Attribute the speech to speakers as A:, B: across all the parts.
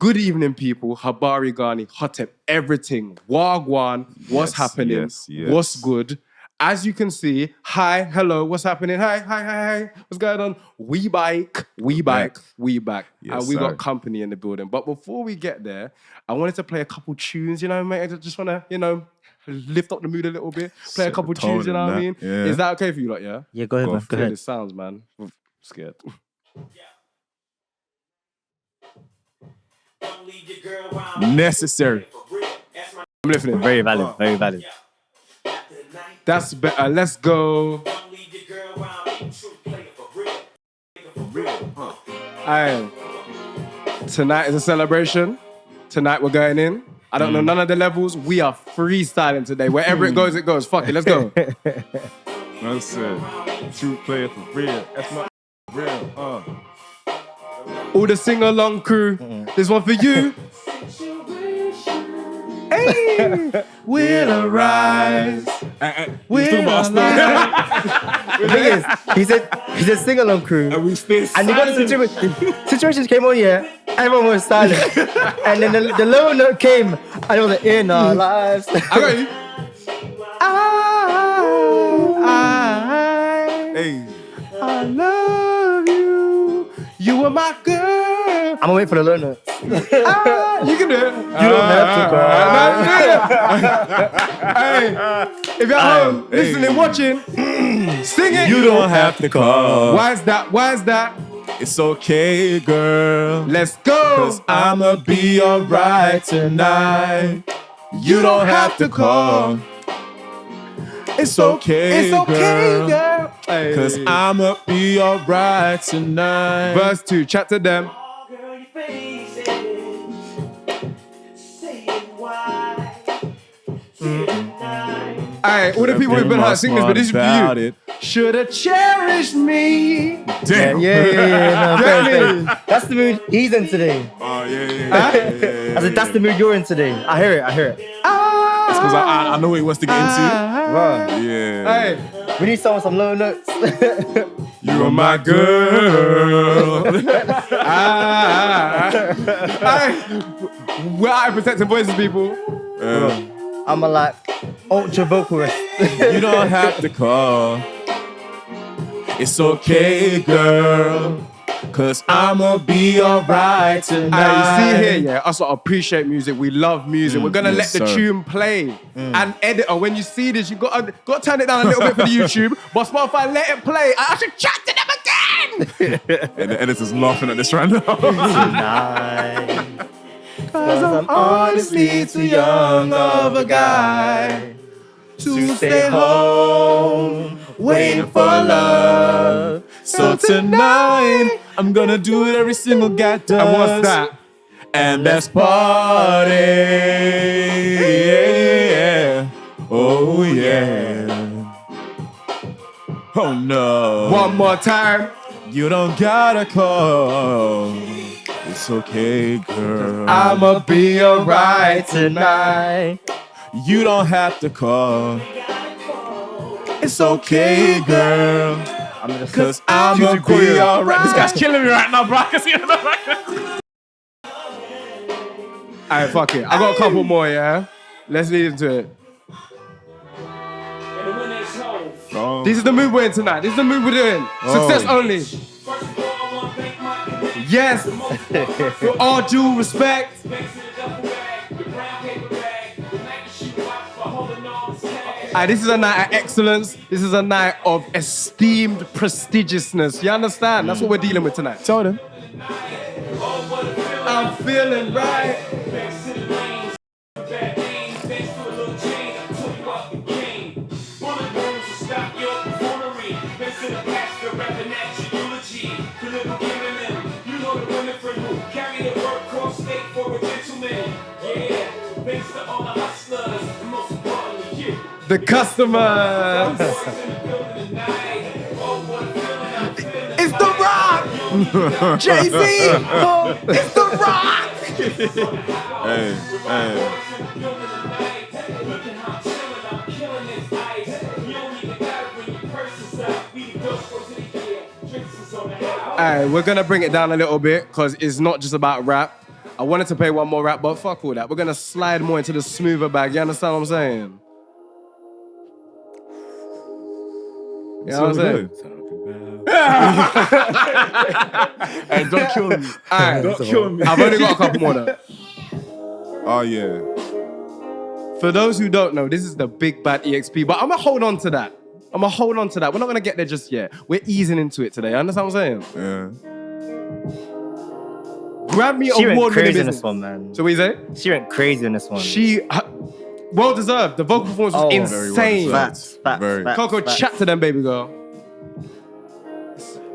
A: Good evening, people. Habari Ghani, Hotep, everything. Wagwan, what's happening?
B: Yes.
A: What's good? As you can see, hi, hello, what's happening? Hi. What's going on? We back.
B: Yes,
A: And we got
B: sir.
A: company in the building. But before we get there, I wanted to play a couple tunes, you know, mate. I just want to, lift up the mood a little bit. Play a
B: Set
A: couple
B: the
A: tunes, you
B: tone
A: know what I
B: and
A: mean?
B: that, yeah.
A: Is that okay for you, lot, yeah?
C: Yeah, go ahead, man. Go
A: Hear
C: ahead.
A: the sounds, man. I'm scared.
B: Necessary.
A: I'm listening.
C: Very valid. Very valid.
A: That's better. Let's go. Aye. Tonight is a celebration. Tonight we're going in. I don't know none of the levels. We are freestyling today. Wherever it goes, it goes. Fuck it, let's go.
B: That's it. True player for real. That's my real.
A: All the sing-along crew. This one for you. Hey, we'll arise.
B: We're talking about
C: The thing is, he said sing along crew.
B: and we stay
C: And you got the situations came on here, everyone was silent. And then the low note came, and it was like, in our lives.
A: I got you. I love you. You are my girl.
C: I'm gonna wait for the low note.
A: You can do it.
C: You don't have to call.
A: Hey, if you're at home, listening, watching, sing it.
B: You don't have to call.
A: Why is that?
B: It's okay, girl.
A: Let's go.
B: 'Cause I'ma be alright tonight. You don't have to call. It's okay, girl.
A: Hey.
B: 'Cause I'ma be alright tonight.
A: Verse 2, chat to them. Alright, all the people who've been hurt, sing this, but this is for you. Should've cherished me.
B: Damn.
C: Yeah. No,
A: Get
C: fair.
A: me.
C: That's the mood he's in today.
B: Oh, yeah.
C: I said, that's the mood you're in today. I hear it.
B: That's because I know what he wants to get into.
C: Wow.
B: Yeah.
A: Hey,
C: We need someone with some low notes.
B: You are my girl.
A: we're out of protecting voices, people.
C: I'm a like ultra vocalist.
B: You don't have to call. It's okay, girl. 'Cause I'ma be alright tonight.
A: You see here, yeah, us lot appreciate music. We love music. We're gonna
B: yes,
A: let the
B: sir.
A: tune play. And editor, when you see this, you gotta turn it down a little bit for the YouTube. But Spotify, let it play. I should chat to them again.
B: And the editor's laughing at this right now.
C: Cause I'm honestly too young of a guy to stay home waiting for love.
B: So tonight, I'm gonna do it every single guy does.
A: And what's that?
B: And that's party. Yeah. Oh yeah. Oh no.
A: One more time.
B: You don't gotta call. It's okay, girl.
A: I'ma be alright
C: tonight.
B: You don't have to call. It's okay, girl.
C: I'm just
B: 'Cause I'ma be alright. This guy's killing me right now, bro. I can see it.
A: Alright, fuck it. I got a couple more, yeah? Let's lead into it. This is the move we're in tonight. This is the move we're doing. Success only. Yes. With all due respect. This is a night of excellence. This is a night of esteemed prestigiousness. You understand? That's what we're dealing with tonight.
B: Tell them.
A: I'm feeling right. The customers. It's The Rock. Jay-Z. It's The Rock.
B: Hey.
A: Alright, we're gonna bring it down a little bit because it's not just about rap. I wanted to play one more rap, but fuck all that. We're gonna slide more into the smoother bag. You understand what I'm saying? You know what I'm saying?
B: Hey, don't kill me.
A: Alright,
B: Don't kill me.
A: I've only got a couple more though.
B: Oh, yeah.
A: For those who don't know, this is the big bad EXP, but I'm gonna hold on to that. We're not gonna get there just yet. We're easing into it today. You understand what I'm saying?
B: Yeah.
A: Grammy
C: She went
A: award winning
C: crazy in
A: business.
C: this one, man.
A: So what you say?
C: She went crazy in this one.
A: Well deserved. The vocal performance was insane.
C: Facts.
B: Very.
A: Coco,
C: facts.
A: chat to them, baby girl.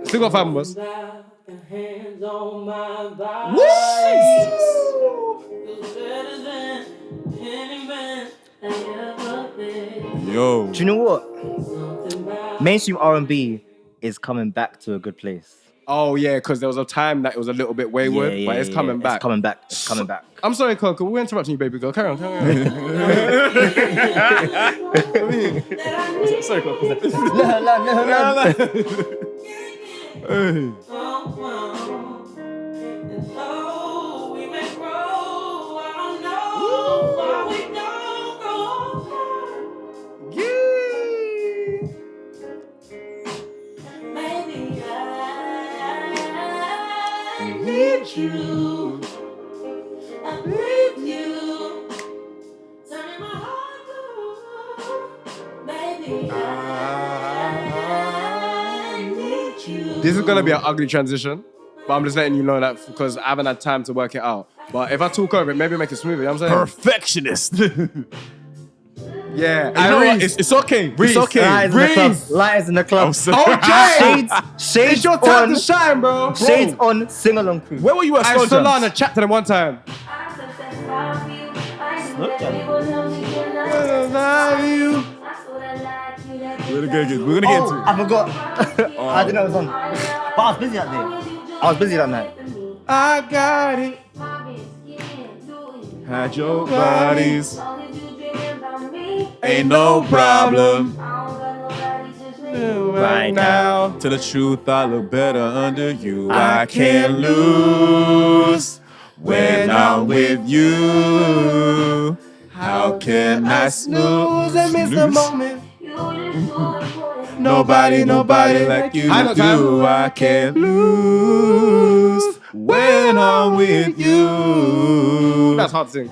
A: Still got 5 of us. Woo!
B: Yo.
C: Do you know what? Mainstream R&B is coming back to a good place.
A: Oh yeah, because there was a time that it was a little bit wayward, but it's coming back.
C: It's coming back. It's coming back.
A: I'm sorry, Coco. We're interrupting you, baby girl. Carry on.
B: Sorry, Coco.
C: No.
B: Hey.
D: You, I breathe you, turning my heart blue, baby. I need you.
A: This is gonna be an ugly transition, but I'm just letting you know that because I haven't had time to work it out. But if I talk over it, maybe make it smoother. You know what I'm saying?
B: Perfectionist.
A: Yeah,
B: You know what? It's okay.
A: Reece,
B: It's okay.
C: Lights in the club.
B: I'm sorry.
A: OJ!
C: Shades
A: It's your time
C: on.
A: to shine, bro.
C: Shades on. Sing along crew.
B: Where were you at
A: I
B: Slow Jams?
A: Solana, chat to them one time.
B: We're gonna get into it.
C: I forgot. I didn't know it was on. But I was busy that day. I was busy that night.
A: I got it.
B: Had your bodies. Ain't no problem.
C: Right now.
B: To the truth, I look better under you. I can't lose when I'm with you. How can I snooze and miss the moment? Nobody like you
A: I know
B: do. I can't lose when I'm with you.
A: That's hard to sing.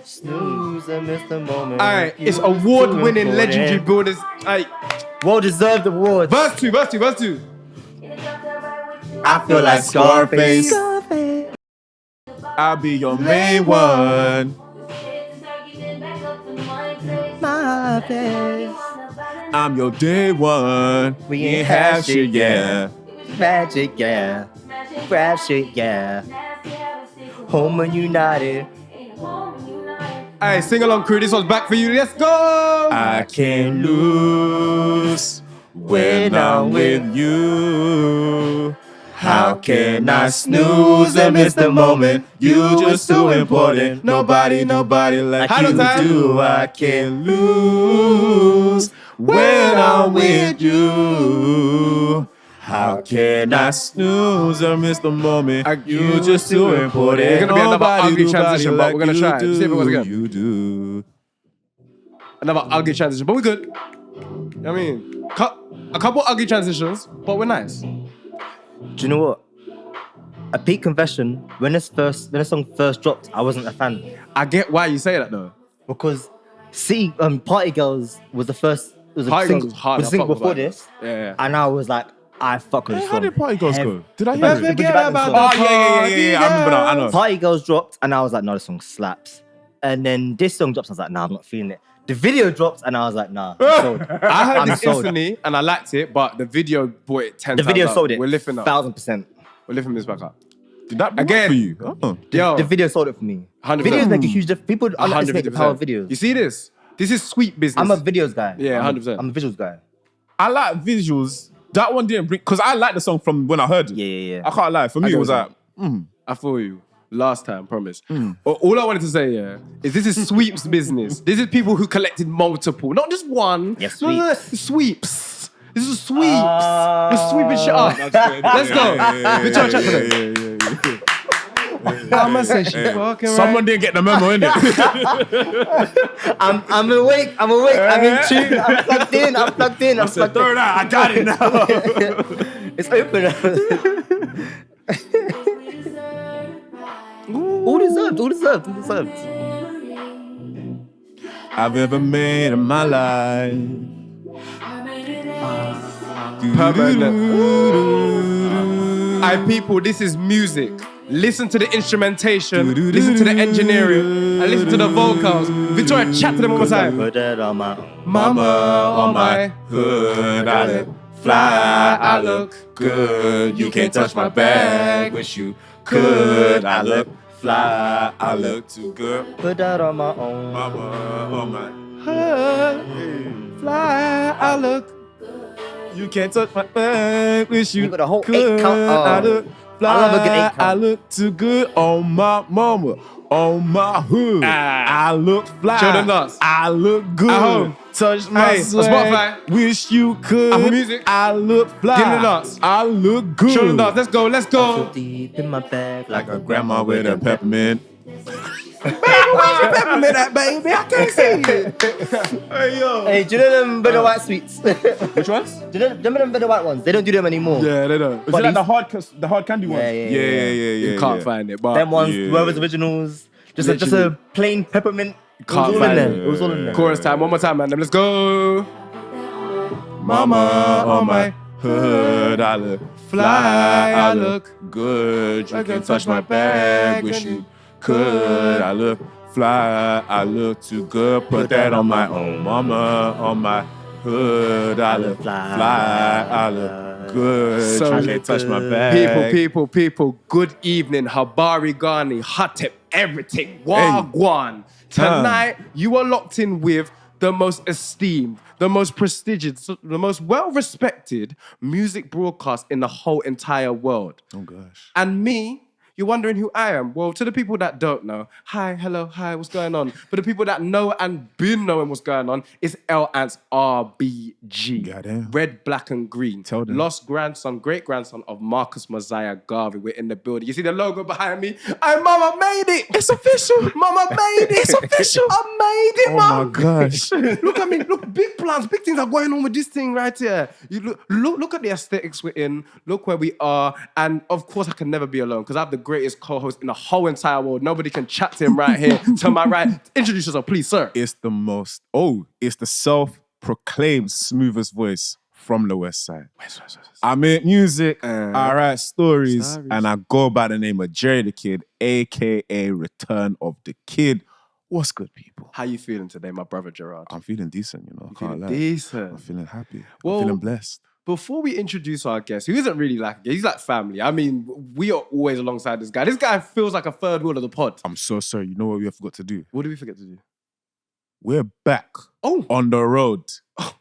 C: Snooze and miss the moment.
A: Alright, it's award-winning legendary builders. Alright,
C: Well-deserved awards.
A: verse two.
B: I feel like Scarface. I'll be your main one.
C: My face.
B: I'm your day one.
C: We ain't had shit, yeah. Magic, yeah. Grab shit, yeah. Home and United.
A: Alright, sing along crew. This one's back for you. Let's go.
B: I can't lose when I'm with you. How can I snooze and miss the moment? You just too important. Nobody like
A: Hand
B: you
A: on time.
B: do. I can't lose when I'm with you. How can I snooze or miss the moment? You just too important.
A: It's gonna be another
B: Nobody
A: ugly
B: do
A: transition,
B: body
A: but we're gonna
B: like
A: try.
B: you
A: See if it works again.
B: You do.
A: Another ugly transition, but we're good. You know what I mean? A couple ugly transitions, but we're nice.
C: Do you know what? A peak confession, when the song first dropped, I wasn't a fan.
A: I get why you say that though.
C: Because Party Girls was the first, it was a
A: Party Girls
C: single,
A: was hard.
C: was a
A: I
C: single
A: fuck with
C: before
A: Party
C: this.
A: Yeah.
C: And I was like, I fuck with this
B: How
C: song.
B: did Party Girls go? Did I
C: But
B: hear it?
C: forget about
B: Oh, yeah. I remember now. I know.
C: Party Girls dropped, and I was like, no, this song slaps. And then this song drops, I was like, nah, I'm not feeling it. The video dropped, and I was like, nah, I'm sold.
A: I heard
C: I'm
A: this
C: sold.
A: instantly and I liked it, but the video brought it 10
C: The
A: times
C: video
A: up.
C: sold it.
A: We're lifting up.
C: 1,000%.
A: We're lifting this back up.
B: Did that work
A: Again.
B: for you? Oh.
A: Yo,
C: The video sold it for me.
A: 100%.
C: Videos make a huge difference. People underestimate the power of
A: 150%.
C: videos.
A: You see this? This is sweet business.
C: I'm a videos guy.
A: Yeah, 100%.
C: I'm a visuals guy.
B: I like visuals. That one didn't bring, because I like the song from when I heard it.
C: Yeah.
B: I can't lie. For me,
A: get
B: it was
A: what
B: like,
A: I feel you. Last time, promise. All I wanted to say, is this is sweeps business. This is people who collected multiple, not just one.
C: Yes,
A: No, sweeps. This is sweeps. We're sweeping shit up. Let's go. Bitch, I'll chat to them. I'ma say she fucking
B: Someone didn't get the memo, innit?
C: I'm awake. I'm in tune. I'm plugged in. I'm plugged in.
B: I said, throw that. I got it now.
C: It's open. All deserved.
B: I've ever made in my life.
A: Aye, people, this is music. Listen to the instrumentation, listen to the engineering, and listen to the vocals. Victoria, chat to them one more time.
C: Put that on my
A: Mama,
B: on my hood, I look fly, I look good. You can't touch my bag, wish you could. I look fly, I look too good.
C: Put that on my own.
B: Mama on my
A: Hood, fly, I look.
B: You can't touch my bag, wish you
C: You got a whole
B: could.
C: 8 count. Oh.
B: I look fly,
C: I love a good 8 count.
B: I look too good on my mama, on my hood. I look fly,
A: Show them nuts.
B: I look good.
A: At home.
B: Touch my
A: Hey, on
B: swag,
A: Spotify.
B: wish you could.
A: Apple Music.
B: I look fly,
A: Give me the nuts.
B: I look good.
A: Show them nuts. Let's go, let's
C: So
A: go.
C: deep in my bag,
B: Like a grandma with a peppermint.
A: Peppermint that baby, I can't see it.
B: Hey yo.
C: Hey, do you know them better white sweets? Do
B: Which ones?
C: you know them better white ones? They don't do them anymore.
A: Yeah, they don't.
B: Is it like the hard candy ones?
C: Yeah, yeah.
A: You can't find it, but
C: Them ones,
B: Yeah.
C: whoever's originals, just
A: Literally.
C: a plain peppermint.
A: Can't
C: it was all in
A: find
C: there.
A: it.
C: It was all in there.
A: chorus time. One more time, man. Let's go.
B: Mama on my hood, I look fly, I look good. You can touch my bag, wish you could. I look fly, I look too good. Put that on my own. Mama on my hood, I look fly, I look good.
A: So
B: You can't touch my bag.
A: People, good evening. Habari Ghani, Hatep, everything. Wagwan. Tonight, you are locked in with the most esteemed, the most prestigious, the most well-respected music broadcast in the whole entire world.
B: Oh gosh.
A: And me, you're wondering who I am. Well, to the people that don't know, hi, hello, hi, what's going on? For the people that know and been knowing what's going on, it's El Ant's RBG.
B: Goddamn.
A: Red, black, and green.
B: Tell them.
A: Lost grandson, great-grandson of Marcus Messiah Garvey. We're in the building. You see the logo behind me? Mama made it. It's official. Mama made it. It's official. I made it,
B: Oh
A: Mom.
B: my gosh.
A: Look at me. Look, big plans, big things are going on with this thing right here. You look at the aesthetics we're in. Look where we are. And of course, I can never be alone because I have the greatest co-host in the whole entire world. Nobody can chat to him right here. To my right. Introduce yourself, please, sir.
B: It's the self-proclaimed smoothest voice from the West Side. I make music, I write stories, and I go by the name of Jerry the Kid, aka Return of the Kid. What's good, people?
A: How you feeling today, my brother Gerard?
B: I'm feeling decent, you know. I can't lie.
A: Decent.
B: I'm feeling happy.
A: Well,
B: I'm feeling blessed.
A: Before we introduce our guest, who isn't really like a guest, he's like family. I mean, we are always alongside this guy. This guy feels like a third wheel of the pod.
B: I'm so sorry. You know what we forgot to do?
A: What did we forget to do?
B: We're back
A: Oh.
B: on the road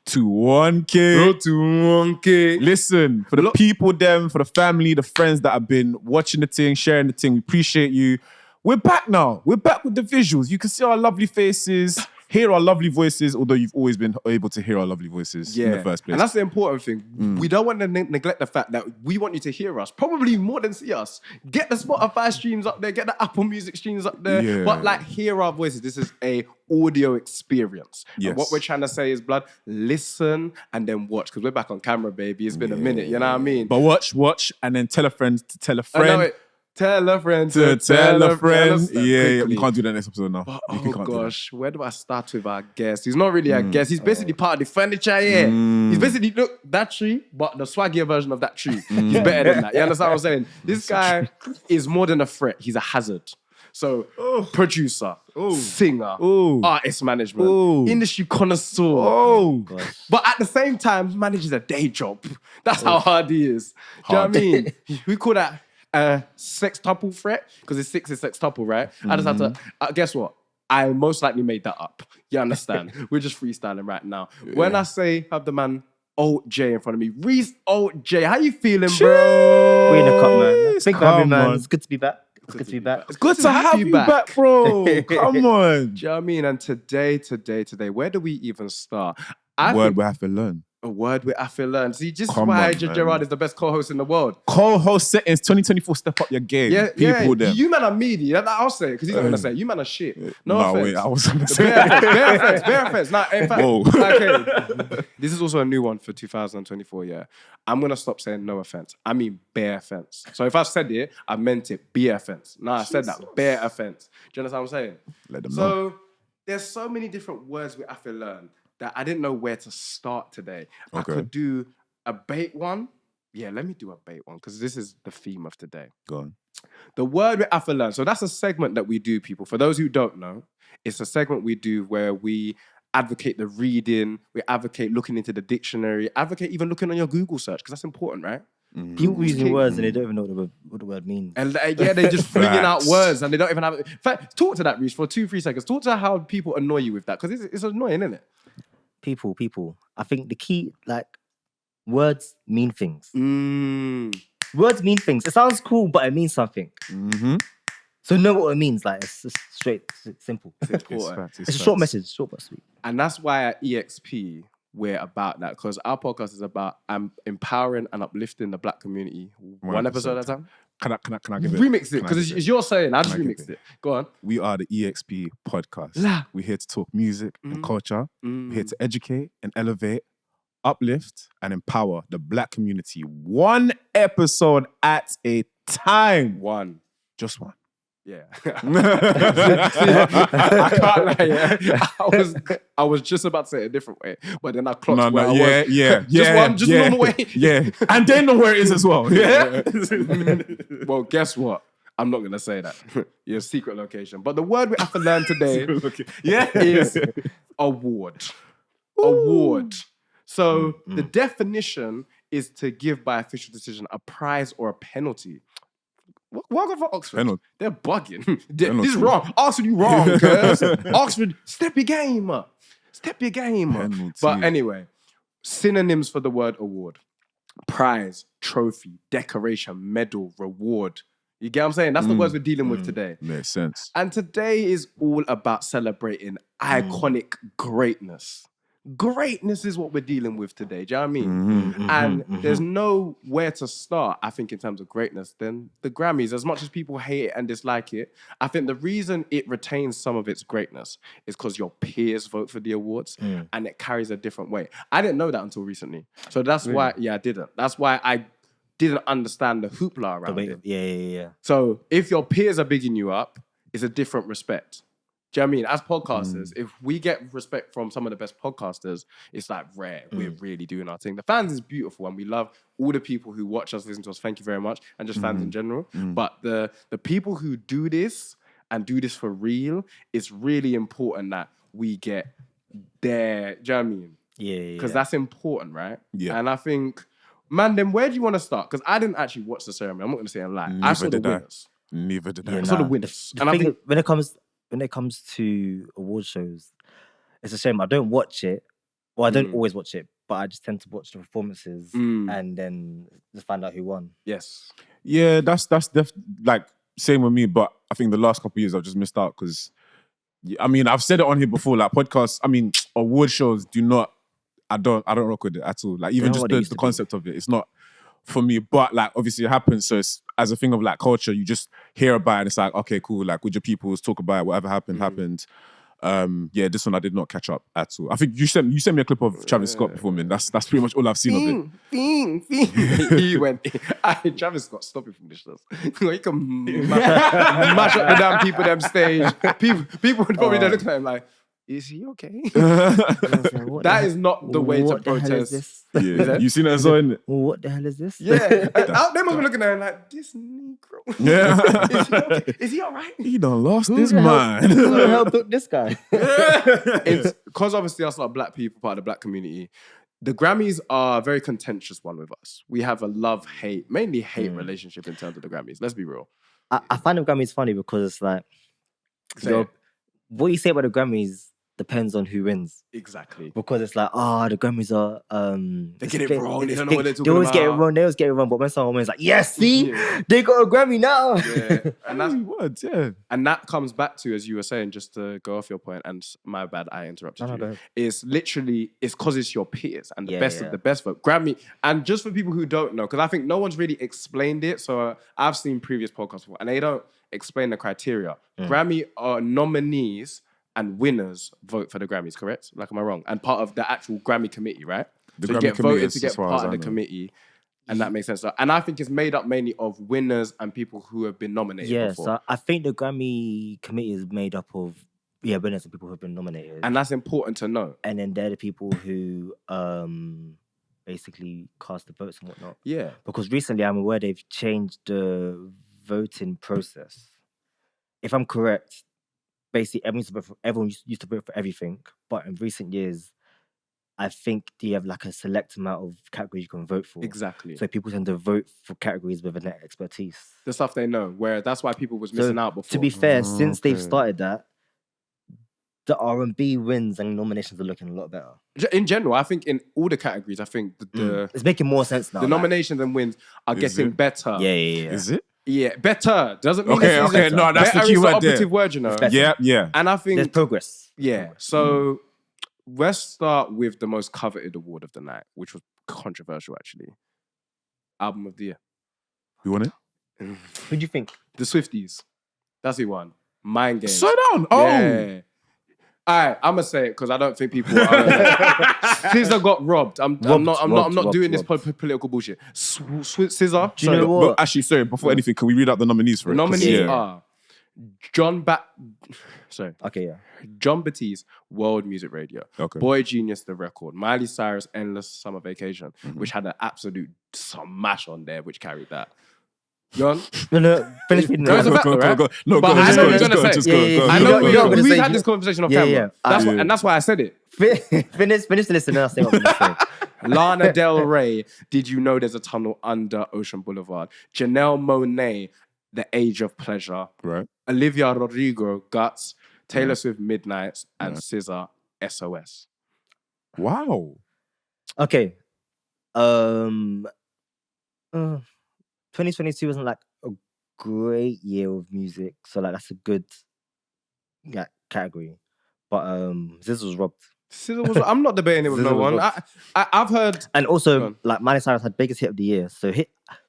B: to 1K.
A: Road to 1K.
B: Listen, for the people, for the family, the friends that have been watching the thing, sharing the thing, we appreciate you. We're back now. We're back with the visuals. You can see our lovely faces, hear our lovely voices, although you've always been able to hear our lovely voices in the first place.
A: And that's the important thing. We don't want to neglect the fact that we want you to hear us, probably more than see us. Get the Spotify streams up there, get the Apple Music streams up there,
B: Yeah.
A: but like hear our voices. This is a audio experience.
B: Yes.
A: And what we're trying to say is, blood, listen and then watch, because we're back on camera, baby. It's been a minute, you know what I mean?
B: But watch, and then tell a friend to tell a
A: I know
B: friend
A: it. Tell a friend
B: to tell a friend. Yeah,
A: quickly.
B: we can't do that next episode now.
A: But,
B: We
A: oh
B: can't do that.
A: gosh, where do I start with our guest? He's not really a guest. He's basically part of the furniture here. He's basically, look, that tree, but the swaggier version of that tree. He's better than that. You understand what I'm saying? This guy is more than a threat. He's a hazard. So, producer, singer, artist management, industry connoisseur. But at the same time, manages a day job. That's how hard he is. Do you know what I mean? We call that sextuple threat, because it's 6 is sextuple, right? I just have to, guess what? I most likely made that up. You understand? We're just freestyling right now. When I say have the man ALJ in front of me, Reece ALJ, how you feeling, bro?
C: We in the cup, man. Thank you for having me,
B: Come
C: man.
B: on.
C: It's good to be back. It's good to be back.
B: It's good to have you back, bro. Come on.
A: Do you know what I mean? And today, where do we even start?
B: Word we have to learn.
A: A word with I feel learned. See, just
B: Come
A: why
B: on,
A: J.
B: man.
A: Gerard is the best co-host in the world.
B: Co-host settings 2024. Step up your game.
A: Yeah,
B: People
A: yeah.
B: them.
A: You man are meaty. I'll say it because he's not gonna say it. You man are shit. No offense.
B: Wait, I was gonna say.
A: Bare offense. Nah, in fact,
B: Whoa.
A: okay. This is also a new one for 2024. Yeah, I'm gonna stop saying no offense. I mean bare offense. So if I said it, I meant it. Be offense. Nah, I said that. Bare offense. Do you understand what I'm saying?
B: Let them know.
A: So there's so many different words we have to learn that I didn't know where to start today. I
B: Okay.
A: could do a bait one. Yeah, let me do a bait one because this is the theme of today.
B: Go on.
A: The word we have to learn. So that's a segment that we do, people. For those who don't know, it's a segment we do where we advocate the reading, we advocate looking into the dictionary, advocate even looking on your Google search because that's important, right?
C: People using words and they don't even know what the word means.
A: And yeah, they're just flinging out
B: Facts.
A: words and they don't even have. In fact, talk to that, Reece, for 2-3 seconds. Talk to how people annoy you with that because it's annoying, isn't it?
C: People. I think the key, like, words mean things.
A: Mm.
C: Words mean things. It sounds cool, but it means something.
B: Mm-hmm.
C: So know what it means. Like, it's just straight, it's simple.
B: It's facts.
C: It's a short message, short but sweet.
A: And that's why at EXP, we're about that because our podcast is about empowering and uplifting the Black community 1 episode at a time.
B: Can I give it?
A: Remix it
B: can I
A: because
B: give
A: it's your saying. I just
B: Can I give
A: remixed it. Go on.
B: We are the EXP podcast.
A: La.
B: We're here to talk music and culture. We're here to educate and elevate, uplift and empower the Black community 1 episode at a time.
A: One.
B: Just one.
A: Yeah. I can't lie. Yeah. I was just about to say it a different way, but then I clocked where I was. Just one normal way.
B: Yeah. And they know where it is as well. Yeah.
A: Well, guess what? I'm not gonna say that. Your secret location. But the word we have to learn today is award. Award. So the definition is to give by official decision a prize or a penalty. Welcome for Oxford.
B: Penalty.
A: They're bugging. This is wrong. Oxford, you wrong, cuz. Oxford, step your game up. Step your game up.
B: Penalty.
A: But anyway, synonyms for the word award. Prize, trophy, decoration, medal, reward. You get what I'm saying? That's the words we're dealing with today.
B: Makes sense.
A: And today is all about celebrating iconic greatness. Greatness is what we're dealing with today. Do you know what I mean? And there's nowhere to start, I think, in terms of greatness than the Grammys. As much as people hate it and dislike it, I think the reason it retains some of its greatness is because your peers vote for the awards and it carries a different weight. I didn't know that until recently. So that's why, I didn't. That's why I didn't understand the hoopla around it.
C: Yeah.
A: So if your peers are bigging you up, it's a different respect. Do you know what I mean? As podcasters, if we get respect from some of the best podcasters, it's like rare. We're really doing our thing. The fans is beautiful and we love all the people who watch us, listen to us. Thank you very much. And just fans in general. But the people who do this and do this for real, it's really important that we get there. Do you know what I mean?
C: Yeah.
A: Because that's important, right?
B: Yeah.
A: And I think, man, then where do you want to start? Because I didn't actually watch the ceremony. I'm not going to say a lie. I saw the winners.
B: Neither did I.
C: Yeah,
A: I saw the winners.
C: The
A: And I
C: thing,
A: think,
C: when it comes to award shows, it's a shame I don't watch it. Well, I don't always watch it, but I just tend to watch the performances and then just find out who won.
A: yes.
B: Yeah, that's like same with me. But I think the last couple of years I've just missed out because, I mean, I've said it on here before. Like podcasts, I mean, award shows do not. I don't rock with it at all. Like even
C: what
B: just
C: it used
B: the
C: to be.
B: concept of it, it's not for me. But like obviously it happens. So it's as a thing of like culture, you just hear about it. And it's like okay, cool. Like with your peoples, talk about it. Whatever happened, happened. Yeah, this one I did not catch up at all. I think you sent me a clip of Travis Scott performing. That's pretty much all I've seen of it.
A: He went. Travis Scott, stop it from this stuff. He can mash up the damn people, them stage. People would probably look at him like, is he okay? That is not the way to
C: What the hell is
A: protest.
C: this?
B: Yeah, you seen it as well, innit?
C: What the hell is this?
A: Yeah, out there must be looking at him like this Negro.
B: Yeah,
A: Is he okay? Is he all right?
B: he done lost
C: Who
B: his
C: the hell-
B: mind.
C: Who the hell took this guy?
A: It's because obviously us are Black people, part of the Black community. The Grammys are a very contentious one with us. We have a love-hate, mainly hate relationship in terms of the Grammys. Let's be real.
C: I find the Grammys funny because it's like,
A: Say it.
C: what you say about the Grammys depends on who wins.
A: Exactly.
C: Because it's like, the Grammys are
A: They get it wrong. They don't know what they're talking
C: They always get it
A: about.
C: wrong. They always get it wrong. But when someone wins, like, yes, see,
A: Yeah.
C: they got a Grammy now.
A: Yeah, and that's
B: Words, yeah.
A: and that comes back to, as you were saying, just to go off your point. And my bad, I interrupted
C: No,
A: you.
C: go ahead.
A: It's literally because it's your peers and the
C: Yeah,
A: best
C: yeah.
A: of the best vote. Grammy, and just for people who don't know, because I think no one's really explained it. So I've seen previous podcasts before, and they don't explain the criteria. Grammy are nominees and winners vote for the Grammys, correct? Like, am I wrong? And part of the actual Grammy committee, right?
B: The
A: so you
B: Grammy
A: get
B: committee
A: voted
B: is,
A: to
B: as
A: get
B: far
A: part
B: as
A: of
B: I
A: the
B: know.
A: committee. And that makes sense. And I think it's made up mainly of winners and people who have been nominated
C: Yeah,
A: before.
C: so I think the Grammy committee is made up of winners and people who have been nominated.
A: And that's important to know.
C: And then they're the people who basically cast the votes and whatnot.
A: Yeah.
C: Because recently I'm aware they've changed the voting process. If I'm correct, basically everyone used to vote for everything, but in recent years, I think they have like a select amount of categories you can vote for.
A: Exactly.
C: So people tend to vote for categories with an expertise.
A: The stuff they know, where that's why people was missing out before.
C: To be fair, since they've
B: Okay.
C: started that, the R&B wins and nominations are looking a lot better.
A: In general, I think in all the categories, I think the
C: It's making more sense now.
A: the
C: like-
A: nominations and wins are
B: Is
A: getting
B: it?
A: better.
C: Yeah, yeah, yeah.
B: Is it?
A: Yeah, better. Doesn't mean
B: Okay,
A: it's
B: okay,
A: better.
B: no, that's the
A: Better
B: key
A: is
B: word
A: the
B: there.
A: operative word, you know.
C: It's better.
B: Yeah, yeah.
A: And I
C: There's
A: think,
C: progress.
A: yeah. So let's start with the most coveted award of the night, which was controversial, actually. Album of the year.
B: You want it?
C: Who do you think?
A: The Swifties. That's who won. Mind Games.
B: Slow down. Oh.
A: Yeah. All right, I'm gonna say it because I don't think people. SZA got robbed. I'm not doing this political bullshit. SZA.
C: Do you know what?
B: But actually, sorry, before anything, can we read out the nominees for
A: The
B: it? 'Cause,
A: nominees
B: yeah.
A: are
C: Okay, yeah.
A: John Batiste, World Music Radio.
B: Okay.
A: Boy Genius, The Record. Miley Cyrus, Endless Summer Vacation, which had an absolute smash on there, which carried that. John?
C: No, finish reading
A: There's a
C: it.
A: fact, right?
B: No,
A: But
B: go,
A: I
B: just
A: know
B: go,
A: what you're
B: just go,
A: gonna
B: just
A: say.
B: go.
C: Yeah,
B: go.
C: yeah,
A: I
C: You
A: know
C: know what
A: we've
C: say.
A: had this conversation off
C: Yeah,
A: camera.
C: yeah. Finish the list and then I'll say what I'm going to say.
A: Lana Del Rey, Did You Know There's a Tunnel Under Ocean Boulevard? Janelle Monáe, The Age of Pleasure.
B: Right.
A: Olivia Rodrigo, Guts. Taylor Swift, Midnights. And SZA, SOS.
B: Wow.
C: Okay. 2022 wasn't like a great year of music, so like that's a good category. But this was robbed.
A: SZA was, I'm not debating it with
C: SZA
A: no
C: was
A: one. I've heard.
C: And
A: Go
C: also,
A: on.
C: like Miley Cyrus had biggest hit of the year, so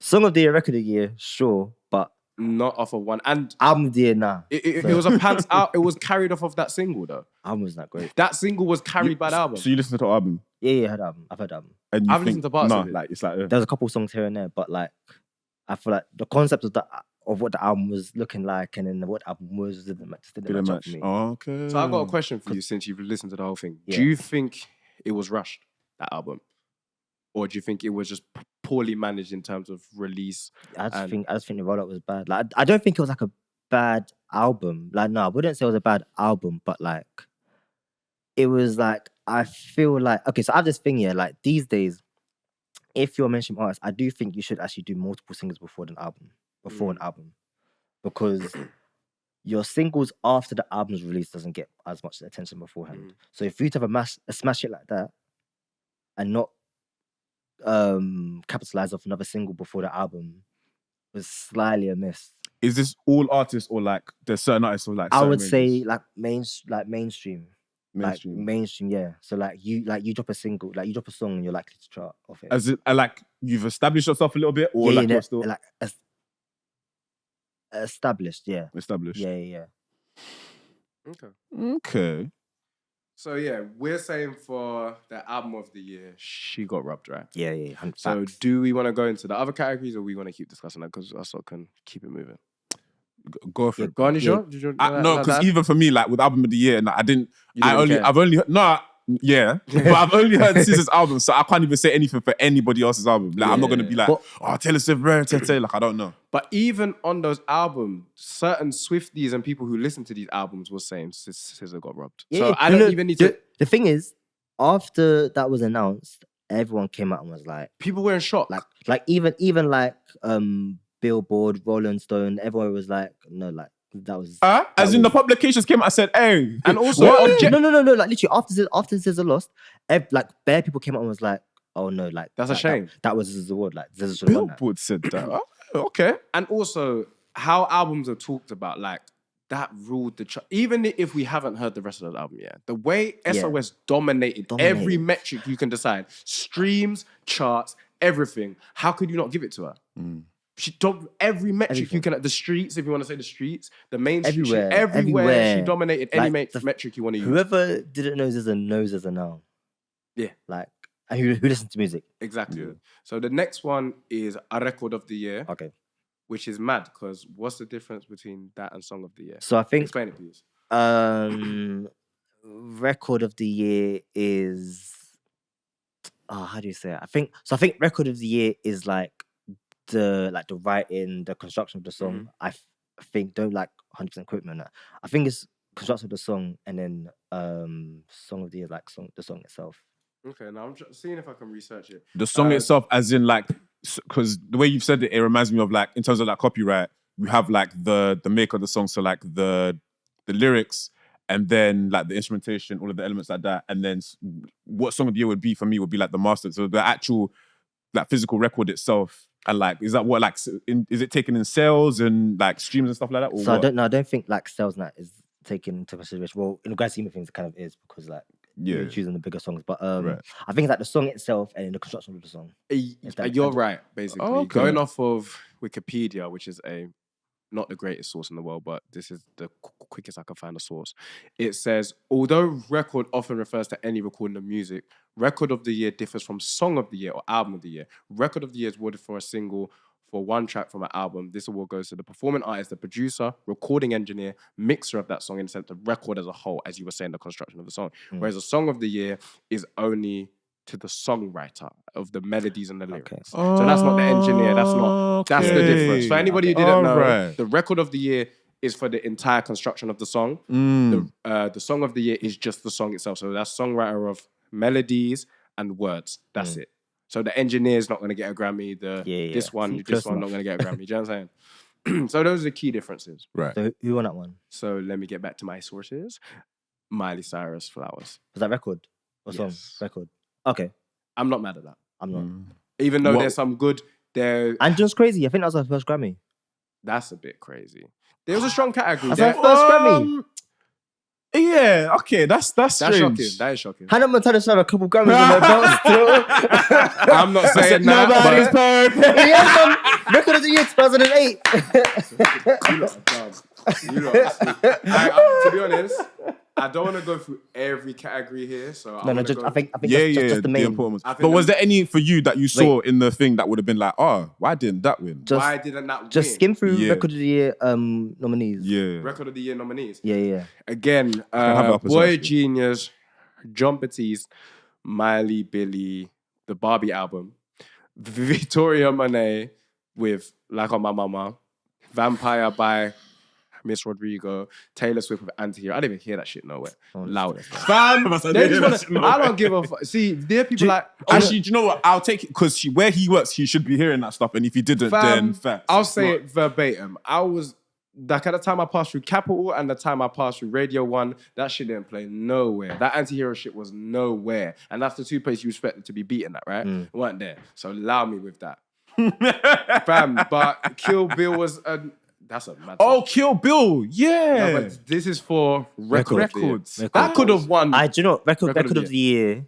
C: song of the year, record of the year, sure, but
A: Not off of one. And
C: album of the year, nah.
A: it was a pants out. It was carried off of that single, though.
C: Album was not great.
A: That single was carried by the album.
B: So you listened to the album?
C: Yeah, I heard album. I've heard album.
B: And you
A: I've
B: think,
A: listened to parts
B: nah,
A: of it.
B: like, it's like,
C: There was a couple songs here and there, but like I feel like the concept of what the album was looking like and then what the album was didn't match
B: didn't
C: up
B: match.
C: for me.
B: Oh, okay.
A: So I've got a question for you since you've listened to the whole thing.
C: Yeah.
A: Do you think it was rushed, that album? Or do you think it was just poorly managed in terms of release?
C: I just think the rollout was bad. Like I don't think it was like a bad album. Like no, I wouldn't say it was a bad album, but like it was like I feel like okay. So I have this thing here. Like these days, if you're a mainstream artist, I do think you should actually do multiple singles before an album, because your singles after the album's release doesn't get as much attention beforehand. So if you to have a smash hit like that and not capitalize off another single before the album was slightly amiss.
B: Is this all artists or like there's certain artists or like
C: I
B: certain
C: would say
B: ranges?
C: like mainstream.
B: Mainstream.
C: Like mainstream, yeah. So like you drop a single, like you drop a song and you're likely to chart off it.
B: As it, like you've established yourself a little bit, or like you're still
C: like established, yeah.
B: established.
C: Yeah.
A: Okay.
B: Okay.
A: So yeah, we're saying for the album of the year, she got robbed, right?
C: Yeah.
A: So do we want to go into the other categories or we want to keep discussing that because I sort of can keep it moving?
B: Go for it.
A: Go on, you
C: Yeah.
A: sure? Did you,
B: No, because even for me, like with album of the year, like,
A: care.
B: I've only heard, no, yeah, but I've only heard SZA's album, so I can't even say anything for anybody else's album. Like I'm not gonna be like, Taylor Swift, like I don't know.
A: But even on those albums, certain Swifties and people who listen to these albums were saying SZA got robbed. So I don't even need to.
C: The thing is, after that was announced, everyone came out and was like,
A: People were in shock.
C: like even like Billboard, Rolling Stone, everyone was like, no, like That was.
B: As in the publications came out, I said, hey.
A: And also,
C: No. Like literally after SZA lost, like bare people came out and was like, oh no, like
A: That's a shame.
C: That was SZA's award. Like SZA should have won that.
B: Billboard said that. Oh, okay.
A: And also, how albums are talked about, like, that ruled the chart. Even if we haven't heard the rest of the album yet, the way SOS dominated every metric you can decide, streams, charts, everything, how could you not give it to her? She took every metric you can, the streets, if you want to say the streets, the main everywhere she dominated any metric you want to use.
C: Whoever didn't know SZA knows SZA now.
A: Yeah.
C: Like, and who listens to music.
A: Exactly. Yeah. So the next one is a record of the year.
C: Okay.
A: Which is mad, because what's the difference between that and song of the year?
C: So I think...
A: Explain it, please.
C: Record of the year is... how do you say it? I think record of the year is like the writing, the construction of the song. I think, don't like 100% quote me on that. I think it's construction of the song, and then song of the year, like the song itself.
A: Okay, now I'm seeing if I can research it.
B: The song itself, as in like, because the way you've said it, it reminds me of like, in terms of like copyright, we have like the make of the song, so like the lyrics, and then like the instrumentation, all of the elements like that, and then what song of the year would be for me would be like the master, so the actual like physical record itself. And like, is that what like, is it taken in sales and like streams and stuff like that? Or
C: so
B: what?
C: I don't think like sales and that is taken into consideration. Well, in the grand scheme of things, it kind of is, because like you're choosing the bigger songs. But I think it's like the song itself and the construction of the song.
A: You're right, basically. Oh, okay. Going off of Wikipedia, which is not the greatest source in the world, but this is the quickest I can find a source. It says, although record often refers to any recording of music, record of the year differs from song of the year or album of the year. Record of the year is awarded for a single for one track from an album. This award goes to the performing artist, the producer, recording engineer, mixer of that song, in the sense of record as a whole, as you were saying, the construction of the song. Whereas a song of the year is only to the songwriter of the melodies and the lyrics. Okay. So that's not the engineer. That's the difference. For anybody who didn't know, the record of the year is for the entire construction of the song. The song of the year is just the song itself. So that's songwriter of melodies and words. That's it. So the engineer is not going to get a Grammy. This one not going to get a Grammy. Do you know what I'm saying? So those are the key differences.
B: Right.
C: So who won that one?
A: So let me get back to my sources. Miley Cyrus, Flowers.
C: Was that record or song?
A: Yes.
C: Record. Okay.
A: I'm not mad at that.
C: I'm not.
A: Even though there's some good there.
C: And just crazy. I think that was her first Grammy.
A: That's a bit crazy. There was a strong category.
C: That's her first Grammy.
B: Yeah, okay, that's strange.
A: Shocking. That is shocking.
C: Hannah Montana should have a couple Grammys in her belt still.
A: I'm not saying that.
C: Nobody's perfect. Yeah, record of the year 2008.
A: You lot are dumb. To be honest, I don't want to go through every category here. So I think just the main.
B: important ones. But was there any for you that you saw in the thing that would have been like, why didn't that win?
A: Why didn't that win?
C: Just skim through record of the year nominees.
B: Yeah.
A: Record of the year nominees.
C: Yeah.
A: Again, Boy Genius, John Batiste, Miley, Billie, the Barbie album, Victoria Monet with Like on My Mama, Vampire by Miss Rodrigo, Taylor Swift with Anti-Hero. I didn't even hear that shit nowhere. Loud. Fam, I don't give a fuck. See, there are people
B: Actually, do you know what? I'll take it, because where he works, he should be hearing that stuff. And if he didn't, then facts.
A: I'll say it verbatim. I was, like, at the time I passed through Capital and the time I passed through Radio 1, that shit didn't play nowhere. That Anti-Hero shit was nowhere. And that's the two places you expected to be beaten at, right? It weren't there. So allow me with that. Fam, but Kill Bill was that's a mad song.
B: Kill Bill, yeah.
A: No, but this is for records. That could have won.
C: Do you know record of the year?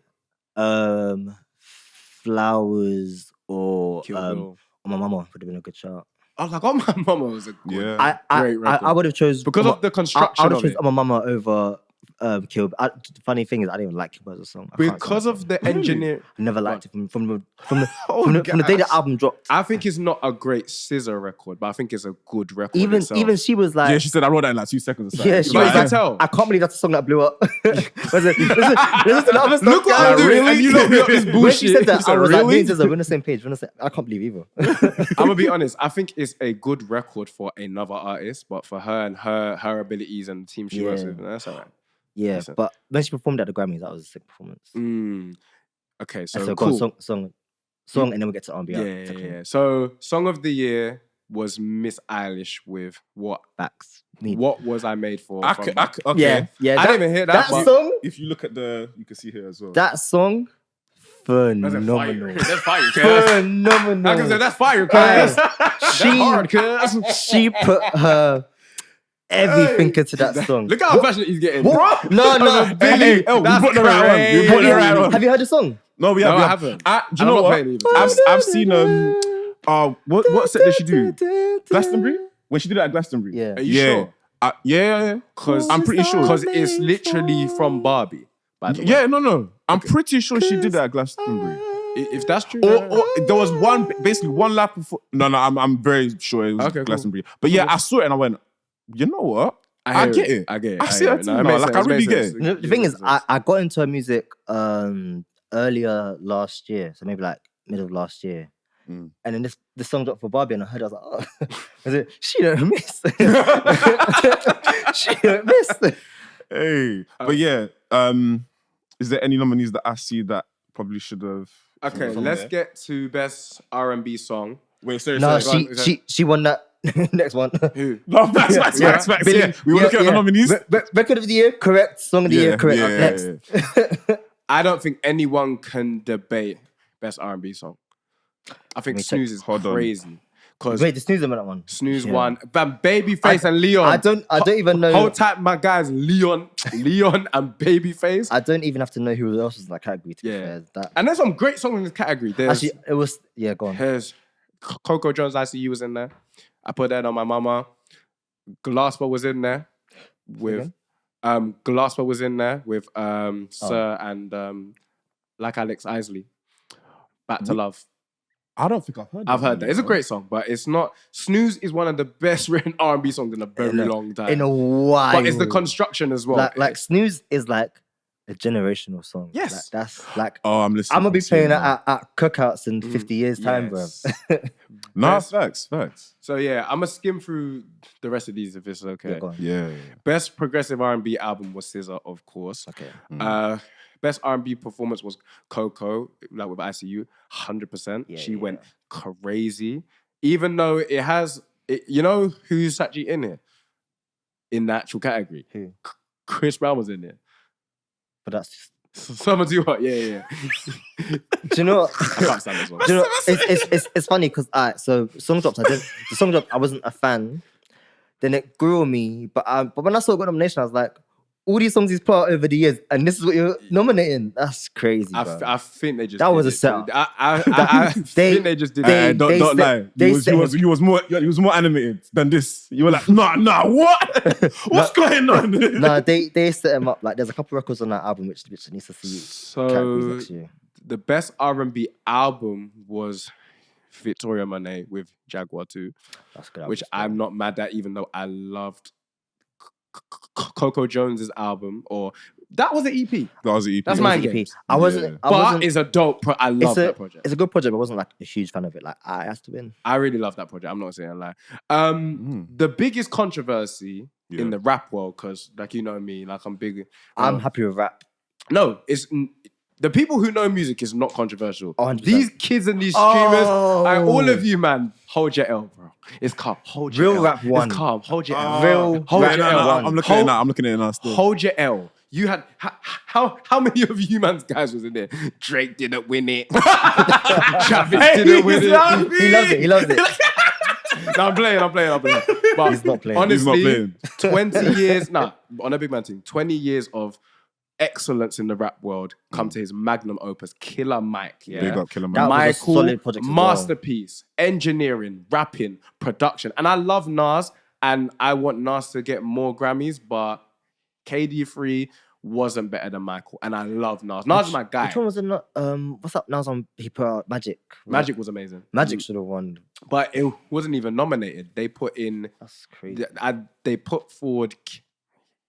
C: Flowers or My Mama would have been a good shout.
A: I was like, Oh My Mama was a good, great record.
C: I would have chose
A: because of the construction.
C: I would have chosen Oh My Mama over Kill Bill. The funny thing is, I didn't even like Kill Bill as a song.
A: Because of the engineer.
C: I never liked it from the day the album dropped.
A: I think it's not a great SZA record, but I think it's a good record.
C: Even she was like,
B: yeah, she said I wrote that in like 2 seconds.
C: Yeah, she was like, I can't believe that's a song that blew up. Listen to the other stuff.
A: Look what I'm doing, and you look this bullshit.
C: When she said that, I was like, we're on the same page. I can't believe either.
A: I'm gonna be honest. I think it's a good record for another artist, but for her and her abilities and the team she works with, that's alright.
C: Yeah,
A: decent.
C: But when she performed at the Grammys, that was a sick performance.
A: Okay, so
C: cool. Song, and then we get to R&B.
A: Yeah. So, Song of the Year, was Miss Eilish with what?
C: Facts.
A: What was I made for?
B: Okay.
C: Yeah.
A: I didn't even hear that.
C: That song.
B: If you look at you can see here as well.
C: That song. Phenomenal.
A: That's fire.
C: Phenomenal.
A: I can say that's fire,
C: Guys,
A: cuz.
C: she put her everything into that song.
A: Look how passionate he's getting.
C: What? No,
A: Billy,
B: we brought
A: that's
B: the right one. We brought the right one.
C: Have you heard the song?
B: No, we
A: No,
B: have.
A: I haven't.
B: Do you
A: I'm
B: know
A: not
B: what?
A: playing either.
B: I've seen what set did she do? Glastonbury? When she did it at Glastonbury?
C: Yeah.
A: Are you sure?
B: Yeah. Because I'm pretty sure.
A: Because it's literally from Barbie. By the way.
B: Yeah, no. I'm pretty sure she did that at Glastonbury.
A: If that's true.
B: Or there was basically one lap before. No, I'm very sure it was
A: Okay, cool.
B: Glastonbury. But yeah, I saw it and I went, you know what? I
A: hear
B: get it.
A: I get it.
B: I see
A: hear
B: it
A: it.
B: too
A: No, it
B: now.
A: makes
B: Like,
A: sense,
B: I really
A: makes
B: get
A: sense.
B: it.
C: The thing is, I got into her music earlier last year, so maybe like middle of last year. And then this song dropped for Barbie, and I heard it, I was like, oh, I said, she don't miss. She don't miss.
B: Hey. But yeah, is there any nominees that I see that probably should have?
A: Okay, let's get to best R&B song.
B: Wait, sorry.
C: No,
B: go on.
C: she won that. Next one.
A: Who?
B: No, facts.
C: Billy,
B: Yeah. We were looking at the nominees.
C: Record of the year, correct. Song of the year, correct. Next.
A: I don't think anyone can debate best R&B song. I think
C: Let me check.
A: Snooze is
B: Hold on.
A: crazy. Because
C: Wait, the Snooze on that one.
A: Snooze
C: Yeah.
A: won. But Babyface and Leon.
C: I don't even know.
A: Hold tight, my guys. Leon and Babyface.
C: I don't even have to know who else was in that category. To be fair, that
A: And there's some great songs in this category. There's,
C: actually it was. Yeah, go on.
A: There's Coco Jones, ICU was in there. I put that on my mama. Glasper was in there with Glasper was in there with Sir and like Alex Isley. Back to Love.
B: I don't think I've heard that.
A: I've heard that. It's a great song, but it's not. Snooze is one of the best written R&B songs in a very long time.
C: In a while.
A: But it's the construction as well.
C: Like Snooze is like a generational song.
A: Yes.
C: Like, that's like
B: Oh, I'm listening.
C: I'm gonna be
B: seeing
C: playing it
B: now.
C: at cookouts in 50 years time,
A: yes.
C: bro.
B: No, facts.
A: So yeah, I'm gonna skim through the rest of these if it's okay.
C: Yeah, go on.
B: Yeah.
A: Best progressive R&B album was SZA, of course.
C: Okay.
A: Best R&B performance was Coco, like with ICU, 100%.
C: Yeah,
A: She
C: yeah.
A: went crazy, even though it has. You know who's actually in it in the actual category?
C: Who?
A: Chris Brown was in it.
C: But that's
A: Someone do what? Yeah.
C: do you know what?
A: I can't stand this one.
C: Do you know, it's funny because so song drops. The song drop. I wasn't a fan. Then it grew on me, but when I saw it got nomination, I was like, all these songs he's put out over the years, and this is what you're nominating. That's crazy, bro.
A: I think they just
C: That
A: did
C: was a
A: it.
C: setup.
A: I think they just did
C: they-
A: it.
B: Don't lie. You was more animated than this. You were like, nah, what? What's going on?
C: No, they set him up. Like, there's a couple records on that album which needs to see categories
A: So
C: next year.
A: the best R&B album was Victoria Monet with Jaguar 2,
C: That's good.
A: which I'm not mad at, even though I loved Coco Jones's album. Or that was an EP.
B: That was the EP.
A: That's
C: It was
A: my
C: an EP.
A: game.
C: I wasn't.
A: But it's a dope. I love that project.
C: It's a good project, but I wasn't like a huge fan of it. Like, I has to win.
A: I really love that project. I'm not saying a lie. The biggest controversy in the rap world, because like you know me, like I'm big.
C: I'm happy with rap.
A: No, it's the people who know music is not controversial.
C: 100%.
A: These kids and these streamers, like, all of you, man, hold your L, bro. It's calm. Hold your
C: Real
A: L.
C: rap one.
A: It's calm. Hold your L.
C: Real
A: hold
C: rap
A: your L.
C: one.
B: I'm looking at it now. I'm looking at it now still.
A: Hold your L. You had how many of you man's guys was in there? Drake didn't win it. Travis didn't win it.
C: He loves it.
A: No, I'm playing. But
C: He's not playing.
A: Honestly,
B: He's not playing.
A: 20 years, on a big man team, 20 years of excellence in the rap world come to his magnum opus, Killer Mike. Yeah?
B: Big up, Killer
C: That
B: Mike.
C: was a solid project as well.
A: masterpiece, engineering, rapping, production. And I love Nas, and I want Nas to get more Grammys, but KD3 wasn't better than Michael. And I love Nas. Nas is my guy.
C: Which one was it? What's up? Now he put out Magic.
A: Magic was amazing.
C: Magic should have won.
A: But it wasn't even nominated. They put in...
C: That's crazy.
A: They put forward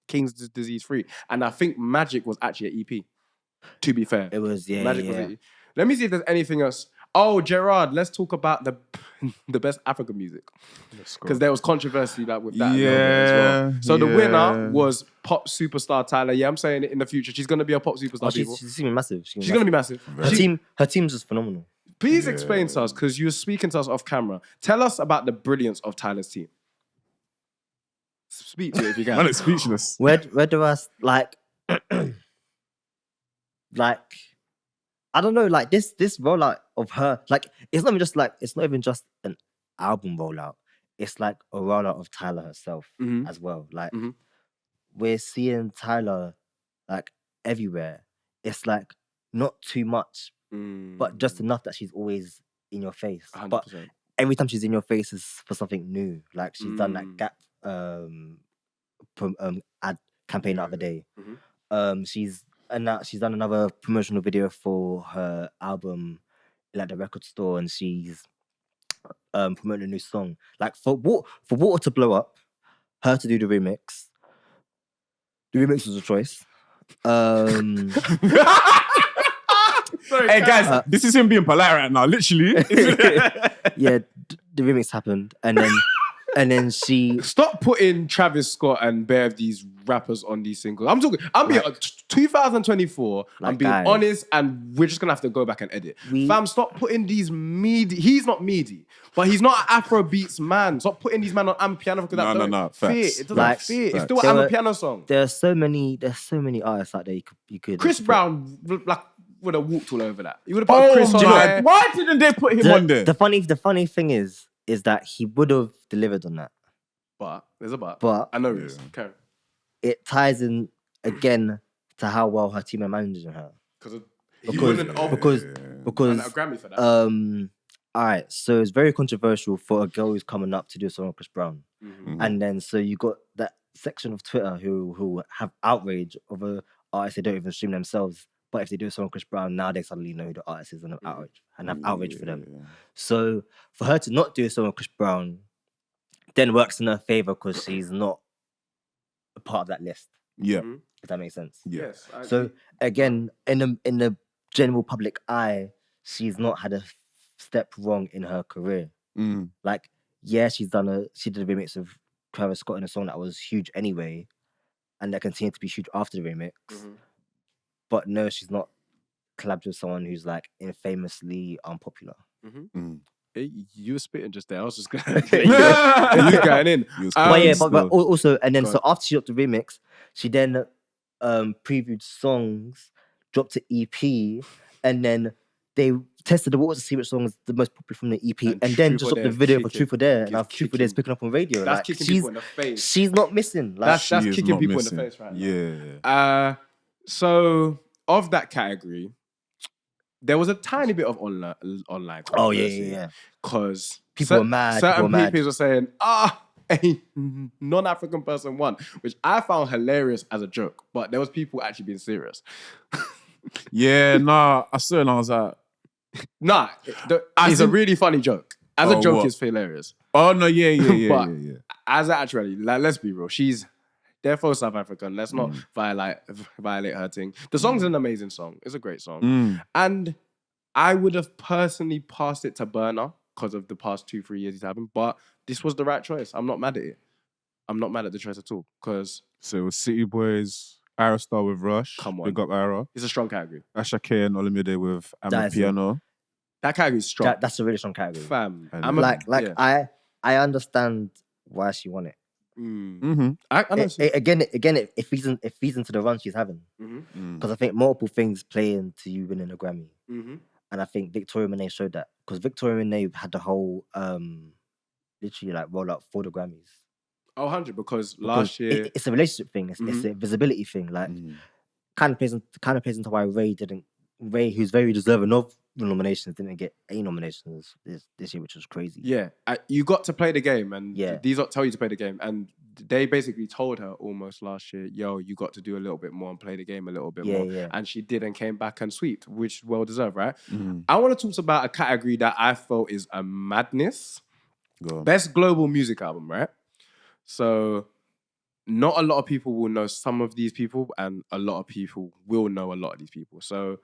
A: King's Disease 3. And I think Magic was actually an EP, to be fair.
C: It was, yeah.
A: Magic was
C: yeah.
A: an EP. Let me see if there's anything else. Oh, Gerard, let's talk about the best African music. Because there was controversy like with that. a little bit as well. So the winner was pop superstar Tyler. Yeah, I'm saying it in the future. She's going to be a pop superstar,
C: Oh,
A: people.
C: she's gonna be massive.
A: She's going to be massive.
C: Her team's just phenomenal.
A: Please explain to us, because you were speaking to us off camera. Tell us about the brilliance of Tyler's team. Speak to it if you can.
B: Man, it's speechless.
C: Where do I like like I don't know, like this rollout of her, like it's not even just an album rollout. It's like a rollout of Tyler herself as well. Like we're seeing Tyler like everywhere. It's like not too much, but just enough that she's always in your face.
A: 100%.
C: But every time she's in your face is for something new. Like she's done that Gap ad campaign the other day. She's done another promotional video for her album at the record store, and she's promoting a new song. Like for Water to blow up, her to do the remix. The remix was a choice.
B: Sorry, hey guys, this is him being polite right now, literally.
C: Yeah, the remix happened, and then she
A: Stop putting Travis Scott and Bear of these rappers on these singles. I'm being 2024. I'm being
C: guys,
A: honest, and we're just gonna have to go back and edit. Fam, stop putting these meaty. He's not meaty, but he's not an Afrobeats man. Stop putting these man on I'm a Piano because that don't fit.
B: Facts.
A: It doesn't fit. It's still an I'm a Piano song.
C: There's so many artists out there you could.
A: Chris Brown would have walked all over that. He would have put Chris on there.
B: Why didn't they put him on there?
C: The funny thing is that he would have delivered on that.
A: But there's a but.
C: But
A: I know Reece. Okay.
C: It ties in again to how well her team are managing her.
A: Because
C: because
A: a Grammy for that.
C: All right, so it's very controversial for a girl who's coming up to do a song with Chris Brown, and then so you got that section of Twitter who have outrage over artists they don't even stream themselves, but if they do a song with Chris Brown, now they suddenly know who the artist is and have outrage for them. So for her to not do a song with Chris Brown then works in her favor because she's not a part of that list.
B: Yeah.
C: If that makes sense.
B: Yeah.
A: Yes.
C: So again, in the general public eye, she's not had a step wrong in her career. Like, yeah, she did a remix of Travis Scott in a song that was huge anyway, and that continued to be huge after the remix. But no, she's not collabed with someone who's like infamously unpopular.
A: Hey, you were spitting just there. I was just going you going in.
C: But also, and then so after she dropped the remix, she then previewed songs, dropped an EP, and then they tested the waters to see which song was the most popular from the EP, and then just dropped the video for Truth or Dare, and now Truth or Dare is picking up on radio.
A: That's kicking people in the face.
C: She's not missing. Like,
A: that's kicking people in the face right now.
B: Yeah.
A: So of that category, there was a tiny bit of online.
C: Oh yeah.
A: Because
C: people were mad.
A: Certain people were saying, a non-African person won, which I found hilarious as a joke. But there was people actually being serious.
B: Yeah, nah. I saw it and I was like,
A: nah. It's a really funny joke. As a joke, it's hilarious.
B: Oh no, yeah.
A: But as an actuality, like, let's be real. She's therefore South African. Let's not violate her thing. The song's an amazing song. It's a great song. And I would have personally passed it to Burner because of the past 2-3 years he's having. But this was the right choice. I'm not mad at it. I'm not mad at the choice at all. Because
B: so it was City Boys, Ira Star with Rush.
A: Come on.
B: Big up Ira.
A: It's a strong category.
B: Asha K and Olamide with Piano.
A: That category is strong.
C: That's a really strong category.
A: Fam.
C: I understand why she won it. Again, it feeds into the run she's having. Because I think multiple things play into you winning a Grammy. And I think Victoria Monet showed that. Because Victoria Monet had the whole literally like roll out for the Grammys.
A: 100 because last year
C: it's a relationship thing. It's a visibility thing. Like kind of plays into why Ray, who's very deserving of the nominations, didn't get any nominations this year, which was crazy.
A: Yeah, you got to play the game, and these tell you to play the game, and they basically told her almost last year, yo, you got to do a little bit more and play the game a little bit more. And she did and came back and sweeped, which well deserved, right? I want to talk about a category that I felt is a madness. Best global music album, right? So not a lot of people will know some of these people, and a lot of people will know a lot of these people. So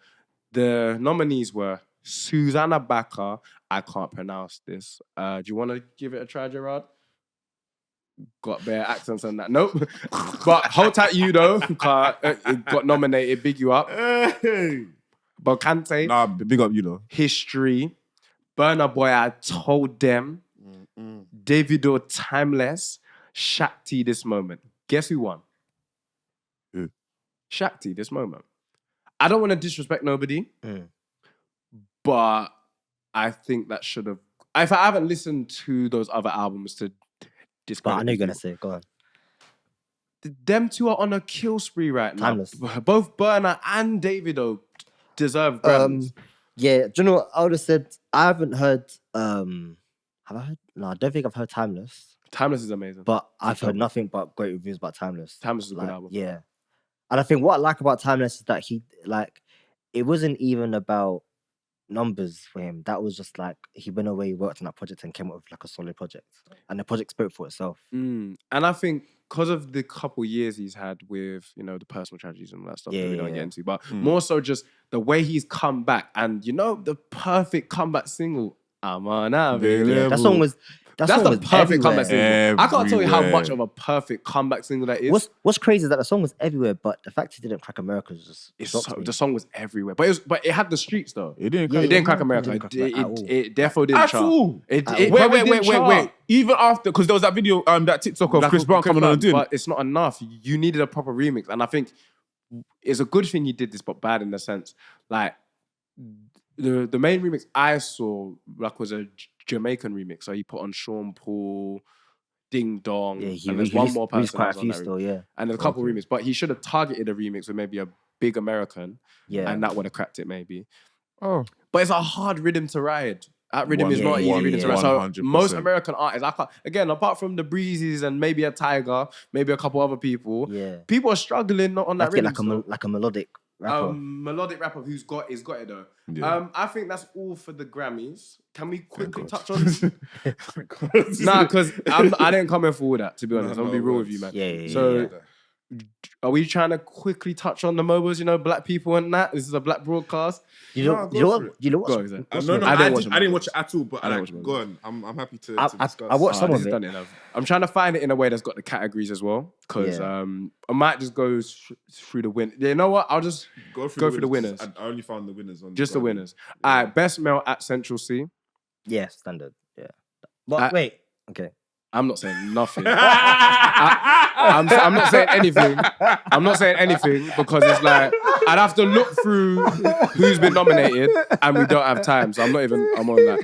A: the nominees were Susanna Bakker. I can't pronounce this. Do you want to give it a try, Gerard? Got bare accents and that. Nope. But hold tight, you though. It got nominated. Big you up. Bocante.
B: Nah, big up you though.
A: History. Burna Boy, I told them. Davido, Timeless. Shakti, This Moment. Guess who won?
B: Who?
A: Shakti, This Moment. I don't want to disrespect nobody, but I think that should have. If I haven't listened to those other albums to
C: But
A: discredit
C: I know you're
A: them,
C: gonna say, go on.
A: them two are on a kill spree right now.
C: Timeless.
A: Both Burna and Davido deserve Grammys.
C: Yeah, do you know what? I would have said I haven't heard. Have I heard? No, I don't think I've heard Timeless.
A: Timeless is amazing.
C: But I've heard nothing but great reviews about Timeless.
A: Timeless is a good album.
C: Yeah, and I think what I like about Timeless is that it wasn't even about numbers for him. That was just like he went away, worked on that project, and came up with like a solid project, and the project spoke for itself.
A: And I think because of the couple years he's had with, the personal tragedies and that stuff that we don't get into, but more so just the way he's come back and, the perfect comeback single, I'm on Avenue.
C: Yeah, that song was. That's
A: the perfect comeback
C: everywhere.
A: single. I can't tell you how
B: Everywhere.
A: much of a perfect comeback single that is.
C: What's crazy is that the song was everywhere, but the fact it didn't crack America was just shocked me.
A: The song was everywhere, but it had the streets though.
B: It didn't.
C: Yeah,
A: It didn't crack America.
C: It didn't crack America at all.
A: It therefore didn't
B: At
A: chart.
B: all.
A: It
B: Wait.
A: probably didn't chart.
B: Even after, because there was that video, that TikTok of
A: Like
B: Chris Brown coming on and doing.
A: but it's not enough. You needed a proper remix, and I think it's a good thing he did this, but bad in the sense like the main remix I saw was a Jamaican remix. So he put on Sean Paul, Ding Dong,
C: Yeah,
A: and there's one more person.
C: quite a
A: that's on
C: few
A: that
C: still,
A: remix.
C: yeah.
A: And there's a couple remixes, but he should have targeted a remix with maybe a big American,
C: Yeah.
A: and that would have cracked it maybe.
B: Oh.
A: But it's a hard rhythm to ride. That rhythm is
C: Yeah,
A: not easy
C: yeah,
A: rhythm to
C: yeah.
A: ride. So
B: 100%.
A: most American artists, again, apart from the Breezes and maybe a Tiger, maybe a couple other people,
C: Yeah.
A: people are struggling not on that
C: Let's get
A: rhythm.
C: like a melodic rapper.
A: Melodic rapper who's got it though.
B: Yeah.
A: I think that's all for the Grammys. Can we quickly
B: God.
A: touch on? Nah, because I didn't come here for all that. To be honest, I'm gonna be real with you, man.
C: Yeah.
A: So, are we trying to quickly touch on the MOBOs? Black people and that. This is a black broadcast.
C: You know what?
A: Go on, Zach.
B: No,
A: I didn't
B: watch it at all, but
A: I didn't watch it.
B: go on. I'm happy to
C: I
B: discuss.
C: watched some
A: This
C: of
A: is
C: it.
A: done enough. I'm trying to find it in a way that's got the categories as well, because
C: Yeah.
A: I might just go through the win. You know what? I'll just
B: Go through the
A: winners.
B: I only found the winners on
A: just the
B: Grammy.
A: winners. All right, best male at Central C.
C: Yeah, standard. Yeah. But wait. Okay.
A: I'm not saying nothing. I'm not saying anything. I'm not saying anything because it's like I'd have to look through who's been nominated and we don't have time, so I'm on that.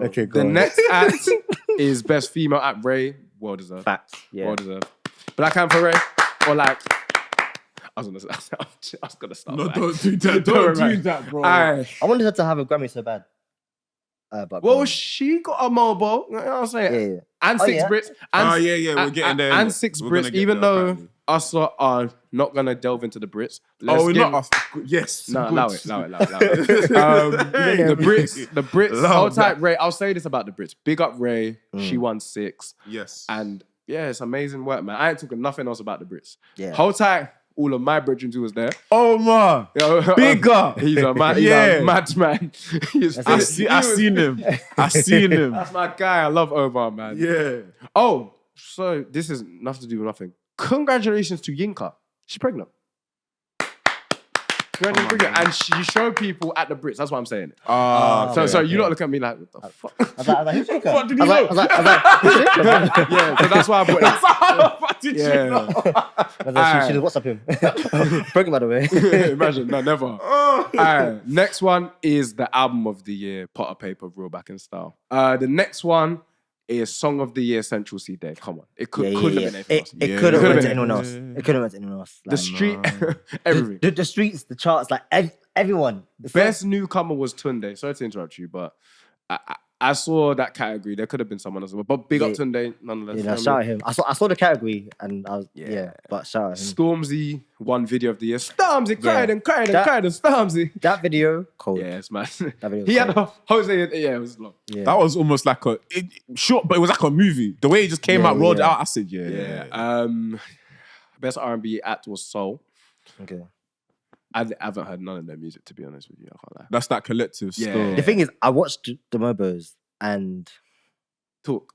C: Okay,
A: The next act is best female act. Ray, well deserved.
C: Facts. Yeah.
A: Well deserved. Black Anther Ray, or like I was gonna start.
B: No,
A: back.
B: don't do that.
A: Don't
B: Don't
A: do
B: do that, bro.
A: Aye.
C: I wanted her to have a Grammy so bad. But
A: Well, she got a MOBO. You know what I'm saying?
C: yeah.
A: And
C: Oh,
A: 6
C: yeah.
A: Brits.
B: Oh,
A: And,
B: yeah, we're getting there.
A: And 6
B: We're gonna
A: Brits,
B: get
A: even
B: there,
A: though
B: apparently.
A: us lot are not gonna delve into the Brits.
B: Oh, we're
A: give-
B: not. Yes.
A: No,
B: good.
A: allow it. The Brits.
B: Love
A: Hold tight,
B: that.
A: Ray. I'll say this about the Brits. Big up Ray. She won 6.
B: Yes.
A: And yeah, it's amazing work, man. I ain't talking nothing else about the Brits.
C: Yeah.
A: Hold tight. All of my brethren who was there.
B: Oh man,
A: Yo,
B: bigger.
A: He's a man. He's
B: Yeah.
A: a madman.
B: I seen him. I seen him.
A: That's my guy. I love Omar, man.
B: Yeah.
A: Oh, so this is nothing to do with nothing. Congratulations to Yinka. She's pregnant. And she showed people at the Brits. That's what I'm saying. So you lot look at me like, what the fuck?
C: I was like, who's Shaker?
B: What did you know?
C: I was like, who's Shaker?
A: Yeah, so that's why I brought that.
B: What did you
A: Yeah.
B: know?
C: I was like, she just WhatsApp him. Broken, by the way.
A: Imagine, no, never. Alright, next one is the album of the year, Potter Paper, Real Back in Style. The next one is Song of the Year, Central C Day. Come on, it couldn't have been anything else.
C: It
B: Yeah.
C: could have
A: Could've
C: went
A: been
C: to anyone else. It could have went to anyone else.
A: The
C: Like,
A: street, everything.
C: the streets, the charts, like everyone. The
A: Best newcomer was Tunde. Sorry to interrupt you, but I saw that category. There could have been someone else, but big up
C: Yeah.
A: Tunde nonetheless.
C: You know, shout at him. I saw the category and I was but shout at him.
A: Stormzy won Video of the Year. Stormzy cried
C: Yeah.
A: and cried and
C: That-
A: cried and Stormzy.
C: That video, cold.
A: Yeah, it's mad.
C: That video was
A: He had
C: cold.
A: a Jose. Yeah, it was long.
C: Yeah.
B: That was almost like short, but it was like a movie. The way it just came
C: Yeah,
B: out, rolled
C: yeah.
B: out. I said, yeah.
A: Best R&B act was Soul.
C: Okay.
A: I haven't heard none of their music, to be honest with you. I can't lie.
B: That's that collective
A: Yeah.
B: stuff.
C: The thing is, I watched the MOBOs and
A: Talk.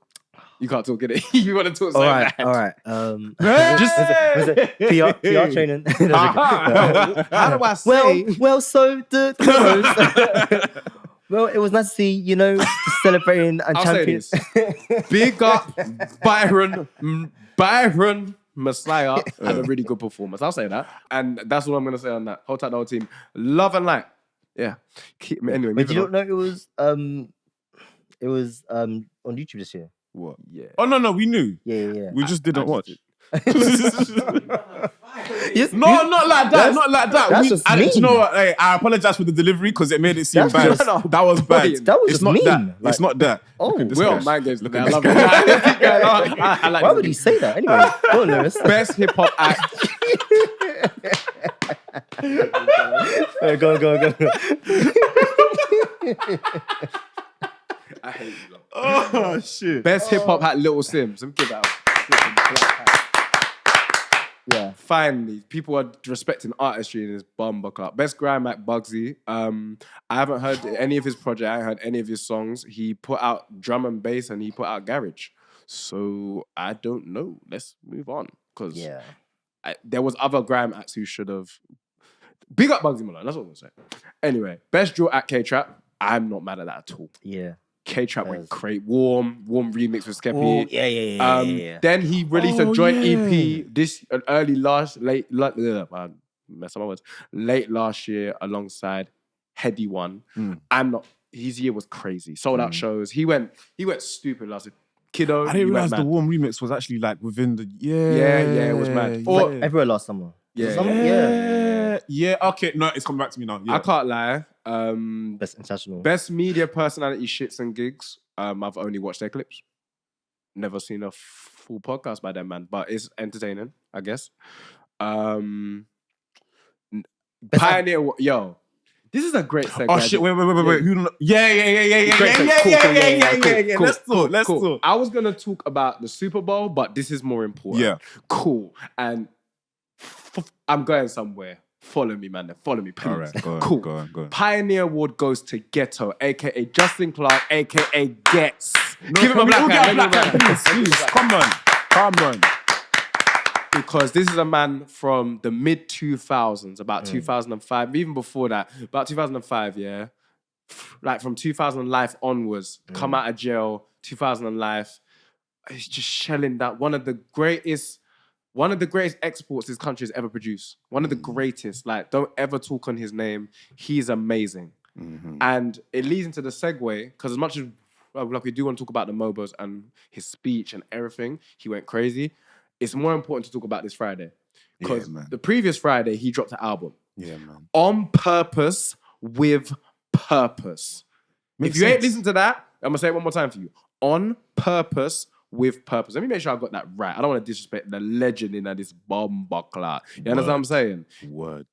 A: You can't talk, get it? You want to talk so
C: all right. Was it PR training.
A: How do I say?
C: well, so the clothes. Well, it was nice to see, just celebrating and
A: I'll say
C: champions.
A: this. Big up Byron Messiah had a really good performance. I'll say that. And that's what I'm going to say on that. Hold tight the whole team. Love and light. Yeah. Anyway,
C: But you
A: moving
C: don't
A: on.
C: know it was on YouTube this year.
B: What?
A: Yeah.
B: Oh no, we knew.
C: Yeah.
B: We just didn't watch.
C: Yes,
B: No, not like that. Not like that.
C: that's just
B: Do you
C: mean.
B: know what? Hey, I apologize for the delivery because it made it seem
C: That's
B: bad.
C: just-
B: That was bad.
C: That was
B: It's
C: just
B: not
C: mean.
B: that.
C: Like-
B: It's not that.
C: Oh,
B: Look at this
A: We're
B: guy.
A: on mind games.
B: Look
A: today.
B: at
A: I
B: this
A: love
B: guy.
A: it. I like
C: Why
A: this.
C: would he say that anyway? Go on, Lewis.
A: Best hip hop act.
C: Go.
A: I hate you. Lot.
B: Oh shit.
A: Best hip hop act, Little Sims. Let me give that up.
C: Yeah.
A: Finally, people are respecting artistry in his bumper club. Best grime act, Bugsy. I haven't heard any of his project. I haven't heard any of his songs. He put out drum and bass and he put out garage. So I don't know. Let's move on because
C: Yeah.
A: there was other grime acts who should have. Big up Bugsy Malone. That's what I'm gonna say. Anyway, best drill act, K-Trap. I'm not mad at that at all.
C: Yeah.
A: K-Trap went
C: Yes.
A: great. Warm remix with Skeppy.
C: Oh, yeah.
A: Then he released a
B: Oh,
A: joint
B: yeah.
A: EP late last year alongside Heady One. His year was crazy. Sold out shows. He went stupid last year. Kiddo,
B: I
A: he
B: didn't
A: went
B: realize the
A: mad.
B: warm remix was actually like within the
A: Yeah, it was mad. Or-
C: Everywhere last summer.
A: Yeah.
C: Summer?
B: Yeah. Okay. No, it's coming back to me now. Yeah.
A: I can't lie.
C: Best international.
A: Best media personality shits and gigs. I've only watched their clips. Never seen a full podcast by them, man. But it's entertaining, I guess. Pioneer, yo. This is a great segue.
B: Oh shit! Wait. Who? Yeah.
A: Great segue. Cool.
B: Let's talk.
A: I was gonna talk about the Super Bowl, but this is more important.
B: Yeah.
A: Cool. And I'm going somewhere. Follow me, man. Follow me, please.
B: All right, go on,
A: cool.
B: go on.
A: Pioneer Award goes to Ghetto, aka Justin Clark, aka Gets. Give him a black eye.
B: Please. Come on.
A: Because this is a man from the mid 2000s, about 2005, even before that, about 2005, yeah. Like from 2000 life onwards, come out of jail, 2000 life. He's just shelling that one of the greatest exports this country has ever produced. One of the greatest. Like, don't ever talk on his name. He's amazing. And it leads into the segue, because as much as like we do want to talk about the MOBOs and his speech and everything, he went crazy. It's more important to talk about this Friday. Because
B: man.
A: the previous Friday, he dropped an album.
B: Yeah, man.
A: On Purpose with Purpose.
B: Makes
A: If you ain't
B: sense.
A: listened to that, I'm going to say it one more time for you. On Purpose with Purpose. Let me make sure I got that right. I don't want to disrespect the legend in this bomb buckler. You understand what I'm saying?
B: Word.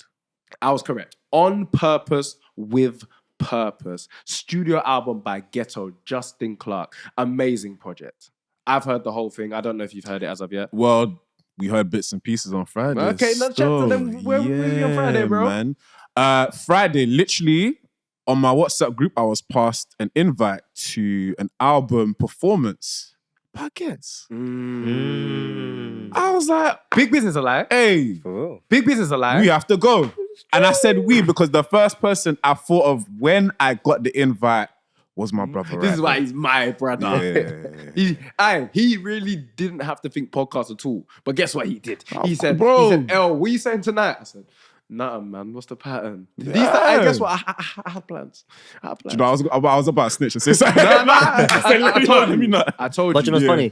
A: I was correct. On Purpose with Purpose. Studio album by Ghetto, Justin Clark. Amazing project. I've heard the whole thing. I don't know if you've heard it as of yet.
B: Well, we heard bits and pieces on Friday.
A: Okay, now chat to them. Where was you on Friday, bro?
B: Man. Friday, literally, on my WhatsApp group, I was passed an invite to an album performance by Gets. I was like,
A: Big Business alive.
B: hey,
C: For real.
A: Big Business alive.
B: we have to go. And I said we because the first person I thought of when I got the invite was my brother.
A: This is why
B: right
A: he's my brother. He really didn't have to think podcast at all. But guess what he did? He said, "El, what are you saying tonight?" I said, "Nah, man. What's the pattern?" Guess what? I had plans.
B: Do you know, I was about to snitch and say something.
A: I told
C: But you
A: you.
C: know what's funny?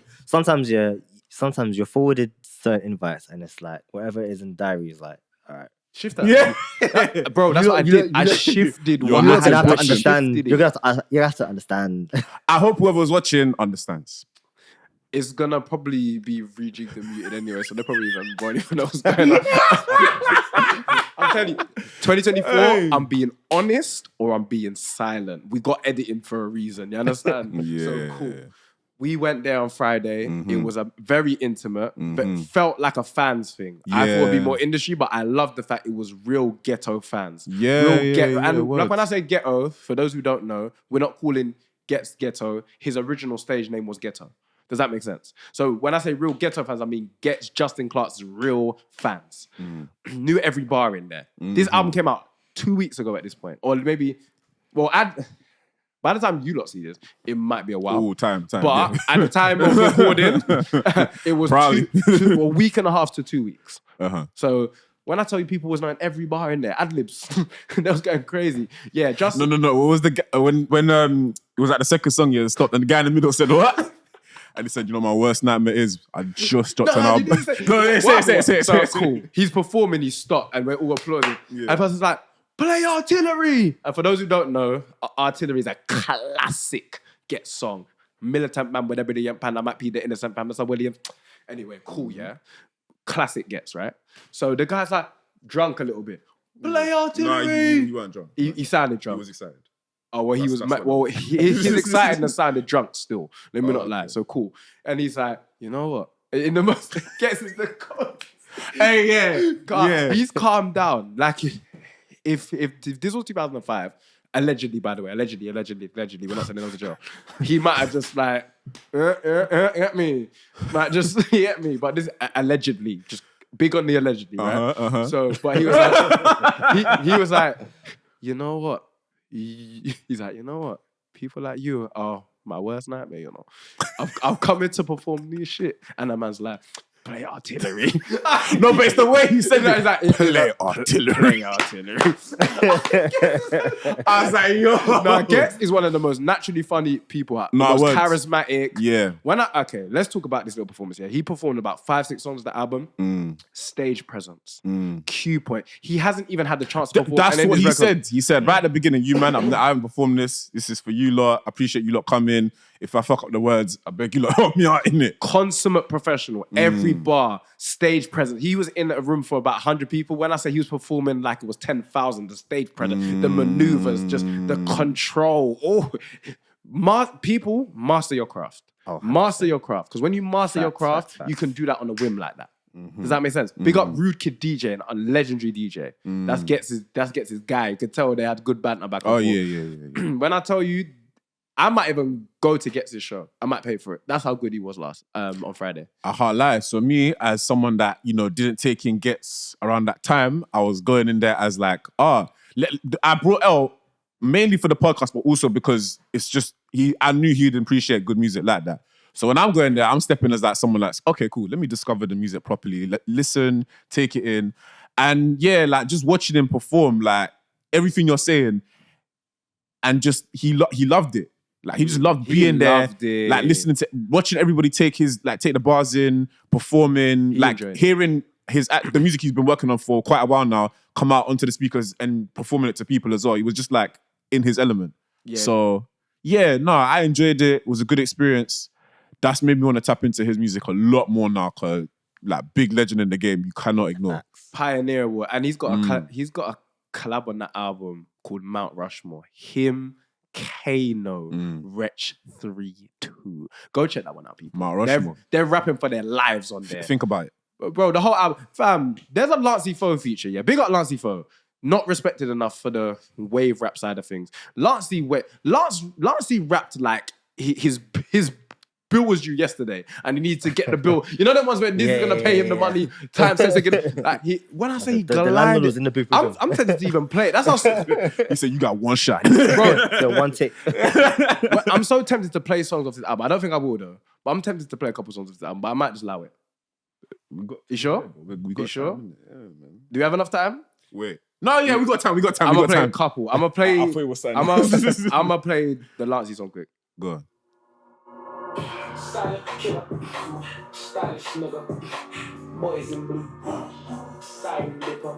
C: Sometimes you're forwarded certain invites and it's like, whatever it is in diary is like, all right.
A: Shift that.
B: Yeah.
A: Bro, that's what I did. I shifted
B: You're
A: what
C: You're
B: not
A: I
C: gonna
A: had.
C: have to
A: I
C: understand.
A: shifted it.
C: You have to understand.
B: I hope whoever was watching understands.
A: It's gonna probably be rejigged and muted anyway, so they probably won't even know what's going on. I'm telling you, 2024, I'm being honest or I'm being silent. We got editing for a reason, you understand? So cool. We went there on Friday. It was a very intimate, but felt like a fans thing. I thought it'd be more industry, but I love the fact it was real ghetto fans. Real ghetto. And like when I say ghetto, for those who don't know, we're not calling Gets Ghetto. His original stage name was Ghetto. Does that make sense? So when I say real ghetto fans, I mean Gets Justin Clark's real fans. Knew every bar in there. This album came out 2 weeks ago at this point. Or maybe, well, By the time you lot see this, it might be a while.
B: Oh, time.
A: But
B: yeah.
A: at the time of recording, it was
B: Probably.
A: a week and a half to 2 weeks.
B: Uh-huh.
A: So when I tell you people was knowing every bar in there, ad-libs, that was going crazy. Yeah, just...
B: No. What was the when it was at the second song? You stopped, and the guy in the middle said, "What?" And he said, "You know, my worst nightmare is I just dropped an album." Say it.
A: Cool. He's performing, he stopped, and we're all applauding.
B: Yeah.
A: And the person's like, "Play Artillery!" And for those who don't know, Artillery is a classic Get song. Militant man with a brilliant pan, I might be the innocent pan, Mr. William. Anyway, cool, yeah. Classic Gets, right? So the guy's like drunk a little bit. Play Artillery!
B: No, you weren't drunk.
A: He sounded
B: He
A: drunk.
B: was excited.
A: Oh, well,
B: That's what
A: he's excited and sounded drunk still. Let me not lie. So cool. And he's like, you know what? In the most Gets is the code. Hey, yeah. He's calmed down. Like, if this was 2005, allegedly, by the way, allegedly, we're not sending him to jail. He might have just like, get me. Might just get me. But this allegedly, just big on the allegedly, right? So, but he was like, he was like, you know what? He's like, you know what? People like you are my worst nightmare, you know. I've come in to perform new shit. And the man's like, play Artillery.
B: No, but it's the way he said it.
A: He's like,
B: Play Artillery.
A: Play Artillery.
B: I was like, yo.
A: No, Gets is one of the most naturally funny people.
B: No,
A: most
B: words.
A: charismatic.
B: Yeah.
A: Okay, let's talk about this little performance here. He performed about 5-6 songs of the album. Stage presence. Cue point. He hasn't even had the chance to perform.
B: That's
A: any of
B: what
A: his
B: he
A: records.
B: said. He said right at the beginning, you man, I haven't performed this. This is for you lot. I appreciate you lot coming. If I fuck up the words, I beg you lot help me out in it.
A: Consummate professional. Every bar, stage presence. He was in a room for about 100 people. When I say he was performing like it was 10,000, the stage presence, the maneuvers, just the control. People, master your craft. Master your craft. Because when you master your craft, you can do that on a whim like that. Does that make sense? Big up Rude Kid DJ, a legendary DJ. That gets his guy. You could tell they had good banter back and forth.
B: Yeah.
A: When I tell you, I might even go to Gets his show. I might pay for it. That's how good he was last on Friday.
B: I can't lie. So me, as someone that, didn't take in Gets around that time, I was going in there as like, I brought L mainly for the podcast, but also because it's just, I knew he'd appreciate good music like that. So when I'm going there, I'm stepping as like someone like, okay, cool, let me discover the music properly. Listen, take it in. And yeah, like just watching him perform, like everything you're saying, and just, he loved it. Like he just loved being there, like listening to, watching everybody take the bars in, performing, hearing the music he's been working on for quite a while now come out onto the speakers and performing it to people as well. He was just like in his element. Yeah. So yeah, no, I enjoyed it. It was a good experience. That's made me want to tap into his music a lot more now, cause like big legend in the game, you cannot ignore.
A: Pioneer award, and he's got a collab on that album called Mount Rushmore. Him. Kano, Wretch 3-2. Go check that one out, people.
B: Mount Rushmore.
A: They're rapping for their lives on there.
B: Think about it.
A: Bro, the whole album, fam, there's a Lancey Foe feature, yeah. Big up Lancey Foe. Not respected enough for the wave rap side of things. Lancey rapped like his bill was due yesterday and he needs to get the bill. You know them ones where this is going to pay him the money, time sense again. Like when I say he glided, was in the booth I'm tempted to even play it. That's how
B: he said you got one shot.
A: Bro,
C: the one take.
A: I'm so tempted to play songs off this album. I don't think I will though. But I'm tempted to play a couple songs off this album, but I might just allow it. You sure? You sure?
B: Yeah, man.
A: Do you have enough time?
B: Wait. No, yeah, we got time.
A: I'm gonna play a couple. I'm gonna play.
B: I thought it was saying.
A: I'm gonna play the Lancey song quick.
B: Go on.
E: Silent killer, stylish nigga, boys in blue, silent lipper,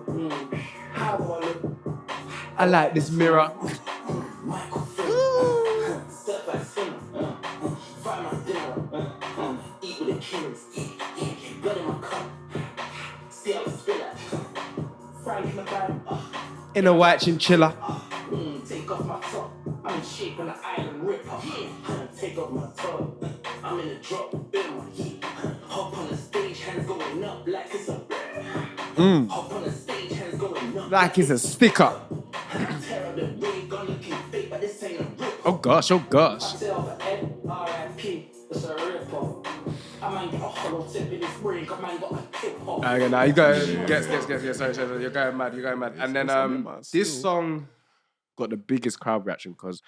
E: how do I look?
A: I like this mirror.
E: Michael Finger, step like Spinner, fry my dinner, eat with the killers, blood in my cup, see how I spill that, Frank in the bottom,
A: In a white chinchilla.
E: take off my top, I'm in shape on the island ripper, take off my top. I'm in a drop, bit on my heat. Hop on the stage, hands going up like it's a Hop on the stage, hands going up
A: Like it's a sticker. Oh gosh. Okay, now you go. Guess. Sorry. You're going mad. And then this song got the biggest crowd reaction because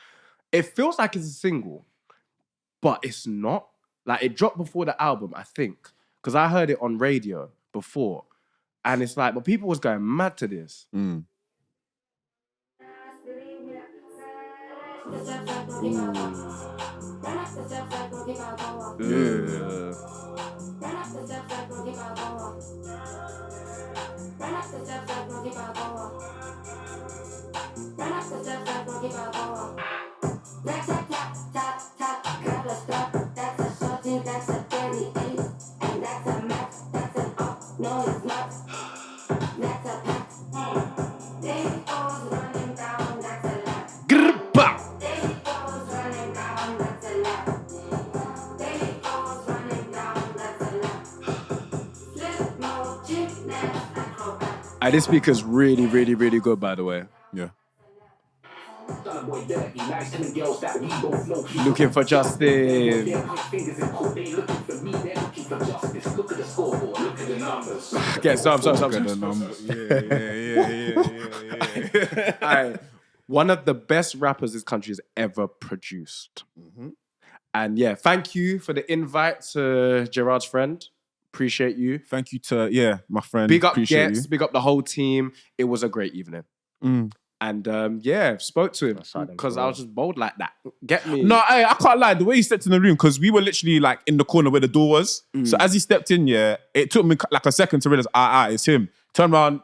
A: It feels like it's a single, but it's not. Like, it dropped before the album, I think, because I heard it on radio before, and it's like, but people was going mad to this. Grr, bow. And this speaker's really, really, really good, by the way.
B: Yeah.
A: Looking for Justin. Get some.
B: Look at the numbers. Yeah.
A: Alright. One of the best rappers this country has ever produced. And yeah, thank you for the invite to Gerard's friend. Appreciate you.
B: Thank you to, my friend.
A: Big up
B: Appreciate
A: Gets,
B: you.
A: big up the whole team. It was a great evening. And spoke to him because I was just bold like that. Get me?
B: No, I can't lie. The way he stepped in the room, because we were literally like in the corner where the door was. So as he stepped in, it took me like a second to realize, it's him. Turned around,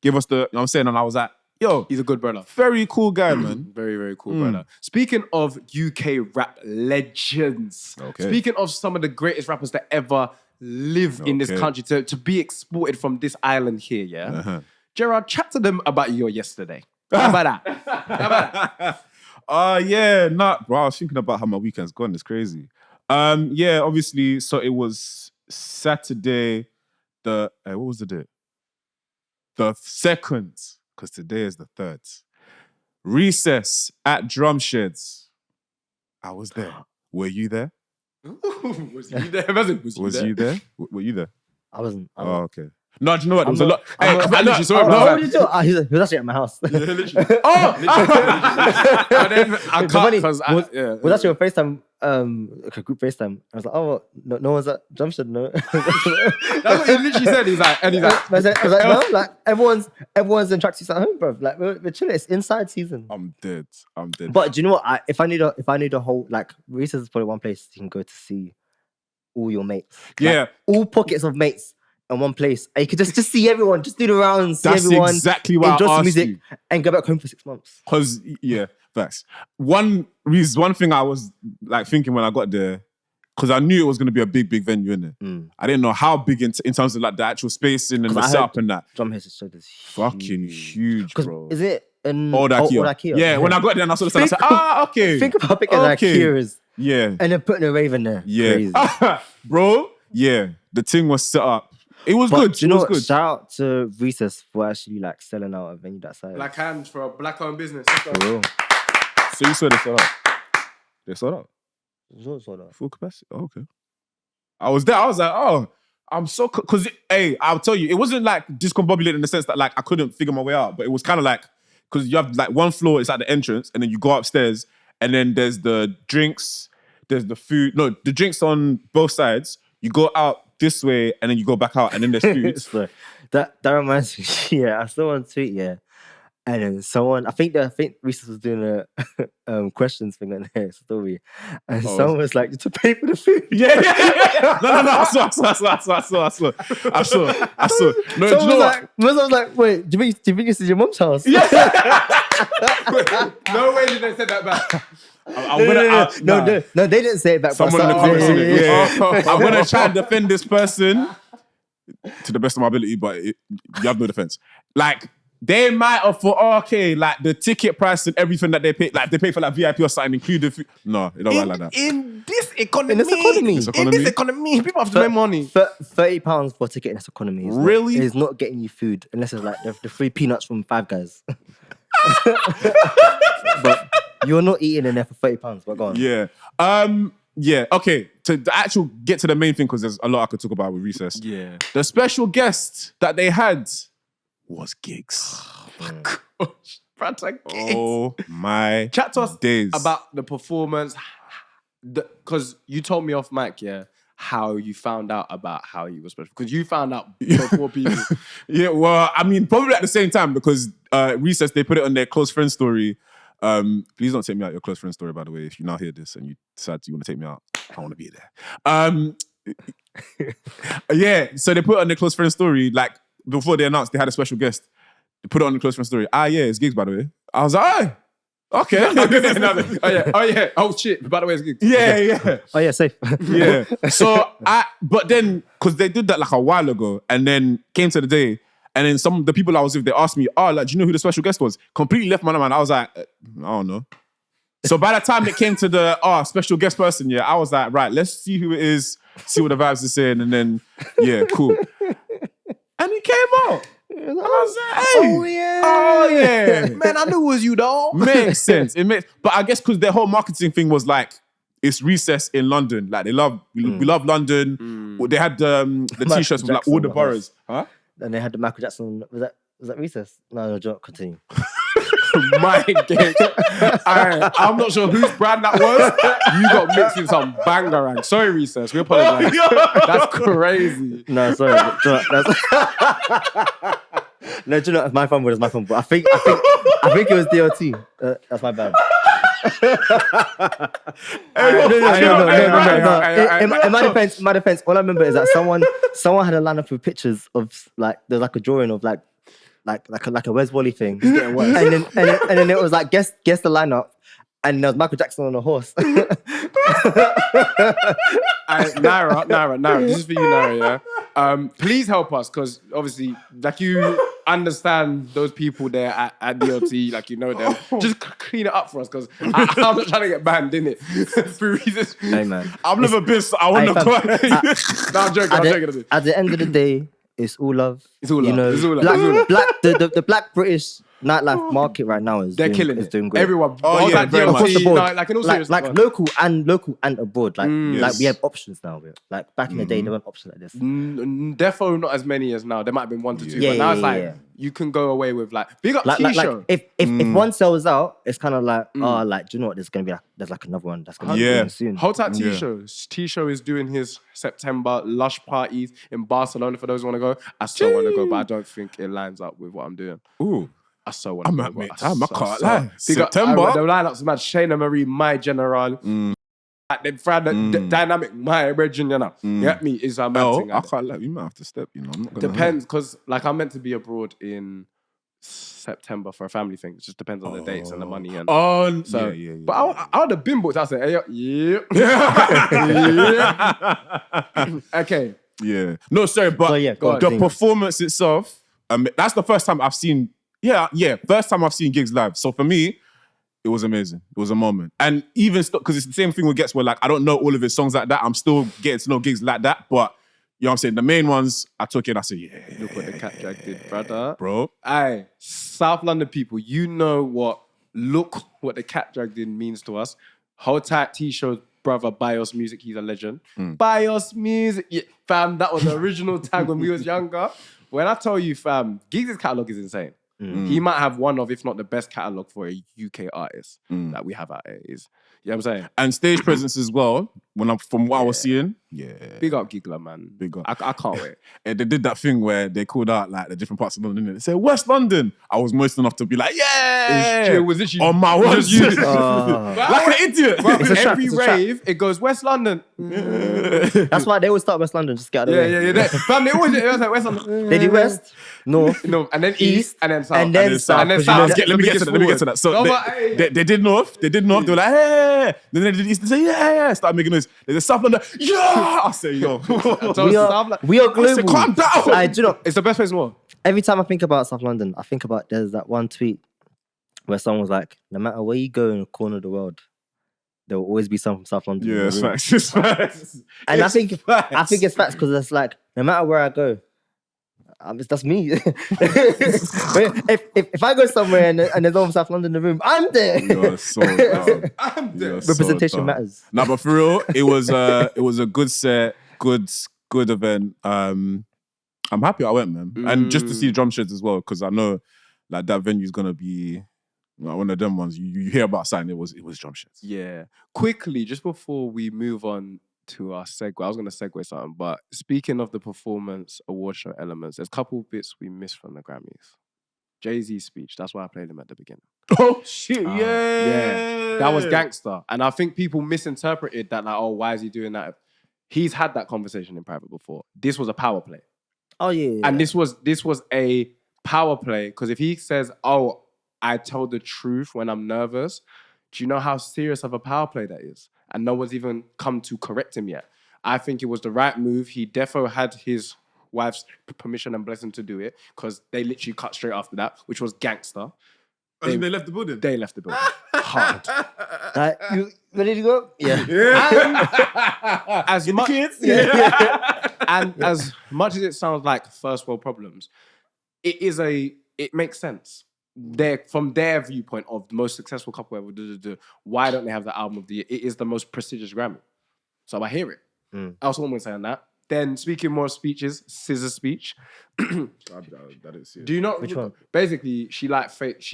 B: give us the, you know what I'm saying? And I was like, yo,
A: He's a good brother.
B: very cool guy, man.
A: Very, very cool brother. Speaking of UK rap legends, speaking of some of the greatest rappers that ever live in this country, to be exported from this island here, Gerard, chat to them about your yesterday. How about that?
B: Bro, I was thinking about how my weekend's gone. It's crazy. Obviously, so it was Saturday, what was the date? The 2nd, because today is the 3rd. Recess at Drumsheds. I was there. Were you there?
A: Was you there? Was
B: you there? Were you there?
C: I wasn't.
B: Oh, okay. No, do you know what? There was a lot.
A: I literally saw it, bro.
C: What did you do? He was actually at my house.
A: But then I can't because
C: Was actually on FaceTime, like a group FaceTime. I was like, oh, no one's at Drumshed, no.
A: That's what he literally said. He's like,
C: I was like, no, like everyone's in tracksuits at home, bro. Like we're chilling. It's inside season.
B: I'm dead.
C: But do you know what? If I need a whole, like, Reece is probably one place you can go to see all your mates. Like, all pockets of mates in one place. And you could just see everyone, just do the rounds, see
B: That's
C: everyone,
B: exactly why
C: enjoy
B: I
C: some
B: asked
C: music,
B: you.
C: and go back home for 6 months.
B: Because, facts. One thing I was like thinking when I got there, because I knew it was going to be a big venue, innit? I didn't know how big in terms of like the actual spacing and the setup and that.
C: Drumheads is so this
B: Fucking huge, bro.
C: Is it an
B: Old IKEA? Yeah, when I got there and I saw the sign, I said, okay.
C: Think of how big an IKEA is.
B: Yeah.
C: And then putting a rave in there.
B: Yeah.
C: Crazy.
B: Bro, the thing was set up. It was good.
C: Do you know what?
B: Good.
C: Shout out to Reece for actually like selling out a venue that size.
A: Black hands for a black-owned business.
C: For real.
B: So you saw they sold out? They sold out?
C: Sold out.
B: Full capacity? Oh, okay. I was there. I was like, oh, I'm so... Because, I'll tell you, it wasn't like discombobulated in the sense that like I couldn't figure my way out, but it was kind of like... Because you have like one floor, it's at the entrance, and then you go upstairs, and then there's the drinks, there's the food. No, the drinks on both sides. You go out this way, and then you go back out, and then there's food.
C: So, that reminds me, I saw one tweet, and then someone, I think Reece was doing a questions thing on their story, and someone was like, to pay for the food.
B: Yeah. No, I saw. No,
C: Someone was like, wait, do you think this is your mom's house?
A: No way did they say that back.
C: No, they didn't say it back.
B: Someone in the comments said it. Yeah. I'm gonna try and defend this person to the best of my ability, but you have no defense. Like, they might have thought, like the ticket price and everything that they pay, like they pay for like VIP or something, included food. No, it don't work like that.
A: In this economy, people have to make money.
C: £30 for a ticket in this economy is
B: Really?
C: not getting you food unless it's like the free peanuts from Five Guys. But you're not eating in there for £30. But go on.
B: Yeah. Okay. To actual get to the main thing, because there's a lot I could talk about with Recess.
A: Yeah.
B: The special guest that they had was Gigs.
A: Brother Gigs.
B: Oh my
A: Chat to us
B: days.
A: about the performance, because you told me off mic, how you found out about how he was special. Because you found out before people.
B: Yeah, well, I mean, probably at the same time because Reece, they put it on their close friend story. Please don't take me out your close friend story, by the way. If you now hear this and you decide you want to take me out, I want to be there. Yeah, so they put it on their close friend story, like before they announced they had a special guest. They put it on the close friend story. Yeah, it's Gigs, by the way. I was like, oh, okay.
A: Oh yeah. Oh shit. By the way, it's Gigs.
B: Yeah.
C: Oh yeah, safe.
B: Yeah. So but then, because they did that like a while ago, and then came to the day, and then some of the people I was with, they asked me, like, do you know who the special guest was? Completely left my mind. I was like, I don't know. So by the time it came to the special guest person, I was like, right, let's see who it is, see what the vibes are saying, and then cool. And he came out. And I was like, hey. Oh yeah.
A: Man, I knew it was you, dog.
B: Makes sense. But I guess because their whole marketing thing was like, it's Recess in London. Like we love London. They had the t-shirts with like all the boroughs. Huh?
C: And they had the Michael Jackson. Was that Recess? No, don't continue.
A: My game. I'm not sure whose brand that was. You got mixed in some bangarang. Sorry, Recess. We apologize. That's crazy.
C: No, sorry. No, do you know, my phone was my phone. But I think it was DOT. That's my bad. No. In my defense, all I remember is that someone had a lineup with pictures of like there's like a drawing of like a Where's Wally thing, and then it was like guess the lineup, and there was Michael Jackson on a horse.
A: Naira, this is for you, Naira. Please help us, because obviously, like, you understand those people there at DOT, like, you know them. Just clean it up for us, because I'm not trying to get banned, innit? For reasons.
C: Hey man,
B: I've never been. So I wouldn't go.
A: No, I'm joking.
C: At the end of the day, it's all love.
A: It's all love.
C: You know,
A: It's all love.
C: the black British nightlife market right now is
A: They're killing
C: is
A: it.
C: doing great.
A: Everyone.
B: very much.
C: Across the board.
A: Like in all seriousness.
C: Like local and abroad. Like
B: Yes.
C: we have options now. Like back in the day, there weren't options like this.
A: Defo not as many as now. There might have been 1 to 2.
C: Yeah,
A: but now it's
C: yeah,
A: like
C: yeah.
A: you can go away with like big up
C: Like
A: T-show.
C: if one sells out, it's kind of like like, do you know what? There's like another one that's gonna be
B: Yeah.
C: going soon.
A: Hold tight T-shows. T-show is doing his September Lush parties in Barcelona for those who want to go. I still want to go, but I don't think it lines up with what I'm doing.
B: Ooh.
A: I so want to go.
B: I'm at mid-time. I can't lie.
A: Big up,
B: September.
A: the lineups match Shayna Marie, my general. Like them friend, the dynamic, my region, you know. You get me? Is a man thing.
B: I can't lie. You might have to step, you know. I'm not gonna
A: Depends, because like I'm meant to be abroad in September for a family thing. It just depends on the dates and the money. And so,
B: yeah.
A: But I would have been booked. I said, hey, okay.
B: Yeah. No, sorry, but
C: So, yeah, go on,
B: the
C: continue.
B: performance itself, that's the first time I've seen, first time I've seen gigs live. So for me, it was amazing. It was a moment. And even, because it's the same thing with Gets, where like, I don't know all of his songs like that. I'm still getting to know gigs like that. But, you know what I'm saying? The main ones, I took it and I said,
A: Look what the Cat Drag did, brother.
B: bro.
A: Aye, South London people, you know what the Cat Drag did means to us. Hold tight T-Show's brother, Bios Music, he's a legend. Bios Music, yeah, fam, that was the original tag when we was younger. When I tell you, fam, Giggs' catalogue is insane. He might have one of, if not the best catalogue for a UK artist that we have out here. You know what I'm saying?
B: And stage presence as well, from what I was seeing. Yeah.
A: Big up Giggler, man.
B: Big up.
A: I can't wait.
B: And they did that thing where they called out like the different parts of London. They said West London. I was moist enough to be like, yeah,
A: Was it you?
B: on my words, like an idiot.
A: Every
C: it's a trap.
A: rave, it goes West London.
C: That's why they always start West London. Just get out of the way.
A: Yeah. Fam, they always like West London.
C: They do West, North,
A: No, and then East, and then South.
C: and then South.
A: And then
C: because
A: South.
C: you know-
B: Let me get to that. So
A: No, but, hey.
B: they did North. They were like, hey. Then they did East. They said, yeah. Start making noise. They did South London. Yeah. I say, yo.
C: we are global.
B: I said, calm down.
C: Do you know,
A: It's the best place in the world.
C: every time I think about South London, I think about there's that one tweet where someone was like, no matter where you go in a corner of the world, there will always be someone from South London. in
B: Yeah,
C: the
B: it's
C: room.
B: facts. It's facts.
C: And
B: It's
C: I think it's facts because it's like, no matter where I go, that's me. if I go somewhere and there's no one from South London in the room, I'm there.
B: You're so dumb.
A: I'm there.
B: You're so
C: Representation
B: dumb.
C: matters.
B: No, but for real, it was a good set, good event. I'm happy I went, man, and just to see drum sheds as well, because I know like that venue's gonna be Like one of them ones you hear about something, it was drum shits.
A: Yeah. Quickly, just before we move on to our segue, I was going to segue something, but speaking of the performance award show elements, there's a couple bits we missed from the Grammys. Jay-Z's speech, that's why I played him at the beginning.
B: Oh shit,
A: Yeah. That was gangster. And I think people misinterpreted that, like, oh, why is he doing that? He's had that conversation in private before. This was a power play.
C: Oh yeah.
A: And this was a power play, because if he says, oh, I tell the truth when I'm nervous, do you know how serious of a power play that is? And no one's even come to correct him yet. I think it was the right move. He defo had his wife's permission and blessing to do it, because they literally cut straight after that, which was gangster.
B: They left the building.
A: They left the building. Hard.
C: You ready to go? Yeah.
A: As much, and as much as it sounds like first world problems, it makes sense. From their viewpoint of the most successful couple ever, why don't they have the album of the year? It is the most prestigious Grammy. So I hear it. That's what I'm going to say on that. Then speaking more of speeches, Scissor's speech.
B: I didn't see it.
A: Do you not?
C: Which one?
A: Basically, she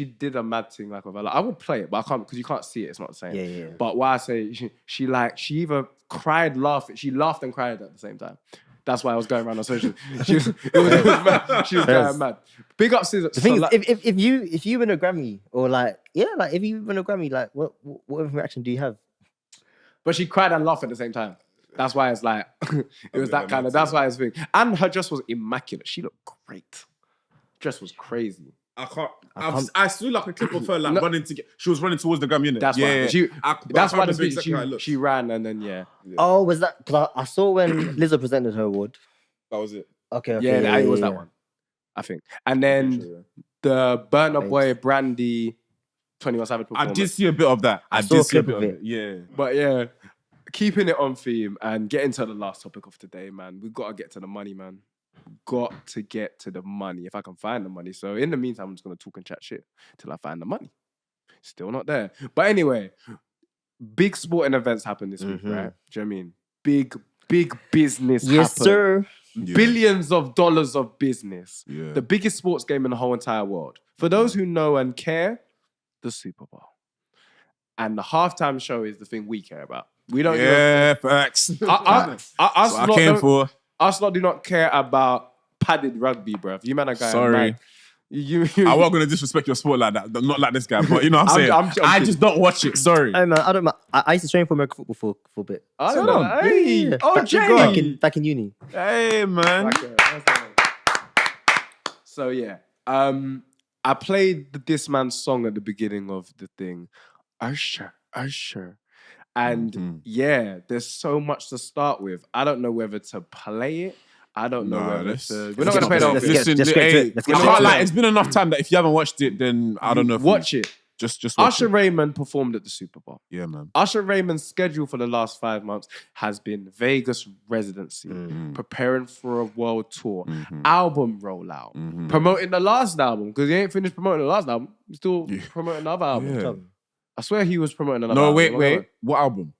A: did a mad thing like with her. Like, I would play it, but I can't because you can't see it. It's not the same.
C: Yeah.
A: But why I say she either cried, laughed. She laughed and cried at the same time. That's why I was going around on social. It was mad. She was going mad. Big up Scissor.
C: The thing is, if you win a Grammy, or like if you win a Grammy, like what reaction do you have?
A: But she cried and laughed at the same time. That's why it's like it was that kind of. That's why it's thing. And her dress was immaculate. She looked great. Dress was crazy.
B: I saw like a clip of her like running to get. She was running towards the Grammy, innit?
A: That's why. That's why the speech. She ran and then
C: Oh, was that? Because I saw when Lizzo presented her award.
B: That was it.
C: Okay.
A: Yeah, it was that one. I think. And then the Burna Boy Brandy 21 Savage performance.
B: I did see a bit of that. I did see a bit of it. Yeah.
A: But yeah, keeping it on theme and getting to the last topic of today, man. We've got to get to the money, man. Got to get to the money if I can find the money. So in the meantime, I'm just going to talk and chat shit till I find the money. Still not there. But anyway, big sporting events happened this week, right? Do you know what I mean? Big business happened.
C: Yes, sir.
B: Yeah.
A: Billions of dollars of business.
B: Yeah.
A: The biggest sports game in the whole entire world. For those who know and care, the Super Bowl. And the halftime show is the thing we care about. We don't.
B: Facts.
A: I
B: came for.
A: Us lot do not care about padded rugby, bruv. You man are going.
B: Sorry. I wasn't gonna disrespect your sport like that. Not like this guy, but you know what I'm saying. I just don't watch it. Sorry.
C: Hey man, I don't. I used to train for American football for a bit.
A: I don't know. Hey,
C: Yeah.
A: oh Jay.
C: Back in uni.
B: Hey man.
A: So yeah, I played this man's song at the beginning of the thing, Usher, and yeah, there's so much to start with. I don't know whether to play it. I don't know whether to. We're not gonna play it.
B: Listen, it's been enough time that if you haven't watched it, then I don't know.
A: Watch it.
B: Just watch
A: Usher
B: it.
A: Raymond performed at the Super Bowl.
B: Yeah, man.
A: Usher Raymond's schedule for the last 5 months has been Vegas residency, preparing for a world tour, album rollout, promoting the last album, because he ain't finished promoting the last album. He's still promoting another album.
B: Yeah.
A: I swear he was promoting another
B: No,
A: album.
B: wait. What album?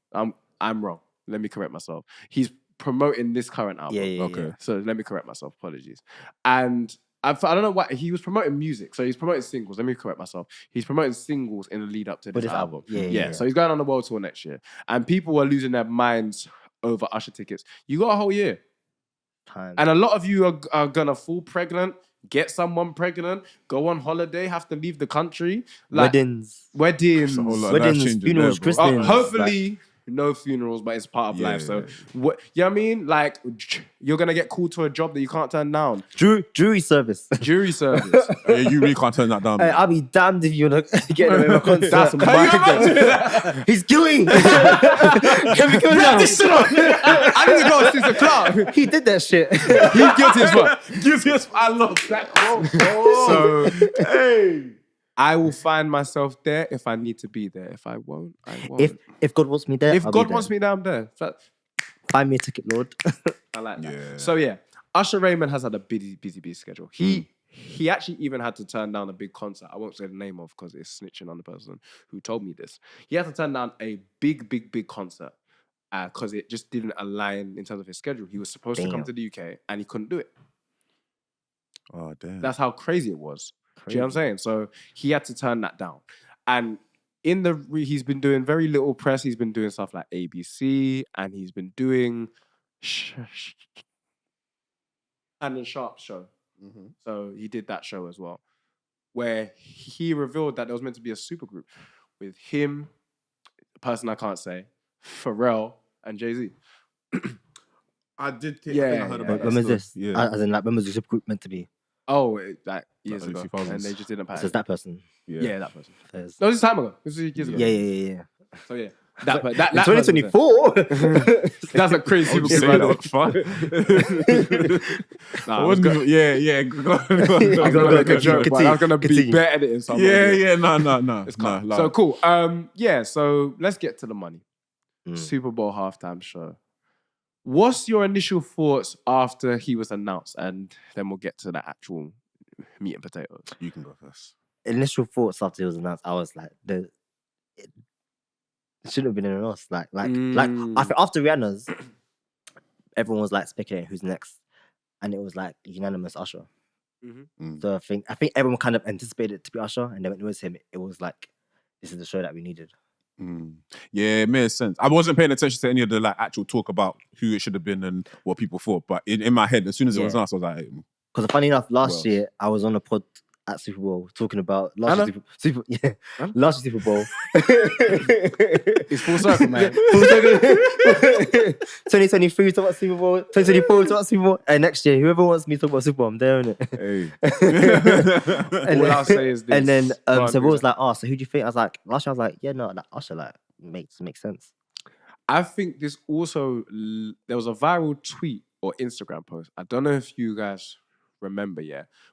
A: I'm wrong. Let me correct myself. He's promoting this current album.
C: Yeah.
B: Okay.
A: So let me correct myself. Apologies. And I don't know why he was promoting music. So he's promoting singles. Let me correct myself. He's promoting singles in the lead up to this album.
C: Yeah.
A: So he's going on the world tour next year. And people were losing their minds over Usher tickets. You got a whole year.
C: Time.
A: And a lot of you are going to fall pregnant, get someone pregnant, go on holiday, have to leave the country. Like,
C: Weddings,
B: It's a whole lot of life
C: weddings,
B: changes
C: funerals,
B: there, bro.
C: christenings.
A: hopefully, no funerals, but it's part of life. So, what you know what I mean? Like, you're going to get called to a job that you can't turn down.
C: Jury service.
A: Jury service.
B: Yeah, you really can't turn that down.
C: Hey, I'll be damned if you're not getting away with a concert.
A: That's
C: my He's going. Can we go now?
A: this shit up. I need to go since the club.
C: He did that shit.
A: He's guilty as well.
B: Guilty as I love that quote.
A: So, hey. I will find myself there if I need to be there. If I won't, I won't.
C: If God wants me there,
A: If
C: I'll
A: God
C: be
A: wants me there, I'm there.
C: find me a ticket, Lord.
A: I like that.
B: Yeah.
A: So yeah, Usher Raymond has had a busy schedule. He actually even had to turn down a big concert. I won't say the name of because it's snitching on the person who told me this. He had to turn down a big concert because it just didn't align in terms of his schedule. He was supposed to come to the UK and he couldn't do it.
B: Oh damn.
A: That's how crazy it was. Do you know what I'm saying? So he had to turn that down. And he's been doing very little press. He's been doing stuff like ABC, and he's been doing Shannon Sharp's show. So he did that show as well, where he revealed that there was meant to be a supergroup with him, a person I can't say, Pharrell, and Jay-Z.
B: I did think,
A: Yeah,
B: I think I heard about
C: When
B: that.
C: was this?
B: still. Yeah.
C: As in, like, when was the supergroup meant to be?
A: Oh, like years
B: Like
A: ago,
B: 2000s.
A: and they just didn't pass.
C: So it's that person.
A: Yeah, that person.
C: There's-
A: No, this is time ago. This is years ago.
C: Yeah.
A: So yeah, that
C: In
A: person.
C: 2024.
A: That's a crazy
B: I'll
A: super
B: say
A: group.
B: that. Fuck.
A: Nah, I was gonna-
B: Yeah. Go on.
A: I was gonna make a joke, but I was gonna be
C: Continue.
A: better editing something.
B: Yeah. No.
A: It's
B: No,
A: calm.
B: like-
A: So cool. Yeah. So let's get to the money.
C: Mm.
A: Super Bowl halftime show. What's your initial thoughts after he was announced, and then we'll get to the actual meat and potatoes.
B: You can go first.
C: Initial thoughts after it was announced, I was like, it shouldn't have been anyone else. Like I think after Rihanna's, everyone was like speculating who's next, and it was like unanimous Usher. So I think everyone kind of anticipated it to be Usher, and then when it was him, it was like, this is the show that we needed.
B: Yeah, it made sense. I wasn't paying attention to any of the like actual talk about who it should have been and what people thought, but in my head, as soon as it was announced, I was like,
C: Because funny enough, last
B: Well.
C: year I was on a pod at Super Bowl talking about
A: Anna?
C: last year's Super Bowl.
A: It's full circle, man.
C: 2023 talk about Super Bowl. 2024 talk about Super Bowl. And next year, whoever wants me to talk about Super Bowl, I'm there, innit?
B: hey.
A: All I'll say is this.
C: And then
A: Go on,
C: so Will was
A: Bruce.
C: like, "Oh, so who do you think?" I was like, last year I was like, "Yeah, no, that Usher like makes sense."
A: I think this also, there was a viral tweet or Instagram post. I don't know if you guys remember,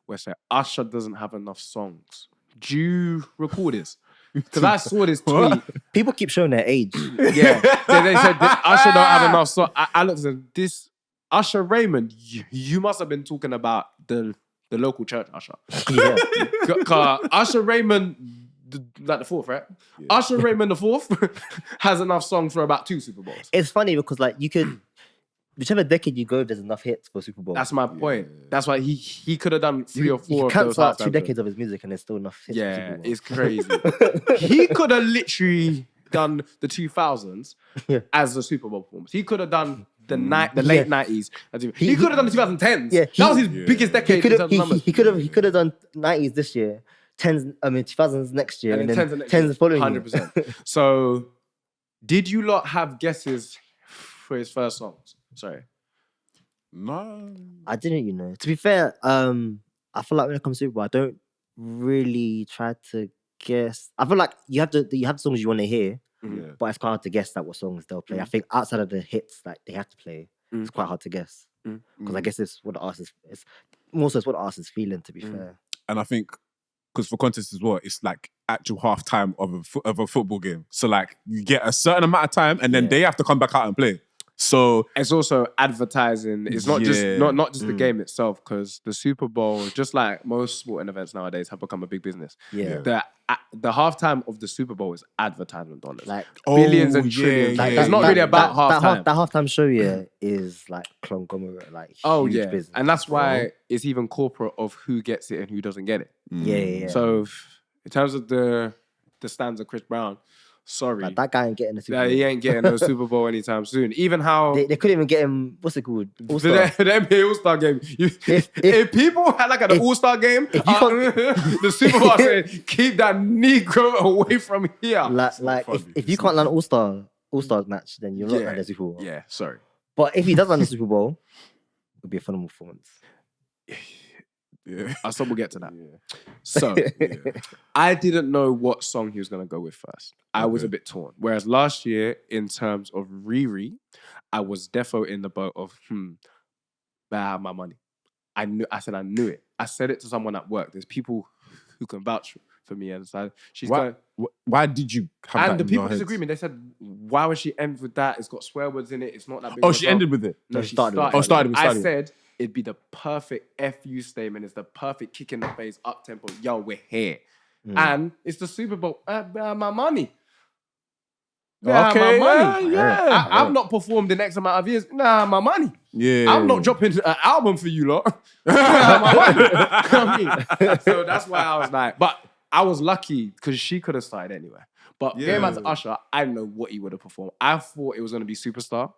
A: where it said Usher doesn't have enough songs. Do you recall this? Because I saw this tweet.
C: People keep showing their age.
A: Yeah, they said this, Usher don't have enough songs. I looked at them, this Usher Raymond, you must have been talking about the local church Usher.
C: Yeah.
A: Cause Usher Raymond, like the fourth, right? Yeah. Usher Raymond the fourth has enough songs for about 2 Super Bowls.
C: It's funny because like you could, whichever decade you go, there's enough hits for Super Bowl.
A: That's my point. That's why he could have done 3 or 4
C: you
A: of
C: can't
A: those.
C: start 2
A: halftime
C: decades of his music and there's still enough hits for
A: Yeah,
C: Super Bowl.
A: it's crazy. He could have literally done the 2000s as a Super Bowl performance. He could have done the late 90s. He could have done the 2010s.
C: Yeah,
A: that was his biggest decade.
C: He could have done 90s this year, 2000s next year, and then 10s the following
A: 100%.
C: year.
A: So, did you lot have guesses for his first songs? Sorry.
B: No.
C: I didn't, To be fair, I feel like when it comes to Super Bowl, I don't really try to guess. I feel like you have songs you want to hear, but it's quite hard to guess like what songs they'll play. I think outside of the hits like they have to play, it's quite hard to guess. Because I guess it's what the artist is. More so, it's what the artist is feeling. To be fair,
B: And I think, because for context as well, it's like actual halftime of a football game. So like you get a certain amount of time, and then they have to come back out and play. So
A: it's also advertising. It's not just not just the game itself, because the Super Bowl, just like most sporting events nowadays, have become a big business.
C: Yeah.
A: The halftime of the Super Bowl is advertisement dollars,
C: like
A: billions and trillions.
C: like,
A: It's not really about halftime.
C: That halftime show, is like conglomerate, like
A: Oh
C: huge
A: yeah,
C: business.
A: and that's why it's even corporate of who gets it and who doesn't get it.
C: Yeah.
A: So in terms of the stands of Chris Brown, sorry,
C: like, that guy ain't getting the Super Bowl.
A: he ain't getting no Super Bowl anytime soon. Even how
C: They couldn't even get him. What's it called?
A: the
C: All-Star.
A: NBA All-Star game. If people had like an All-Star game, the Super Bowl said, keep that Negro away from here.
C: Like if you can't land All-Star match, then you're not at the Super Bowl.
A: Yeah, sorry.
C: But if he does land the Super Bowl, it would be a phenomenal performance.
A: I still will get to that. So, I didn't know what song he was going to go with first. I was a bit torn. Whereas last year, in terms of Riri, I was defo in the boat of, better have my money. I knew it. I said it to someone at work. There's people who can vouch for me. And so she's going...
B: Why did you have that
A: And the
B: in
A: people
B: your head?
A: disagreement. They said, why would she end with that? It's got swear words in it. It's not that big.
B: Oh,
A: of a
B: she
A: song."
B: ended with it.
A: No,
C: she
A: she
C: started with
A: started.
C: it.
B: Started with
A: I
B: it.
A: said it'd be the perfect FU statement. It's the perfect kick in the face, up tempo. Yo, we're here. And it's the Super Bowl. My money.
B: Okay,
A: my money.
B: yeah.
A: I've not performed in X amount of years. My money.
B: Yeah.
A: I'm not dropping an album for you lot. My money. You know what I mean? So that's why I was like, but I was lucky because she could have started anyway. But getting back to
B: Yeah.
A: Usher, I don't know what he would have performed. I thought it was going to be Superstar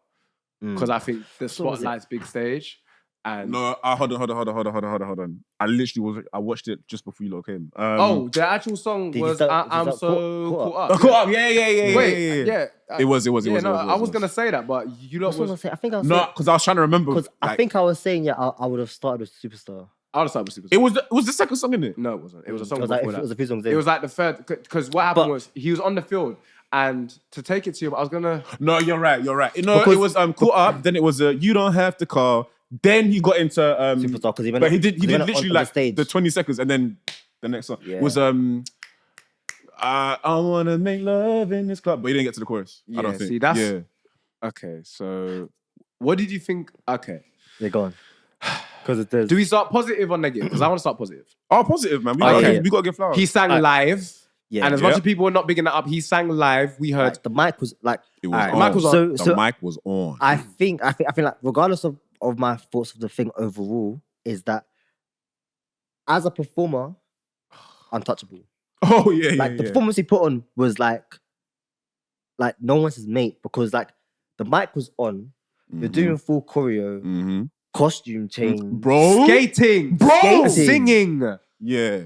A: because I think the
C: So was it?
A: spotlight's big stage. And
B: No, hold on. I watched it just before you lot came.
A: the actual song
C: Did you
A: was
C: start-
A: I'm
C: did you
A: so
C: start
A: caught up.
B: Caught up. Yeah.
A: Wait, yeah.
B: It was.
A: I was going to say that, but you lot
C: That's what I
A: was...
C: say. I think I was
B: No, because I was trying to remember.
C: because I think I was saying I would have started with Superstar.
A: I would start with Superstar.
B: it was the second song, innit?
A: No, it wasn't. It was a
C: It
A: song
C: was
A: before
C: like,
A: that.
C: it was a few songs in.
A: It was like the third, because what happened
C: But-
A: was he was on the field, and to take it to you, I was gonna.
B: No, you're right. No,
C: Because-
B: it was caught up. Then it was you don't have to call. Then he got into
C: Superstar because he went.
B: but he did
C: he went
B: literally
C: on
B: like
C: the stage.
B: the 20 seconds, and then the next song
C: Yeah.
B: was I wanna make love in this club, but he didn't get to the chorus. I don't
A: Yeah,
B: think.
A: see, that's-
B: yeah.
A: Okay, so what did you think? Okay,
C: They're gone. Because it does.
A: do we start positive or negative? Because I want to start positive.
B: Oh, positive, man. We
A: Oh,
B: got
A: yeah.
B: we got to give flowers.
A: He sang live,
C: Yeah.
A: and as much
B: Yeah.
A: as people were not bigging that up, he sang live. We heard
C: Like, the mic was like.
B: It was
C: alright,
B: on.
A: Mic was on.
B: The mic was on.
C: I think like regardless of my thoughts of the thing overall is that as a performer, untouchable.
B: Oh yeah,
C: Like the performance he put on was like no one's his mate because like the mic was on. You're doing full choreo,
B: Mm-hmm.
C: costume change,
B: Bro,
A: skating,
C: Skating.
A: singing.
B: Yeah.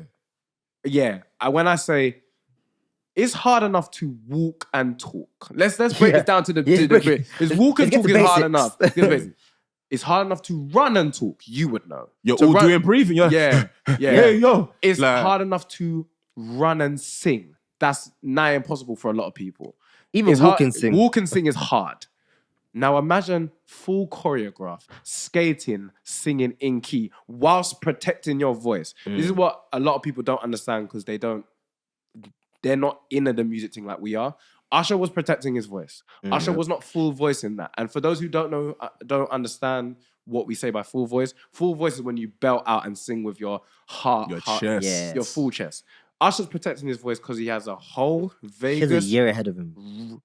A: Yeah, when I say it's hard enough to walk and talk. Let's break
C: Yeah.
A: it down to the
C: Yeah,
A: bit. It's walk and
C: let's get
A: talk
C: to
A: is hard
C: basics.
A: enough. Get to basics. It's hard enough to run and talk. You would know.
B: You're
A: To
B: all
A: run-
B: doing breathing.
A: Yeah,
B: Yeah,
A: yeah.
B: yo.
A: It's
B: Like-
A: hard enough to run and sing. That's nigh impossible for a lot of people.
C: even
A: It's
C: walk
A: hard-
C: and sing.
A: Walk and sing is hard. Now imagine full choreograph, skating, singing in key, whilst protecting your voice. This is what a lot of people don't understand because they're not in the music thing like we are. Usher was protecting his voice. Usher was not full voice in that. And for those who don't know, don't understand what we say by full voice is when you belt out and sing with your heart,
B: Your chest.
C: Yes.
A: your full chest. Usher's protecting his voice because he has a whole
C: He's a
A: Vegas
C: year ahead of him.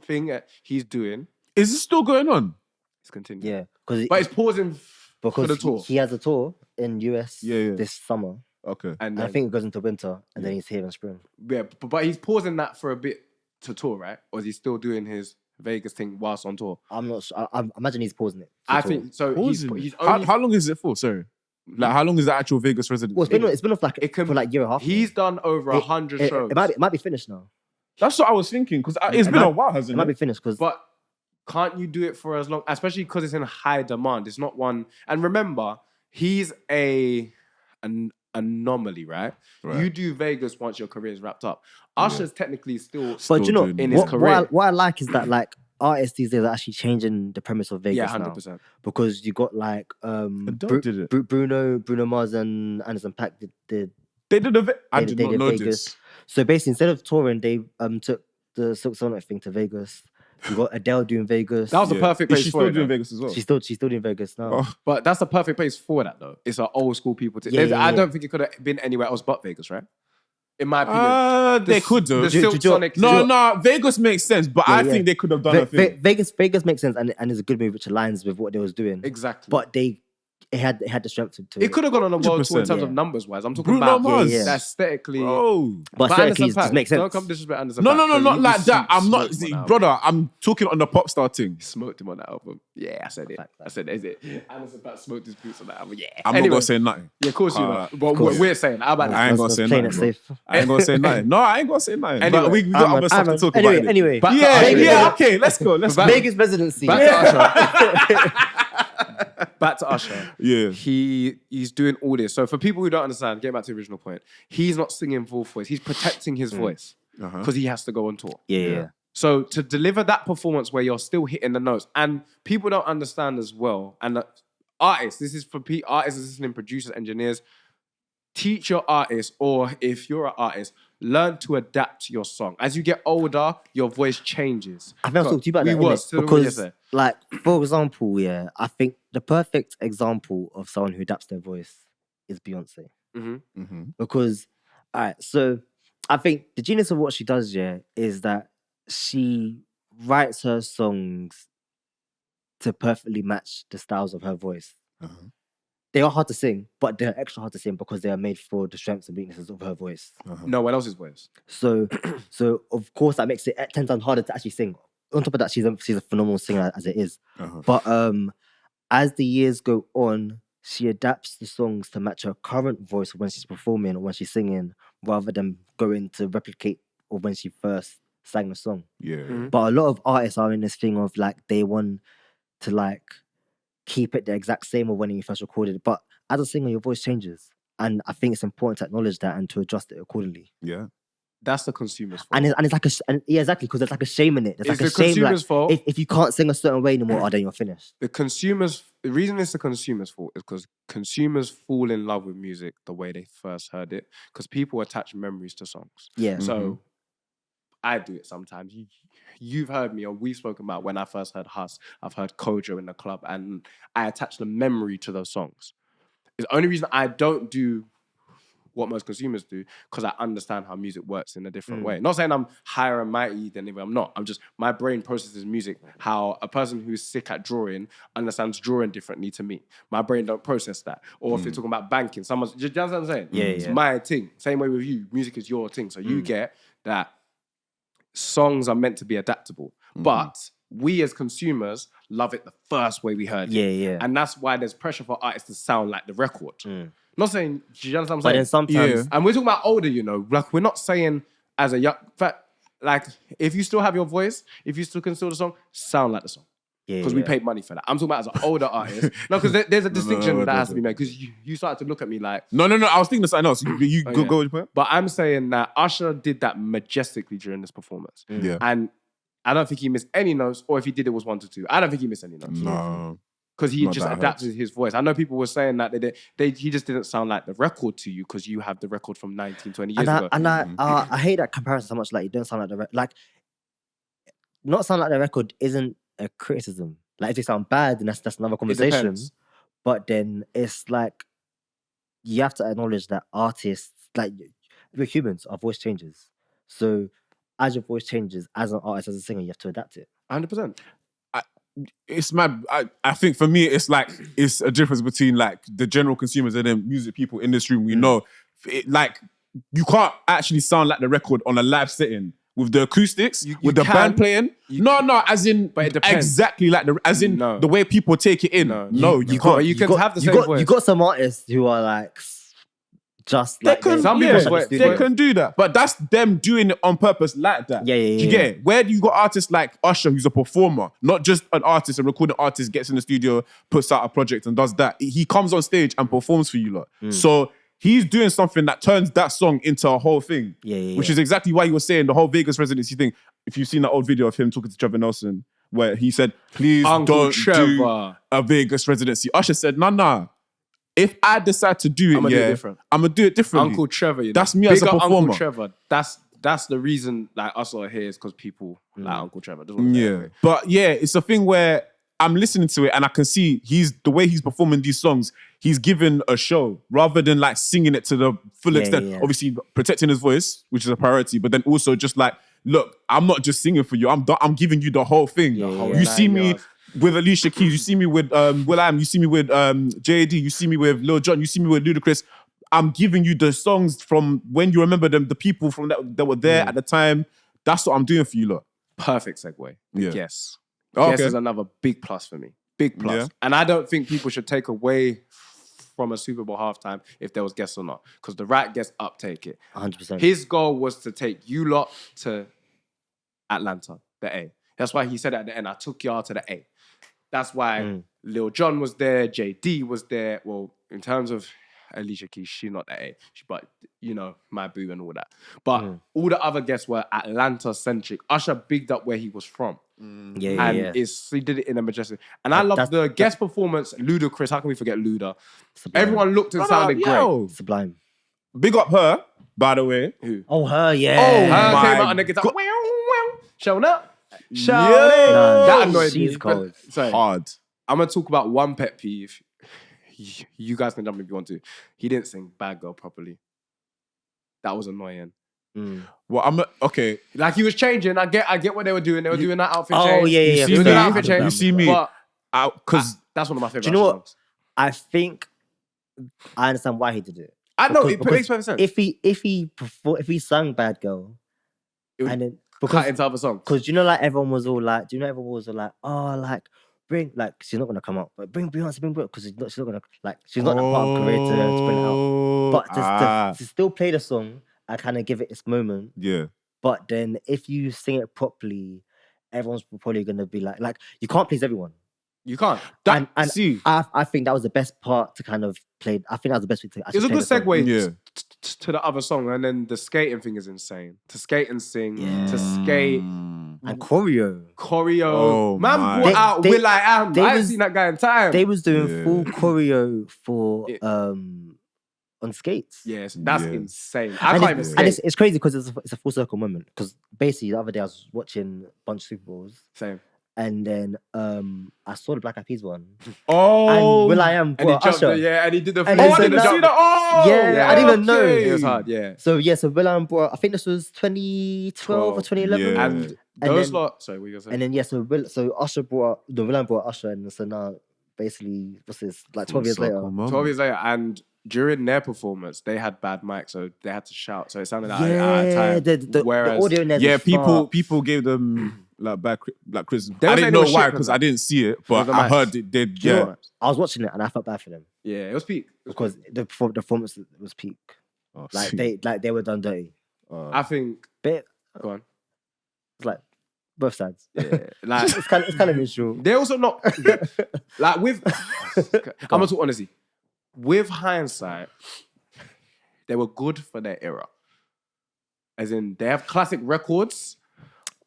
A: thing that he's doing.
B: Is this still going on?
A: It's continuing.
C: Yeah, because
A: But it's pausing for the tour.
C: he has a tour in US
B: Yeah.
C: this summer.
B: Okay.
A: And
C: And I
A: then,
C: think it goes into winter, and then he's here in spring.
A: yeah, but he's pausing that for a bit to tour, right? Or is he still doing his Vegas thing whilst on tour?
C: I'm not sure. I imagine he's pausing it.
A: I
C: for tour.
A: think so.
B: Pausing.
A: He's
B: how,
A: only
B: how long is it for? Sorry. Like, how long is the actual Vegas residency?
C: Well, it's been off like
A: It can-
C: for like a year and a half.
A: he's done over 100 shows.
C: It might be finished now.
B: That's what I was thinking, because it's been a while,
C: It
B: hasn't
C: might
B: it?
C: be finished because
A: But can't you do it for as long? Especially because it's in high demand. It's not one. And remember, he's an anomaly, right?
B: Right.
A: You do Vegas once your career is wrapped up. Usher's technically still.
C: But you know,
B: doing
A: in his career.
C: what I like is that like artists these days are actually changing the premise of Vegas
A: Yeah,
C: now.
A: 100%.
C: Because you got like
B: Adele did it.
C: Bruno Mars and Anderson .Paak did.
B: They did a I
C: They-
B: did
C: they
B: not
C: did
B: know
C: Vegas.
B: this.
C: So basically, instead of touring, they took the Silk Sonic thing to Vegas. You got Adele doing Vegas.
A: That was the
B: Yeah.
A: perfect
B: Is
A: place
B: she
A: for
B: still
A: it.
B: doing
A: though.
B: Vegas as well?
C: She's still doing Vegas now.
B: Oh.
A: But that's the perfect place for that, though. It's an old school people.
C: Yeah, yeah,
A: I
C: yeah.
A: don't think it could have been anywhere else but Vegas, right? In my opinion.
B: They could do.
A: The
C: Do-
A: Silk
C: do-
A: Sonic.
B: No, Vegas makes sense, but I
C: Yeah.
B: think they could have done a thing.
C: Vegas makes sense and it's a good move which aligns with what they was doing.
A: Exactly.
C: But it had the strength to
A: it could have gone on a world tour in
B: 100%,
A: terms of
C: yeah.
A: numbers wise. I'm talking
B: Bruno
A: about
B: Mars.
C: Yeah, yeah.
A: aesthetically.
B: Bro.
C: But aesthetically, it just makes sense.
A: Don't come disrespect Anderson
B: No,
A: .Paak,
B: no,
A: 'cause
B: not
A: he
B: like that. I'm not,
A: smoked him on that
B: brother. I'm talking on the pop star thing.
A: album. Smoked him on that album. Yeah, I said it.
C: Fact.
A: I said, is it? Anderson .Paak smoked his boots on that album. Yeah.
B: I'm
A: Anyway,
B: not gonna say nothing.
A: Yeah, of course you know.
B: Alright.
A: But
C: course.
A: we're saying, how about
B: I
A: that?
B: ain't gonna
C: Let's
B: say
C: play
B: nothing.
C: it
B: bro.
C: safe.
B: I ain't gonna say nothing. No, I ain't gonna say nothing.
A: Anyway,
B: But we got other stuff to talk about. innit?
C: Anyway,
A: Back to
B: Yeah,
A: Usher.
B: yeah, okay, let's go. Let's go.
A: Back-
C: Vegas residency.
A: Back to Usher. Back to Usher.
B: Yeah.
A: He's doing all this. So for people who don't understand, getting back to the original point, he's not singing full voice. He's protecting his voice
B: Uh-huh.
A: because he has to go on tour.
C: Yeah.
A: So to deliver that performance where you're still hitting the notes, and people don't understand as well, and artists, this is for artists listening, producers, engineers, teach your artists, or if you're an artist, learn to adapt your song. As you get older, your voice changes.
C: I think I talked to you about
A: We
C: that
A: was,
C: innit?
A: still
C: because,
A: yesterday.
C: like, for example, yeah, I think the perfect example of someone who adapts their voice is Beyonce.
B: Mm-hmm.
C: Because, all right, so I think the genius of what she does, yeah, is that she writes her songs to perfectly match the styles of her voice.
B: Uh-huh.
C: they are hard to sing, but they're extra hard to sing because they are made for the strengths and weaknesses of her voice.
A: No one else's voice.
C: So of course that makes it 10 times harder to actually sing. On top of that, she's a phenomenal singer as it is. But as the years go on, she adapts the songs to match her current voice when she's performing or when she's singing, rather than going to replicate or when she first sang a song.
B: Yeah.
C: But a lot of artists are in this thing of like they want to like keep it the exact same of when you first recorded it. But as a singer, your voice changes. And I think it's important to acknowledge that and to adjust it accordingly.
B: Yeah.
A: That's the consumer's fault.
C: And it's like yeah, exactly, because there's like a shame in it. There's
A: It's
C: like a
A: the
C: shame,
A: consumer's
C: like,
A: fault.
C: If you can't sing a certain way anymore, then you're finished.
A: The reason it's the consumer's fault is because consumers fall in love with music the way they first heard it, because people attach memories to songs.
C: Yeah.
A: So I do it sometimes. You've heard me, or we've spoken about when I first heard Huss, I've heard Kojo in the club, and I attach the memory to those songs. It's the only reason I don't do what most consumers do, because I understand how music works in a different way. Not saying I'm higher and mighty than anyone, I'm not. I'm just, my brain processes music how a person who's sick at drawing understands drawing differently to me. My brain don't process that. Or if you're talking about banking, someone's, do you understand what I'm saying?
C: Yeah,
A: It's
C: yeah.
A: my thing. Same way with you. Music is your thing. So you get that songs are meant to be adaptable. But we as consumers love it the first way we heard it.
C: Yeah, yeah.
A: And that's why there's pressure for artists to sound like the record. Not saying, do you understand what I'm
C: But
A: saying?
C: then sometimes...
B: Yeah.
A: And we're talking about older, you know, like we're not saying as a young, like if you still have your voice, if you still can still the song, sound like the song.
C: Yeah,
A: Because we paid money for that. I'm talking about as an older artist. No, because there's a distinction that has to be made. Because you started to look at me like,
B: No. I was thinking of something else. You
A: Oh,
B: go
A: yeah.
B: with your point.
A: but I'm saying that Usher did that majestically during this performance.
B: Yeah.
A: And I don't think he missed any notes, or if he did, it was 1 to 2. I don't think he missed any notes.
B: No.
A: Because he
B: Not
A: just
B: that I
A: adapted his voice. I know people were saying that he just didn't sound like the record to you because you have the record from 19, 20 years ago.
C: I hate that comparison so much. Like, you don't sound like the record. Like, not sound like the record isn't a criticism. Like, if they sound bad, then that's another conversation.
A: depends.
C: But then it's like, you have to acknowledge that artists, like, we're humans, our voice changes. So as your voice changes, as an artist, as a singer, you have to adapt it.
A: 100%.
B: It's mad. I think for me, it's like it's a difference between like the general consumers and then music people in this room. We know, like you can't actually sound like the record on a live setting with the acoustics,
A: You
B: with the
A: can.
B: band playing. No, as in,
A: But it depends.
B: exactly like
A: No.
B: the way people take it in.
A: No.
B: You
A: You
B: can't.
A: You can have the same voice.
C: You got some artists who are like, just
B: They
C: like...
B: can,
A: Some
B: yeah,
A: people's voice-
B: they can do that, but that's them doing it on purpose like that.
C: Yeah, yeah,
B: Do you
C: yeah.
B: get it? Where do you got artists like Usher, who's a performer, not just an artist, a recording artist, gets in the studio, puts out a project and does that. He comes on stage and performs for you lot. So he's doing something that turns that song into a whole thing. Which is exactly why you were saying the whole Vegas residency thing. If you've seen that old video of him talking to Trevor Nelson, where he said, please
A: Uncle
B: don't do
A: Trevor.
B: a Vegas residency. Usher said, nah. If I decide to do it,
A: I'ma do it different.
B: I'm gonna do it differently.
A: Uncle Trevor, you know.
B: That's me as a
A: Big up
B: performer.
A: Uncle Trevor. That's the reason like us all here is because people like Uncle Trevor. That's what I'm saying.
B: Yeah, but yeah, it's a thing where I'm listening to it and I can see the way he's performing these songs. He's given a show rather than like singing it to the full extent.
C: yeah.
B: Obviously, protecting his voice, which is a priority, but then also just like, look, I'm not just singing for you. I'm giving you the whole thing. You see me with Alicia Keys. You see me with Will.i.am. You see me with J.A.D. You see me with Lil Jon. You see me with Ludacris. I'm giving you the songs from when you remember them, the people from that were there at the time. That's what I'm doing for you lot.
A: Perfect segue.
B: Yeah.
A: Guess.
B: Oh,
A: Guess
B: okay.
A: is another big plus for me. Big plus.
B: Yeah.
A: And I don't think people should take away from a Super Bowl halftime if there was guests or not. Because the right guest uptake it.
C: 100%.
A: His goal was to take you lot to Atlanta, the A. That's why he said at the end, I took y'all to the A. That's why Lil Jon was there, JD was there. Well, in terms of Alicia Keys, she's not the A. But, you know, my boo and all that. But all the other guests were Atlanta-centric. Usher bigged up where he was from. And he did it in a majestic... And I love the guest performance, Ludacris. How can we forget Luda?
C: Sublime.
A: Everyone looked and sounded great.
C: Sublime.
B: Big up her, by the way.
A: Who?
C: Oh, her, yeah.
A: Her
B: my
A: came out on the guitar. Showing up. Showing
B: Yeah.
A: up. That
C: Nah,
A: annoyed
C: she's
A: me.
C: cold.
A: Sorry.
B: Hard.
A: I'm going to talk about one pet peeve. You guys can jump if you want to. He didn't sing Bad Girl properly. That was annoying.
B: Well, okay.
A: Like he was changing. I get what they were doing. They were doing that outfit
C: Oh,
A: change.
C: yeah, yeah,
A: They were
C: yeah.
A: doing that
C: Yeah.
A: outfit change.
B: You see me.
A: But
B: Because
A: that's one of my favorite
C: Do you know what?
A: songs.
C: I think I understand why he did it.
A: I know
C: Because-
A: it makes perfect sense.
C: If he sung Bad Girl,
A: It would
C: and then
A: cut
C: because
A: into other songs.
C: you know, like everyone was all like, oh, like bring, like she's not gonna come out, but bring Beyonce, because she's not gonna, like, she's not the part of career to bring it out. But to still play the song and kind of give it its moment.
B: Yeah.
C: But then if you sing it properly, everyone's probably gonna be like you can't please everyone.
A: You can't.
C: And
B: see,
C: I think that was the best part to kind of play. I think that was the best way to.
A: It was a good segue
B: Yeah.
A: to the other song, and then the skating thing is insane. To skate and sing, to skate,
C: and choreo.
A: choreo. Man
B: my.
A: brought out
C: They-
A: Will I Am.
C: they
A: I ain't
C: was-
A: seen that guy in time.
C: They was doing
B: Yeah.
C: full choreo for
A: Yeah.
C: on skates.
A: Yes, that's
B: Yeah.
A: insane. I
C: And
A: can't even
C: it's,
A: skate.
C: and it's crazy because it's a full circle moment. Because basically the other day I was watching a bunch of Super Bowls,
A: Same.
C: and then I saw the Black Eyed Peas one.
B: Oh,
C: And Will I Am
A: And he
C: brought
A: jumped,
C: Usher.
A: yeah, and he did the.
C: And
A: he
C: then
A: did the
C: so
A: jump.
C: now- Yeah, I didn't even know.
A: It was hard, yeah.
C: So Will I Am brought. I think this was 2012 or 2011.
B: Yeah.
A: And
C: And
A: those
C: then-
A: lot. Sorry, what you gonna say?
C: And then so Usher brought Will I Am brought Usher, and so now basically what's this, like 12 years later.
A: 12 years later, and during their performance, they had bad mic, so they had to shout. So it sounded like
C: Yeah,
A: out of time.
C: the
A: Whereas,
C: audio in there.
B: Yeah,
C: was
B: people gave them like bad criticism.
A: They
B: I
A: were
B: didn't
A: saying
B: know
A: it was
B: why
A: shit,
B: because
A: wasn't
B: I didn't see it, but
A: the
B: I
A: mics.
B: heard it did.
C: Do you know
B: Yeah,
C: what? I was watching it and I felt bad for them
A: yeah, it was peak.
C: because the performance was peak.
B: Oh,
C: Like
B: see.
C: they were done dirty.
A: I think.
C: But
A: Go on.
C: it's like both sides.
A: Yeah, like
C: it's kind of mutual.
A: they're also not like with. I'm gonna talk honestly. With hindsight, they were good for their era. As in, they have classic records,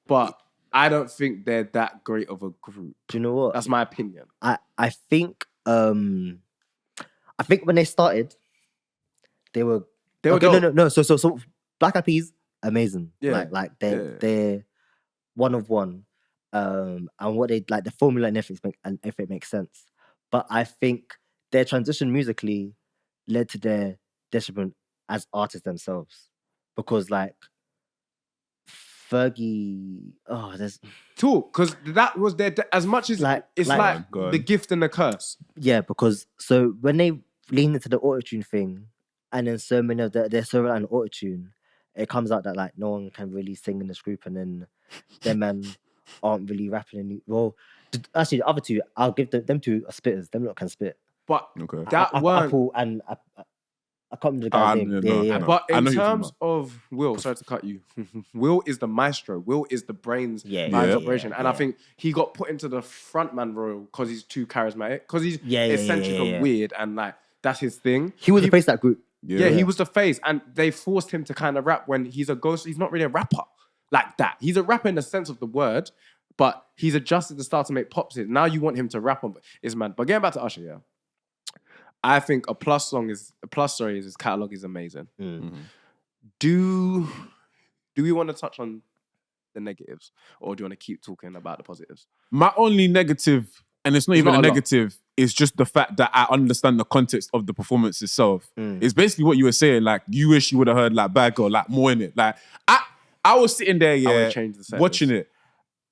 A: but I don't think they're that great of a group.
C: Do you know what?
A: That's my opinion.
C: I think when they started, they were
A: They were
C: okay,
A: dope.
C: no. So Black Eyed Peas, amazing.
A: Yeah.
C: Like
A: Yeah.
C: they're one of one. And what they like, the formula and everything makes sense. But I think their transition musically led to their detriment as artists themselves. Because like Fergie, there's
A: Too, because that was their as much as it's like
B: Oh, God.
A: the gift and the curse.
C: yeah, because so when they lean into the autotune thing, and then so many of their so reliant on autotune, it comes out that like no one can really sing in this group, and then them men aren't really rapping. Actually, the other two, I'll give them two are spitters. Them lot can spit.
A: But
B: Okay.
A: that weren't.
C: Apple and I can't remember the guy's name.
B: no,
C: Yeah.
B: I know.
A: But in
B: who you're talking
A: terms of Will, sorry to cut you, Will is the maestro. Will is the brains behind
B: Yeah.
A: the operation. And I
C: yeah.
A: think he got put into the frontman role because he's too charismatic. Because he's
C: Yeah,
A: eccentric
C: yeah.
A: and weird, and like that's his thing.
C: He was the face of that group.
A: Yeah, he was the face, and they forced him to kind of rap when he's a ghost. He's not really a rapper like that. He's a rapper in the sense of the word, but he's adjusted to start to make pop hits. Now you want him to rap on, it's mad. But getting back to Usher, yeah, I think a plus is his catalog is amazing. Do we want to touch on the negatives, or do you want to keep talking about the positives?
B: My only negative, and it's not even
A: not
B: a
A: a lot.
B: negative, is just the fact that I understand the context of the performance itself. It's basically what you were saying. Like, you wish you would have heard like Bad Girl, like more in it. Like, I was sitting there,
A: wanna change the set
B: watching it.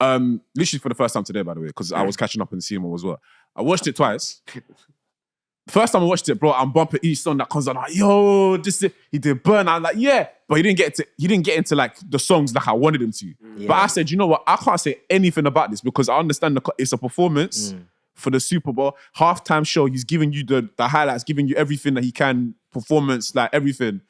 B: Literally for the first time today, by the way, because I was catching up and seeing what was what. I watched it twice. First time I watched it, bro, I'm bumping each song that comes on. Like, yo, he did Burn. I'm like, yeah, but he didn't get into like the songs like I wanted him to. But I said, you know what? I can't say anything about this because I understand it's a performance for the Super Bowl halftime show. He's giving you the highlights, giving you everything that he can, performance, like everything.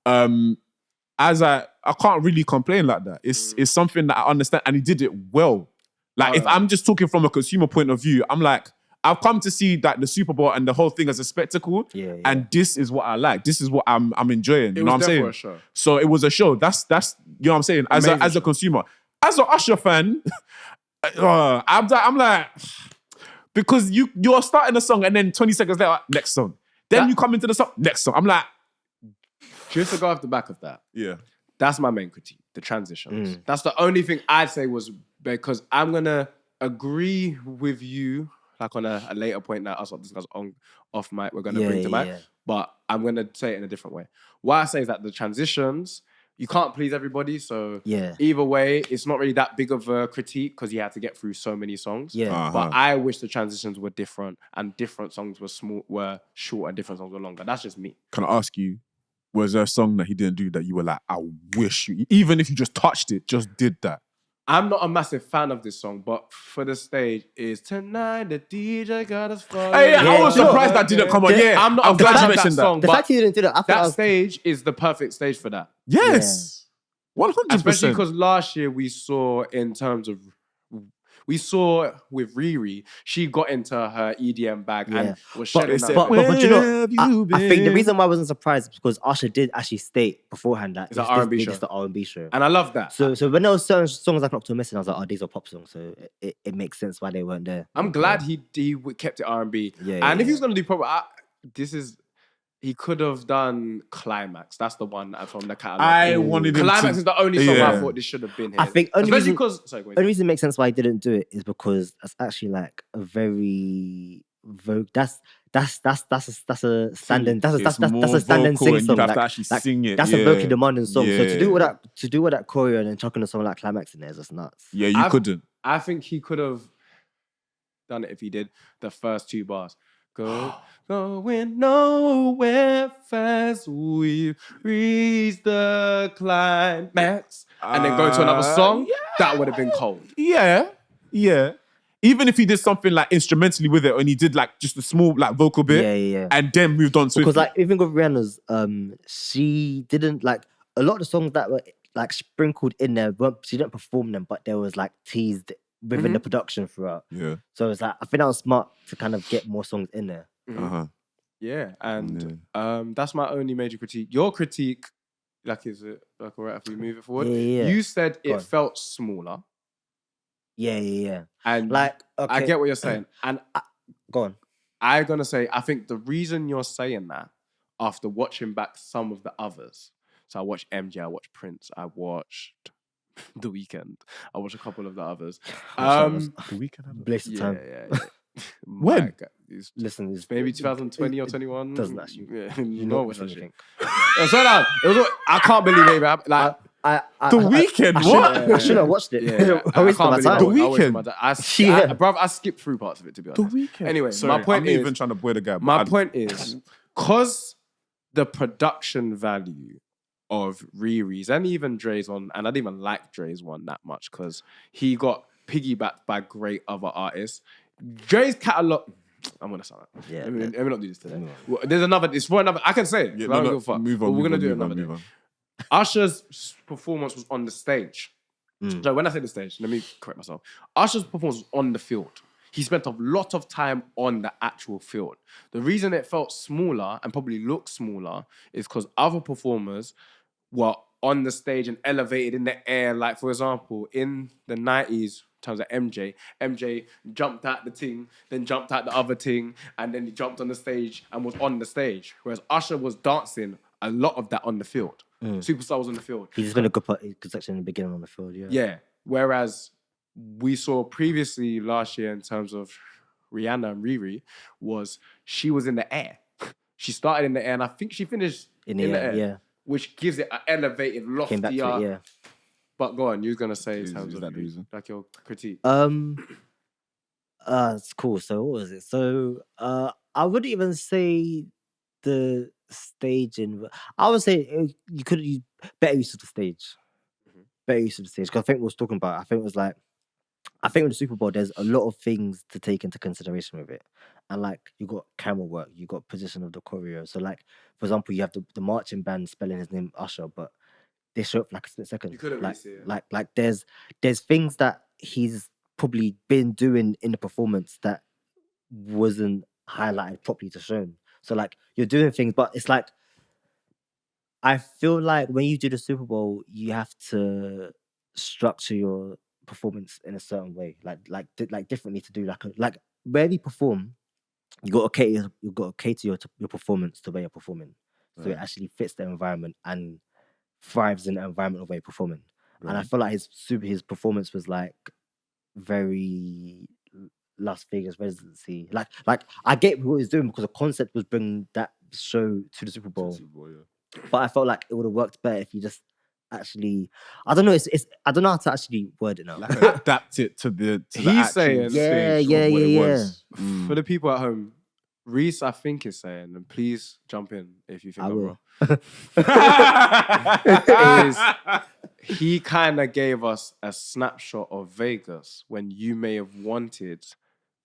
B: I can't really complain like that. It's something that I understand, and he did it well. Like, if I'm just talking from a consumer point of view, I'm like, I've come to see that the Super Bowl and the whole thing as a spectacle, and this is what I like. This is what I'm enjoying. You know what I'm saying?
A: A show.
B: So it was a show. That's you know what I'm saying. As
A: Amazing
B: a
A: show.
B: consumer, as an Usher fan, I'm like, because you're starting a song and then 20 seconds later, next song. Then you come into the song, next song. I'm like,
A: Just to go off the back of that,
B: yeah.
A: that's my main critique, the transitions. That's the only thing I'd say was because I'm going to agree with you, like on a later point that us discuss off mic, we're going to bring to mic.
C: Yeah.
A: But I'm going to say it in a different way. What I say is that the transitions, you can't please everybody. So
C: Yeah.
A: either way, it's not really that big of a critique because he had to get through so many songs.
C: Yeah.
A: But I wish the transitions were different and different songs were short and different songs were longer. That's just me.
B: Can I ask you, was there a song that he didn't do that you were like, I wish you, even if you just touched it, just did that?
A: I'm not a massive fan of this song, but for the stage is tonight the DJ got us falling.
B: Hey, I was
C: Yeah.
B: surprised that didn't come on. Yeah,
A: I'm not
B: I'm
A: a
B: glad
A: fan
B: you
A: of that
B: mentioned that.
A: song,
C: The
A: but
C: fact you didn't do that, I thought
A: that stage is the perfect stage for that.
B: Yes, 100%.
A: Especially because last year we saw with Riri, she got into her EDM bag and was
C: But,
A: shedding
C: but,
A: that.
C: but you know,
B: Where have you
C: I think the
B: been?
C: reason why I wasn't surprised is because Usher did actually state beforehand that
A: It's an R&B show.
C: It's the R&B show.
A: And I love that.
C: So when there was certain songs I clocked to missing, I was like, oh, these are pop songs. So it makes sense why they weren't there.
A: I'm glad he kept it R&B.
C: Yeah,
A: And if
C: yeah.
A: he was going to do proper, he could have done Climax. That's the one from the catalog.
B: I wanted him
A: Climax
B: to-
A: is the only song I
B: Yeah.
A: thought this should have been here.
C: I think only
A: especially
C: reason-
A: because sorry, go ahead.
C: Only reason it makes sense why he didn't do it is because that's actually like a very that's a standing that's
B: It's
C: a
B: more
C: standing
B: vocal
C: sing
B: and
C: song.
B: you'd have to
C: Like,
B: actually sing it,
C: That's
B: yeah.
C: a vocally demanding song. So to do
B: Yeah.
C: all that choreo and then chucking a song like Climax in there is just nuts.
B: Yeah, you couldn't.
A: I think he could have done it if he did the first two bars. Going nowhere fast, we've reached the climax. And then go to another song, that would have been cold.
B: Yeah. Even if he did something like instrumentally with it, and he did like just a small like vocal bit,
C: Yeah.
B: and then moved on swiftly.
C: Because like even with Rihanna's, she didn't like a lot of the songs that were like sprinkled in there. She didn't perform them, but there was like teased within the production throughout.
B: Yeah.
C: So it's like I think that was smart to kind of get more songs in there.
B: Uh-huh.
A: Yeah, and that's my only major critique. Your critique, like, is it like all right if we move it forward?
C: Yeah.
A: You said
C: Go
A: it
C: on.
A: felt smaller,
C: Yeah.
A: and
C: Like okay,
A: I get what you're saying, and
C: go on.
A: I'm gonna say I think the reason you're saying that after watching back some of the others, so I watched MJ, I watched Prince, I watched The Weeknd, I watched a couple of the others.
B: The Weeknd.
C: Bless the
A: Yeah.
C: time.
B: When?
A: My God, it's
C: Listen, it's
A: maybe 2020 or 21.
C: doesn't actually-
A: Yeah,
C: you
A: know
C: know
A: what's that
C: anything.
A: shit. So now, I can't believe it. Like,
B: The Weeknd, what?
C: I shouldn't have watched it.
A: yeah,
C: I wasted my time.
B: The
A: I wasted
B: Weeknd.
A: my time.
C: Yeah.
A: Bruv, I skipped through parts of it to be honest.
B: Weeknd.
A: Anyway,
B: Sorry,
A: my point
B: I'm not
A: is,
B: even trying to boy the guy.
A: my point is, because the production value of Riri's and even Dre's one, and I didn't even like Dre's one that much because he got piggybacked by great other artists. Dre's catalog. I'm gonna start.
C: Yeah,
A: Let me not do this today. Well, there's another. It's for another. I can say it.
B: Yeah,
A: I don't
B: no,
A: give a fuck.
B: move
A: But
B: on.
A: we're gonna do it
B: move
A: another day.
B: on.
A: Usher's performance was on the stage. So when I say the stage, let me correct myself. Usher's performance was on the field. He spent a lot of time on the actual field. The reason it felt smaller and probably looked smaller is because other performers were on the stage and elevated in the air. Like, for example, in the 90s, in terms of MJ jumped at the ting, then jumped at the other ting, and then he jumped on the stage and was on the stage. Whereas Usher was dancing a lot of that on the field. Superstar was on the field.
C: He's been a good section in the beginning on the field. Yeah.
A: Yeah. Whereas we saw previously last year in terms of Rihanna and Riri was she was in the air. She started in the air and I think she finished
C: In the air, yeah.
A: which gives it an elevated, loftier.
C: Came back to it. Yeah.
A: But go on, you're gonna say in
B: Is
A: terms
B: that
A: of
B: the reason?
A: like your critique.
C: It's cool. So what was it? So I wouldn't even say the staging. I would say you better use of the stage. Better use of the stage. Because I think we was talking about. I think with the Super Bowl, there's a lot of things to take into consideration with it, and like you got camera work, you got position of the choreo. So like for example, you have the marching band spelling his name Usher, but they show up for like a split second.
A: You couldn't
C: like,
A: really see it.
C: Like there's things that he's probably been doing in the performance that wasn't highlighted properly to shown. So like you're doing things, but it's like I feel like when you do the Super Bowl, you have to structure your performance in a certain way, like differently to do like where you perform, you got to cater your performance to where you're performing, so it actually fits the environment and thrives in the environment of where you're performing. And I feel like his performance was like very Las Vegas residency. Like I get what he's doing because the concept was bringing that show to the Super Bowl. But I felt like it would have worked better if you just actually. I don't know. It's I don't know how to actually word it now.
B: Like adapt it to the
A: He's
B: actual
A: saying-
B: stage
C: Yeah,
B: of what it
C: yeah,
B: was.
A: For the people at home, Reece, I think, is saying, and please jump in if you think
C: I
A: I'm
C: will.
A: wrong. Is he kind of gave us a snapshot of Vegas when you may have wanted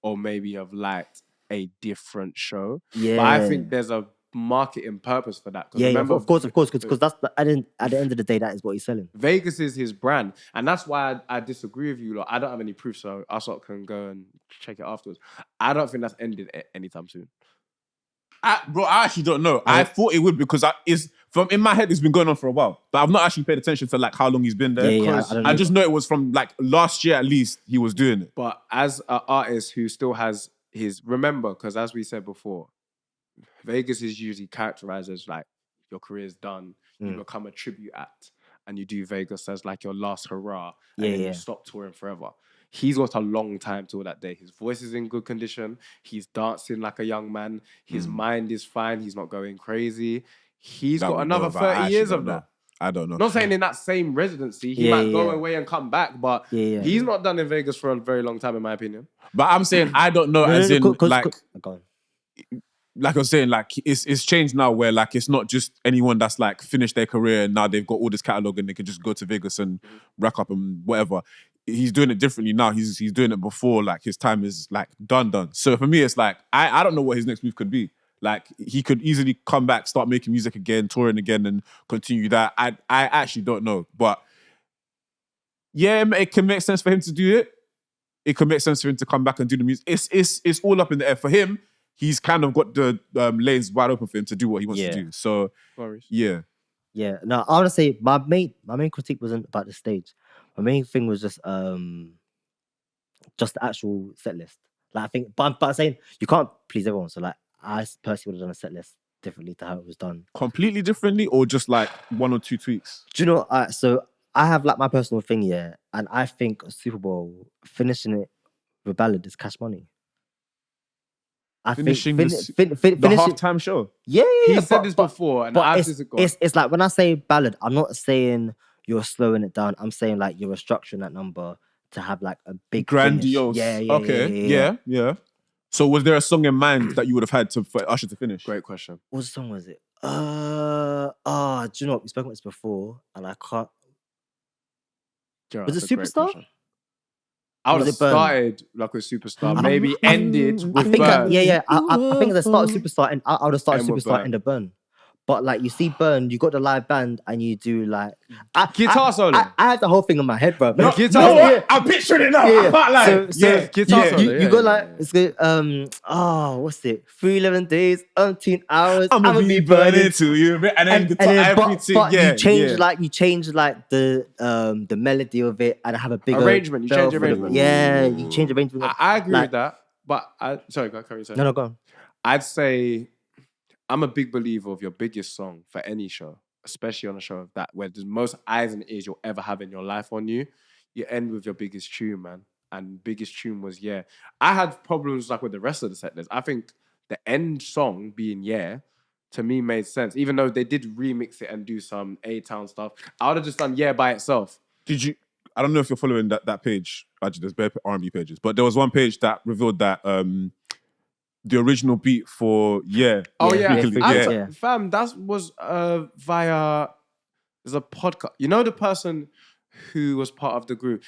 A: or maybe have liked a different show.
C: Yeah.
A: But I think there's a marketing purpose for that. 'Cause
C: Yeah,
A: remember,
C: of course, because that's at the end of the day, that is what he's selling.
A: Vegas is his brand, and that's why I disagree with you. Like, I don't have any proof, so us lot can go and check it afterwards. I don't think that's ended anytime soon.
B: Bro, I actually don't know. I thought it would because from in my head it's been going on for a while, but I've not actually paid attention to like how long he's been there.
C: Yeah, I don't know.
B: I just know it was from like last year at least he was doing it.
A: But as an artist who still has remember, because as we said before, Vegas is usually characterized as like your career's done, you become a tribute act, and you do Vegas as like your last hurrah, and then you stop touring forever. He's got a long time till that day. His voice is in good condition. He's dancing like a young man. His mind is fine. He's not going crazy. He's got another 30 years of that.
B: I don't know.
A: Not saying in that same residency, he might go away and come back, but he's not done in Vegas for a very long time, in my opinion.
B: But I'm saying I don't know, as in like
C: go on.
B: like I was saying, like it's changed now where like it's not just anyone that's like finished their career and now they've got all this catalog and they can just go to Vegas and rack up and whatever. He's doing it differently now. He's doing it before like his time is like done. So for me, it's like I don't know what his next move could be. Like he could easily come back, start making music again, touring again, and continue that. I actually don't know, but yeah, it can make sense for him to do it. It can make sense for him to come back and do the music. It's all up in the air for him. He's kind of got the lanes wide open for him to do what he wants to do. So yeah.
C: Yeah, no, I want to say my main critique wasn't about the stage. My main thing was just the actual set list. Like I think, but I'm saying you can't please everyone. So like I personally would have done a set list differently to how it was done.
B: Completely differently, or just like one or two tweaks?
C: Do you know? So I have like my personal thing, yeah, and I think Super Bowl finishing it with ballad is cash money.
B: Finishing
C: think
B: the halftime show.
C: Yeah,
A: He said this before, and I've disagreed.
C: It's like when I say ballad, I'm not saying you're slowing it down. I'm saying like you're restructuring that number to have like a big
B: grandiose.
C: Finish.
B: Yeah. So was there a song in mind that you would have had for Usher to finish?
A: Great question.
C: What song was it? Do you know what? We spoke about this before, and I can't.
A: Gerard,
C: Was it
A: that's a great
C: Superstar?
A: question. I would have
C: Was it Burn?
A: started like with Superstar, maybe ended with
C: I think,
A: Burn.
C: I think at the start of Superstar, and I would have started
A: And with
C: Superstar
A: Burn.
C: in the Burn. But like you see Burn, you got the live band, and you do like
A: Guitar solo.
C: I had the whole thing in my head, bro.
A: No, guitar
B: No,
A: solo.
B: what? I'm picturing it now.
C: Yeah,
B: I can't lie.
C: So
A: guitar solo,
C: you
A: yeah,
C: got
A: yeah,
C: like
A: yeah.
C: it's good. What's it? 311 days, 18 hours.
B: I'ma be burning to you, and then everything.
C: But
B: yeah,
C: you change like the melody of it, and have a bigger
A: Arrangement, you
C: bell
A: change
C: for the-
A: arrangement.
C: Yeah, you change arrangement.
A: I agree
C: Like-
A: with that, but sorry, go carry on.
C: No, go on.
A: I'd say I'm a big believer of your biggest song for any show, especially on a show of that where there's most eyes and ears you'll ever have in your life on you. You end with your biggest tune, man. And biggest tune was Yeah. I had problems like with the rest of the set list. I think the end song being Yeah to me made sense, even though they did remix it and do some A-Town stuff. I would have just done Yeah by itself.
B: Did you? I don't know if you're following that page. Actually, there's bare R&B pages, but there was one page that revealed that the original beat for Yeah.
A: Oh yeah,
C: Yeah.
A: Fam, that was via there's a podcast. You know the person who was part of the group.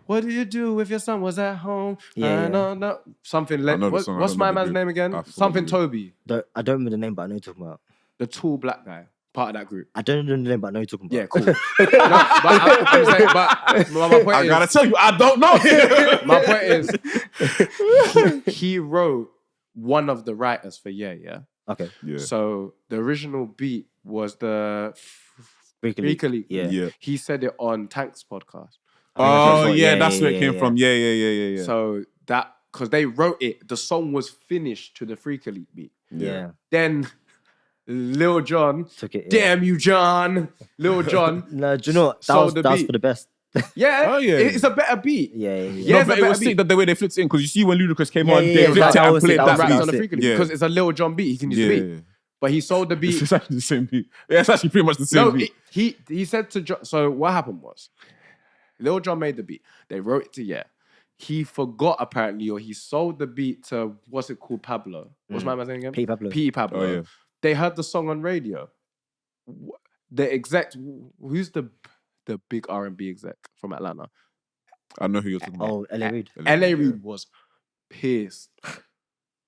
A: What do you do if your son was at home?
C: Yeah.
A: No. Something.
B: I know the song, I
A: What's
B: don't know
A: my
B: the
A: man's
B: group.
A: name again?
B: I forgot
A: Something
B: the group.
A: Toby,
C: I don't remember the name, but I know you're talking about.
A: the tall black guy, part of that group.
C: I don't know the name, but I know you're talking about.
A: Yeah, cool. No, but I'm saying, but my point
B: I
A: is,
B: gotta tell you, I don't know.
A: my point is, he wrote one of the writers for Yeah.
C: Okay.
B: Yeah.
A: So the original beat was the
C: Freaky Leak.
A: Yeah.
B: Yeah.
A: He said it on Tank's podcast.
B: Oh
C: what-
B: yeah,
C: yeah,
B: that's
C: yeah,
B: where it
C: yeah,
B: came
C: yeah.
B: from. Yeah.
A: So that because they wrote it, the song was finished to the Freak Elite beat.
C: Yeah.
A: Then Lil Jon,
C: Took it.
A: damn you, John, Lil Jon.
C: No, do you know what?
A: Sold the
C: That was
A: beat.
C: for the best.
A: Yeah,
B: Oh, yeah.
A: it's a better beat.
C: Yeah.
A: Yeah,
B: No,
A: it's
B: but
A: a
B: it
A: better
B: was
A: beat.
B: sick that the way they flipped it in because you see when Ludacris came
C: Yeah,
B: on,
C: yeah,
B: they
C: yeah,
B: flipped
C: that
B: it and
C: was
B: played
C: it,
B: that
C: that was
A: Raps
C: it.
A: on the
B: beat.
A: Freak Elite
B: Yeah.
A: because it's a Lil Jon beat. He can just
B: Yeah.
A: beat. but he sold the beat.
B: It's actually the same beat. Yeah, it's actually pretty much the same
A: No,
B: beat.
A: he said to John. So what happened was, Lil Jon made the beat. They wrote it to Yeah. He forgot apparently, or he sold the beat to what's it called, Pablo. What's my man's name again?
C: P. Pablo.
A: P. Pablo.
B: Oh, yeah.
A: They heard the song on radio. The exec, who's the big R&B exec from Atlanta?
B: I know who you're talking about.
C: Oh, L.A. Reid.
A: L.A. Reid was pissed.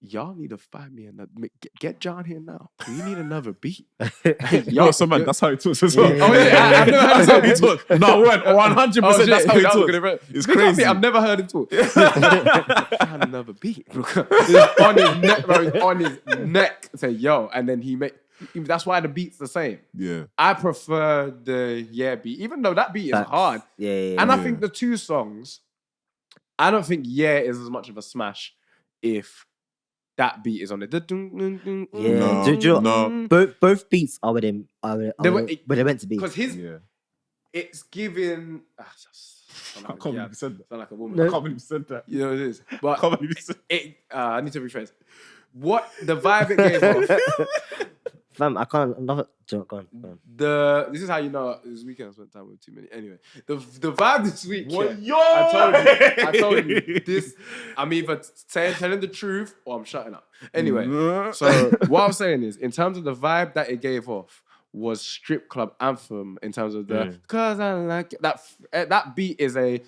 A: Y'all need to find me another. Get John here now. We need another beat.
B: Yo, so man, that's how he talks as well.
A: Oh yeah, I've never heard
B: That's how he talks. No, 100%. That's how he talks. It's crazy.
A: I've never heard him talk. Find another beat. It's on his neck, bro. It's on his neck. Say yo, and then he make. That's why the beat's the same.
B: Yeah.
A: I prefer the Yeah beat, even though that beat is
C: Facts.
A: hard.
C: Yeah.
A: And I think the two songs, I don't think Yeah is as much of a smash if that beat is on it.
C: Yeah.
B: No,
C: do you know,
B: no.
C: both beats are where they meant to be.
A: Because his,
B: Yeah.
A: it's giving.
B: I can't believe you said that.
A: Sound like a woman.
C: No.
B: I can't believe you said that.
A: You know what it is.
B: I
A: But
B: can't believe you said
A: I need to rephrase. What the vibe it gave off.
C: Fam, I can't. Another. Go on.
A: This is how you know this weekend I spent time with too many. Anyway, the vibe this week.
B: What?
A: Yeah, I told you this. I'm either telling the truth or I'm shutting up. Anyway, so what I'm saying is, in terms of the vibe that it gave off, was strip club anthem in terms of the cause I like it. That beat is a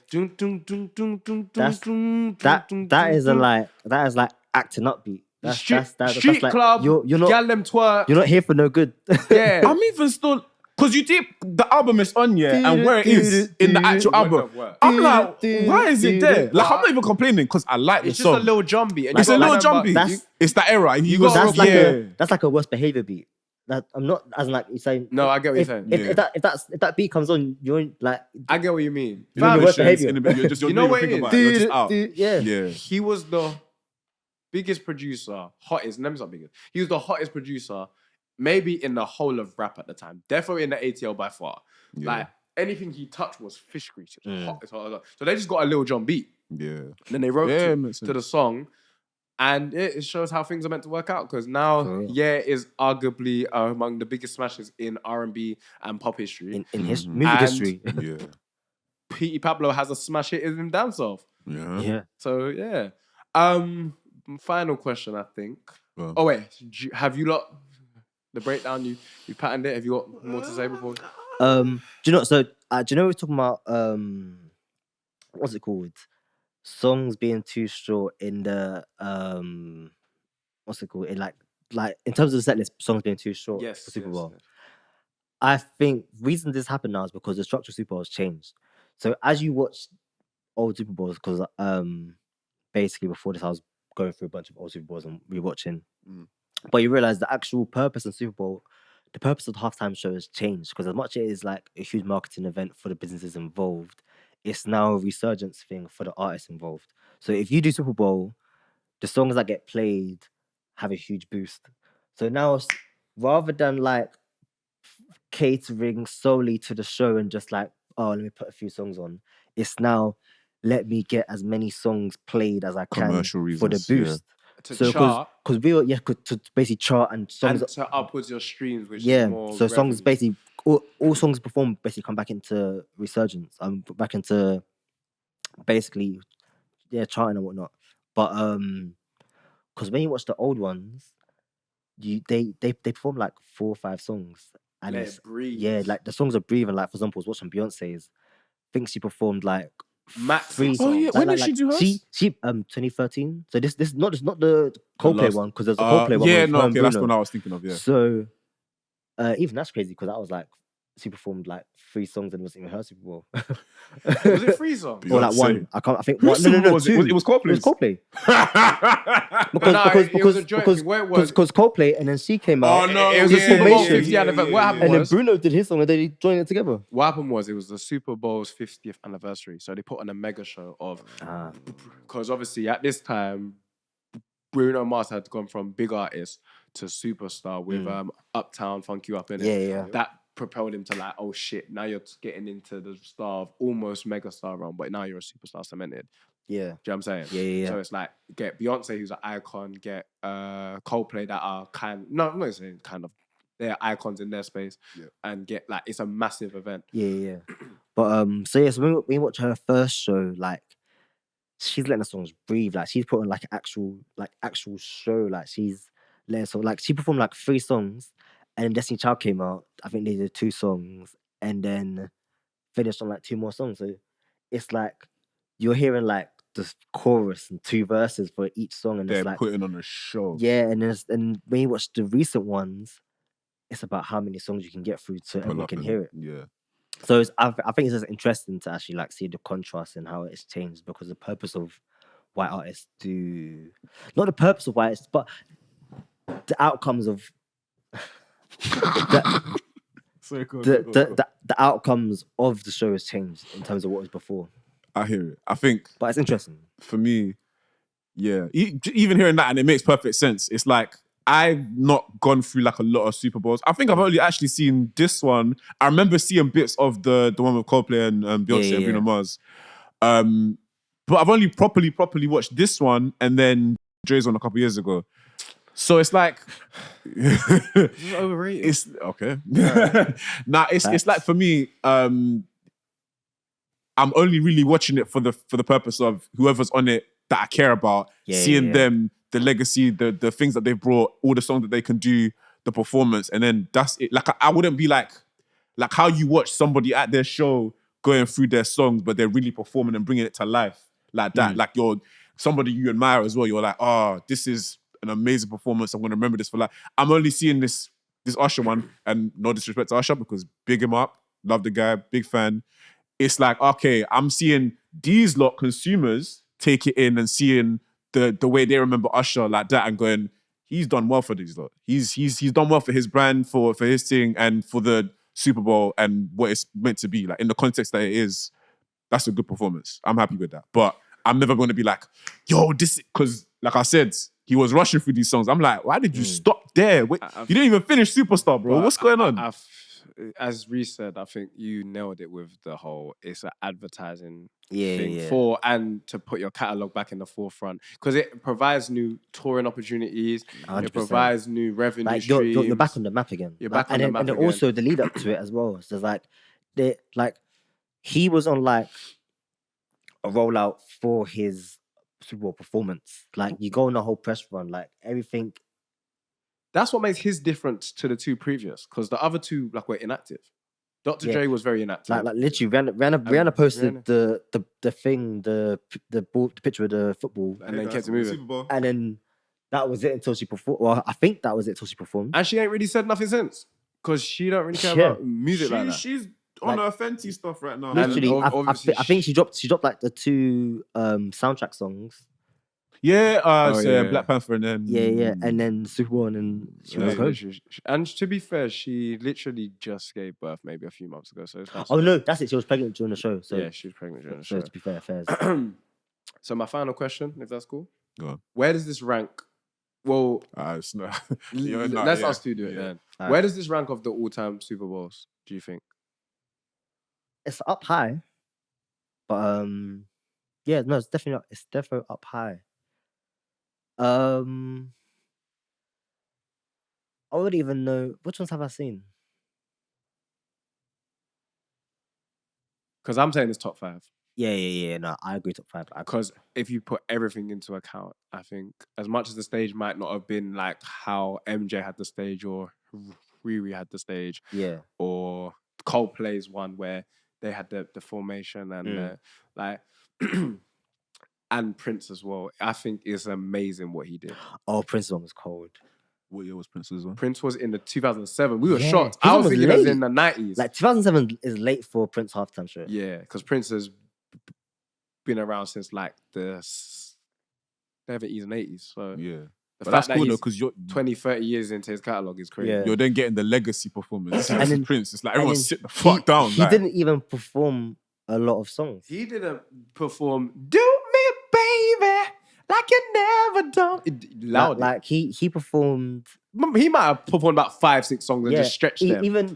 C: That is like acting up beat. That's
A: street
C: like,
A: club.
C: You're not.
A: Gal them twerk.
C: You're not here for no good.
A: Yeah.
B: I'm even still, because you did, the album is on, yeah, and where it is in the actual album. I'm like, why is it there? Like, I'm not even complaining because I like the
A: It's just
B: song.
A: a little John beat. And
B: It's
A: you
B: a
A: gotta
B: little John
A: remember-
B: beat. It's that era. He goes,
C: That's like a worst behavior beat. That I'm not as like you're saying.
A: No, I get what you're saying.
C: If that beat comes on, you're like.
A: I get what you mean.
C: You're in your worst behavior.
B: You
A: know what it is?
B: You're just out.
C: Yeah.
B: Yeah.
A: He was the biggest producer, hottest, let me not biggest. He was the hottest producer, maybe in the whole of rap at the time. Definitely in the ATL by far.
B: Yeah.
A: Like, anything he touched was fish grease. It was hot as hell. So they just got a Lil Jon beat.
B: Yeah.
A: And then they wrote to the song. And it shows how things are meant to work out. Because now, Yeah is arguably among the biggest smashes in R&B and pop history.
C: In music history.
B: Yeah.
A: P. Pablo has a smash hit in Dancehall.
B: Yeah.
C: Yeah.
A: So, yeah. Final question, I think.
B: Well.
A: Oh, wait. Have you lot... The breakdown, you patterned it? Have you got more to say before?
C: Do you know? So do you know we're talking about what's it called? Songs being too short in the what's it called? In like in terms of the set list, songs being too short for Super Bowl.
A: Yes.
C: I think the reason this happened now is because the structure of Super Bowl has changed. So as you watch old Super Bowls, because basically before this I was going through a bunch of old Super Bowls and rewatching. But you realize the actual purpose of Super Bowl, the purpose of the halftime show has changed because as much as it is like a huge marketing event for the businesses involved, it's now a resurgence thing for the artists involved. So if you do Super Bowl, the songs that get played have a huge boost. So now rather than like catering solely to the show and just like, oh, let me put a few songs on, it's now let me get as many songs played as I can
B: Commercial reasons,
C: for the boost.
A: To chart.
C: Because to basically chart and songs
A: And to upwards your streams, which
C: yeah,
A: is more
C: so songs
A: revenue.
C: basically all songs performed basically come back into resurgence. Back into basically charting and whatnot. But because when you watch the old ones, they perform like 4 or 5 songs and
A: Let it breathe.
C: yeah, like the songs are breathing. Like for example, I was watching Beyonce's. I think she performed like
A: Max.
C: 3 songs.
B: Oh, yeah. When did she do hers?
C: She 2013. So this not the Coldplay
B: last-
C: one because there's a Coldplay one.
B: Yeah,
C: with
B: no,
C: her and
B: okay, that's the
C: Bruno.
B: one I was thinking of, yeah.
C: So even that's crazy because that was like she performed like 3 songs and it wasn't even her Super Bowl.
A: Was it 3 songs?
C: Or like
B: Beyonce.
C: 1. I think
B: Whose
C: one.
B: Super Bowl
C: No,
B: was it?
C: 2.
B: It was Coldplay.
C: It was Coldplay.
A: It was a joint thing. Where it was-
C: Because Coldplay and then she came out.
B: Oh, no.
A: It was a
C: yeah,
A: Super Bowl
C: yeah,
A: 50th
B: yeah,
A: anniversary.
B: yeah,
A: What
B: yeah.
A: happened
C: And then
A: was...
C: Bruno did his song and they joined it together.
A: What happened was it was the Super Bowl's 50th anniversary. So they put on a mega show of... Because obviously at this time, Bruno Mars had gone from big artist to superstar with Uptown, Funk You Up, in it.
C: Yeah.
A: That propelled him to like, oh shit, now you're getting into the star of almost mega star realm, but now you're a superstar cemented.
C: Yeah.
A: Do you know what I'm saying?
C: Yeah.
A: So it's like get Beyonce, who's an icon, get Coldplay that are I'm not saying kind of, they're icons in their space, and get like it's a massive event.
C: Yeah. But so when we watch her first show, like she's letting the songs breathe. Like she's putting like actual show. Like she's letting like she performed like 3 songs, and then Destiny Child came out. I think they did 2 songs, and then finished on like 2 more songs. So it's like you're hearing like the chorus and 2 verses for each song, and
B: They're
C: it's like
B: putting on a show.
C: yeah. And when you watch the recent ones, it's about how many songs you can get through so everyone can hear it.
B: Yeah.
C: So I think it's just interesting to actually like see the contrast and how it's changed, because the purpose of why artists do, not the purpose of why it's, but the outcomes of the outcomes of the show has changed in terms of what was before.
B: I hear it. I think
C: But it's interesting.
B: for me, yeah, even hearing that, and it makes perfect sense. It's like I've not gone through like a lot of Super Bowls. I think I've only actually seen this one. I remember seeing bits of the one with Coldplay and Beyonce and Bruno Mars. But I've only properly watched this one and then Dre's one a couple years ago. So it's like
A: It's overrated.
B: it's okay. Nah, it's like for me, I'm only really watching it for the purpose of whoever's on it that I care about, seeing them, the legacy, the things that they've brought, all the songs that they can do, the performance, and then that's it. Like I wouldn't be like how you watch somebody at their show going through their songs, but they're really performing and bringing it to life like that. Like you're somebody you admire as well. You're like, oh, this is an amazing performance. I'm gonna remember this for life. I'm only seeing this Usher one, and no disrespect to Usher, because big him up, love the guy, big fan. It's like, okay, I'm seeing these lot consumers take it in and seeing the way they remember Usher like that and going, he's done well for these lot. He's done well for his brand, for his thing, and for the Super Bowl and what it's meant to be. Like in the context that it is, that's a good performance. I'm happy with that. But I'm never going to be like, yo, this, because like I said, he was rushing through these songs. I'm like, why did you stop there? Wait, you didn't even finish Superstar, bro. What's going on?
A: As Reece said, I think you nailed it with the whole, it's an advertising
C: Yeah,
A: thing
C: yeah.
A: for, and to put your catalogue back in the forefront, because it provides new touring opportunities,
C: 100%.
A: it provides new revenue
C: Like
A: streams.
C: you're back on the map again.
A: You're
C: Like,
A: back on the map
C: and then
A: again.
C: also the lead up to it as well. So it's like he was on like a rollout for his Super Bowl performance. Like you go on a whole press run, like everything.
A: That's what makes his difference to the 2 previous, because the other 2 like were inactive. Dr.
C: Yeah.
A: Dre was very inactive.
C: Like literally, Rihanna posted
A: Rihanna.
C: the thing, the picture of the football,
A: and then kept it moving.
C: and then that was it until she performed. Well, I think that was it until she performed.
A: And she ain't really said nothing since, because she don't really care
C: Yeah.
A: about music like that.
B: She's on her Fenty stuff right now.
C: Literally,
A: obviously
C: I think she dropped like the 2 soundtrack songs.
B: Yeah,
A: yeah.
B: Black Panther and then...
C: Yeah, and then Super Bowl, and then she was home.
A: And to be fair, she literally just gave birth maybe a few months ago. So it's
C: Oh no, that's it. She was pregnant during the show. So
A: yeah, she was pregnant during the
C: so
A: show.
C: to be fair, fairs.
A: So my final question, if that's cool,
B: Go on.
A: where does this rank? Well,
B: It's not...
A: let's us 2 do it then.
C: Alright.
A: Where does this rank of the all-time Super Bowls? Do you think?
C: It's up high, but yeah, no, it's definitely up high. I wouldn't even know which ones have I seen.
A: Because I'm saying it's top 5.
C: Yeah. No, I agree. Top 5.
A: Because if you put everything into account, I think as much as the stage might not have been like how MJ had the stage or Riri had the stage,
C: Yeah.
A: or Coldplay's one where they had the formation and like and Prince as well. I think it's amazing what he did.
C: Oh, Prince's one was cold.
B: What year was Prince's one?
A: Prince was in the 2007. We were
C: Yeah,
A: shocked.
C: his
A: I
C: one
A: was
C: was
A: thinking it was
C: late.
A: in the 90s.
C: Like 2007 is late for Prince halftime show.
A: Yeah, because Prince has been around since like the 70s and 80s. So
B: Yeah.
A: the
B: But
A: fact
B: that's
A: that
B: cool though,
A: he's
B: because you're
A: 20, 30 years into his catalogue is crazy.
C: Yeah.
B: you're then getting the legacy performance.
C: And
B: This is
C: then-
B: Prince. It's like
C: and
B: everyone
C: then
B: sit the fuck down.
C: He
B: like,
C: didn't even perform a lot of songs.
A: He didn't perform "Do Me, Baby," like you never done. Loud.
C: Like he performed.
A: He might have performed about 5, 6 songs and
C: Yeah,
A: just stretched them.
C: even his.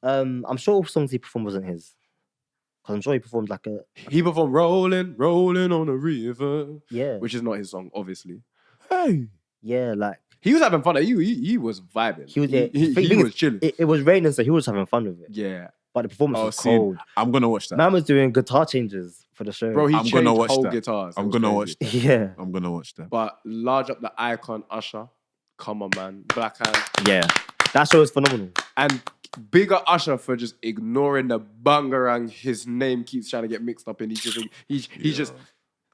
C: I'm sure all songs he performed wasn't his. Because I'm sure he performed like a
A: He performed "Rolling, Rolling on the River,"
C: yeah,
A: which is not his song, obviously.
B: Hey.
C: yeah, like
A: He was having fun. He was vibing.
C: he was yeah,
A: He was chilling.
C: It was raining, so he was having fun with it.
A: Yeah,
C: But the performance
B: Oh,
C: was
B: see,
C: cold.
B: I'm gonna watch that.
C: Man was doing guitar changes for the show.
A: bro. He
B: I'm
A: changed
B: gonna watch
A: whole
B: that.
A: guitars. It
B: I'm
A: was
B: gonna
A: crazy.
B: watch that.
C: yeah,
B: I'm gonna watch that.
A: But large up the icon Usher. Come on, man. Black Hand.
C: yeah, that show was phenomenal.
A: And bigger Usher for just ignoring the bangarang his name keeps trying to get mixed up in. He just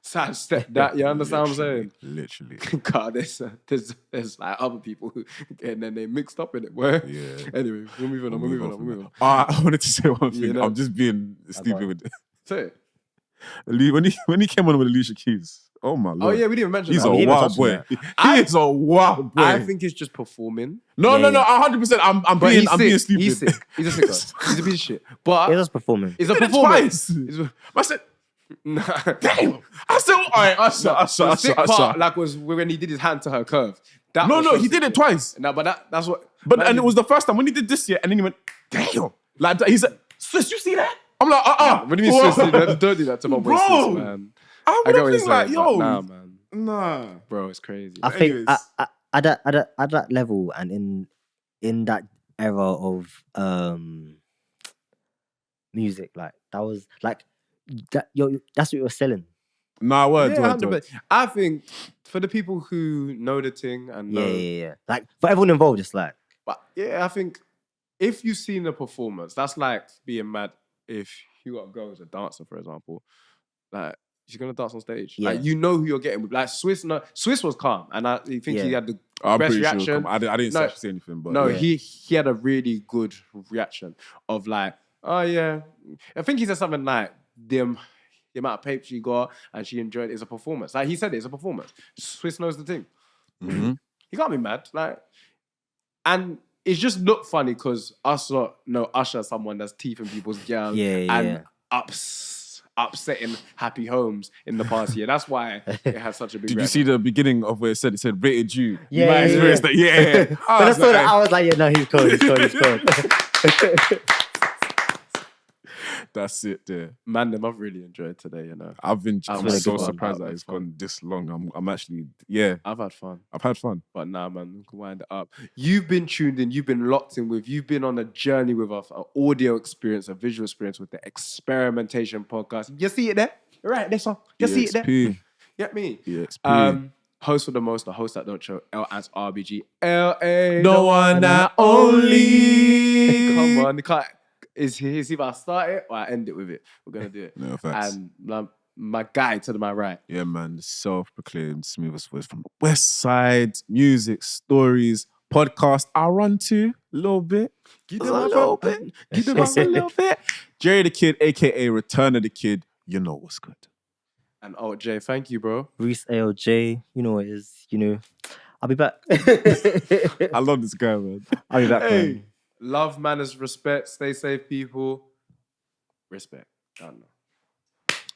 A: sidestepped that. You understand what I'm saying?
B: Literally.
A: God, there's like other people who and then they mixed up in it. Where
B: Yeah.
A: Anyway, we're moving on. We're moving on.
B: I wanted to say one thing.
A: You know?
B: I'm just being stupid with it.
A: Say it.
B: When he came on with Alicia Keys. Oh my lord.
A: Oh yeah, we didn't mention
B: He's
A: that.
B: a
C: even
B: wild
C: touched
B: boy.
C: on
B: He is a wild boy.
A: I think it's just performing.
B: no,
C: Yeah,
B: 100%. I'm
A: But
B: being
A: he's
B: being
A: sick.
B: stupid.
A: He's sick. He's a sicker. He's a piece of shit. But
C: It was performing.
A: it's a
B: Did it
A: performance.
B: twice.
A: It's-
B: I said,
A: Nah.
B: damn. I said, all right, Usher.
A: The sick part, like, was when he did his hand to her curve. That was
B: No,
A: so
B: he
A: sick.
B: did it twice.
A: No, but that's what.
B: But and it was the first time when he did this year, and then he went, damn. Like that. He said, Swiss, you see that? I'm like,
A: What do you mean, sis? Don't do that to my boy, sis,
B: Bro.
A: man.
B: I
A: I get what you're
B: think like,
A: saying.
B: yo,
A: But nah, man.
B: nah.
A: Bro, it's crazy.
C: I think
B: Anyways.
C: at that level and in that era of music, like that was like that's what you were selling.
B: Nah, word.
A: Yeah, 100%. I think for the people who know the thing and know,
C: Yeah. Like for everyone involved, it's like
A: but yeah, I think if you've seen the performance, that's like being mad if you got a girl as a dancer, for example. Like, she's gonna dance on stage.
C: Yeah.
A: Like, you know who you're getting with. Like, Swiss was calm, and I think he
C: Yeah.
A: had the
B: I'm
A: best
B: pretty
A: reaction.
B: sure. I didn't
A: No,
B: actually say anything, but
A: No,
C: yeah.
A: he had a really good reaction of like, oh yeah. I think he said something like the amount of paper she got and she enjoyed it is a performance. Like, he said it's a performance. Swiss knows the thing.
B: Mhm.
A: He can't be mad. Like, and it's just looked funny because Usher as someone that's teeth in people's gals and upsetting happy homes in the past year. That's why it had such a big
B: Did you
A: reaction.
B: see the beginning of where it said rated you?
C: Yeah,
B: My
C: yeah,
B: experience that, yeah.
C: But I saw that, I was like, yeah, no, he's cold.
B: That's it there.
A: Man, them I've really enjoyed today, you know.
B: I'm
C: been
B: so
C: a good one.
B: surprised that
A: I've
B: it's
A: had fun.
B: gone this long. I'm actually, yeah,
A: I've had fun.
B: I've had fun.
A: But nah, man, we can wind it up. You've been tuned in, you've been locked in with, you've been on a journey with us, an audio experience, a visual experience with the Experimentation podcast. You see it there? Right, this one. You see it there?
B: EXP.
A: Get me?
B: EXP.
A: Host for the most, the host that don't show, L as RBG. LA.
B: No one that only.
A: Come on, you can't. It's either I start it or I end it with it. We're going to do it.
B: No, facts.
A: And my guy to my right.
B: Yeah, man, the self-proclaimed smoothest voice from the West Side, music, stories, podcast. I'll run to a little bit.
A: Give
B: a little bit. Give them up a little bit. Jerry the Kid, aka Return of the Kid. You know what's good.
A: And Jay, thank you, bro.
C: Reece ALJ, you know what it is, you know. I'll be back.
B: I love this guy, man.
C: I'll be back.
A: Hey,
C: Man.
A: love, manners, respect, stay safe, people. Respect. I don't know.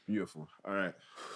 B: Beautiful. All right.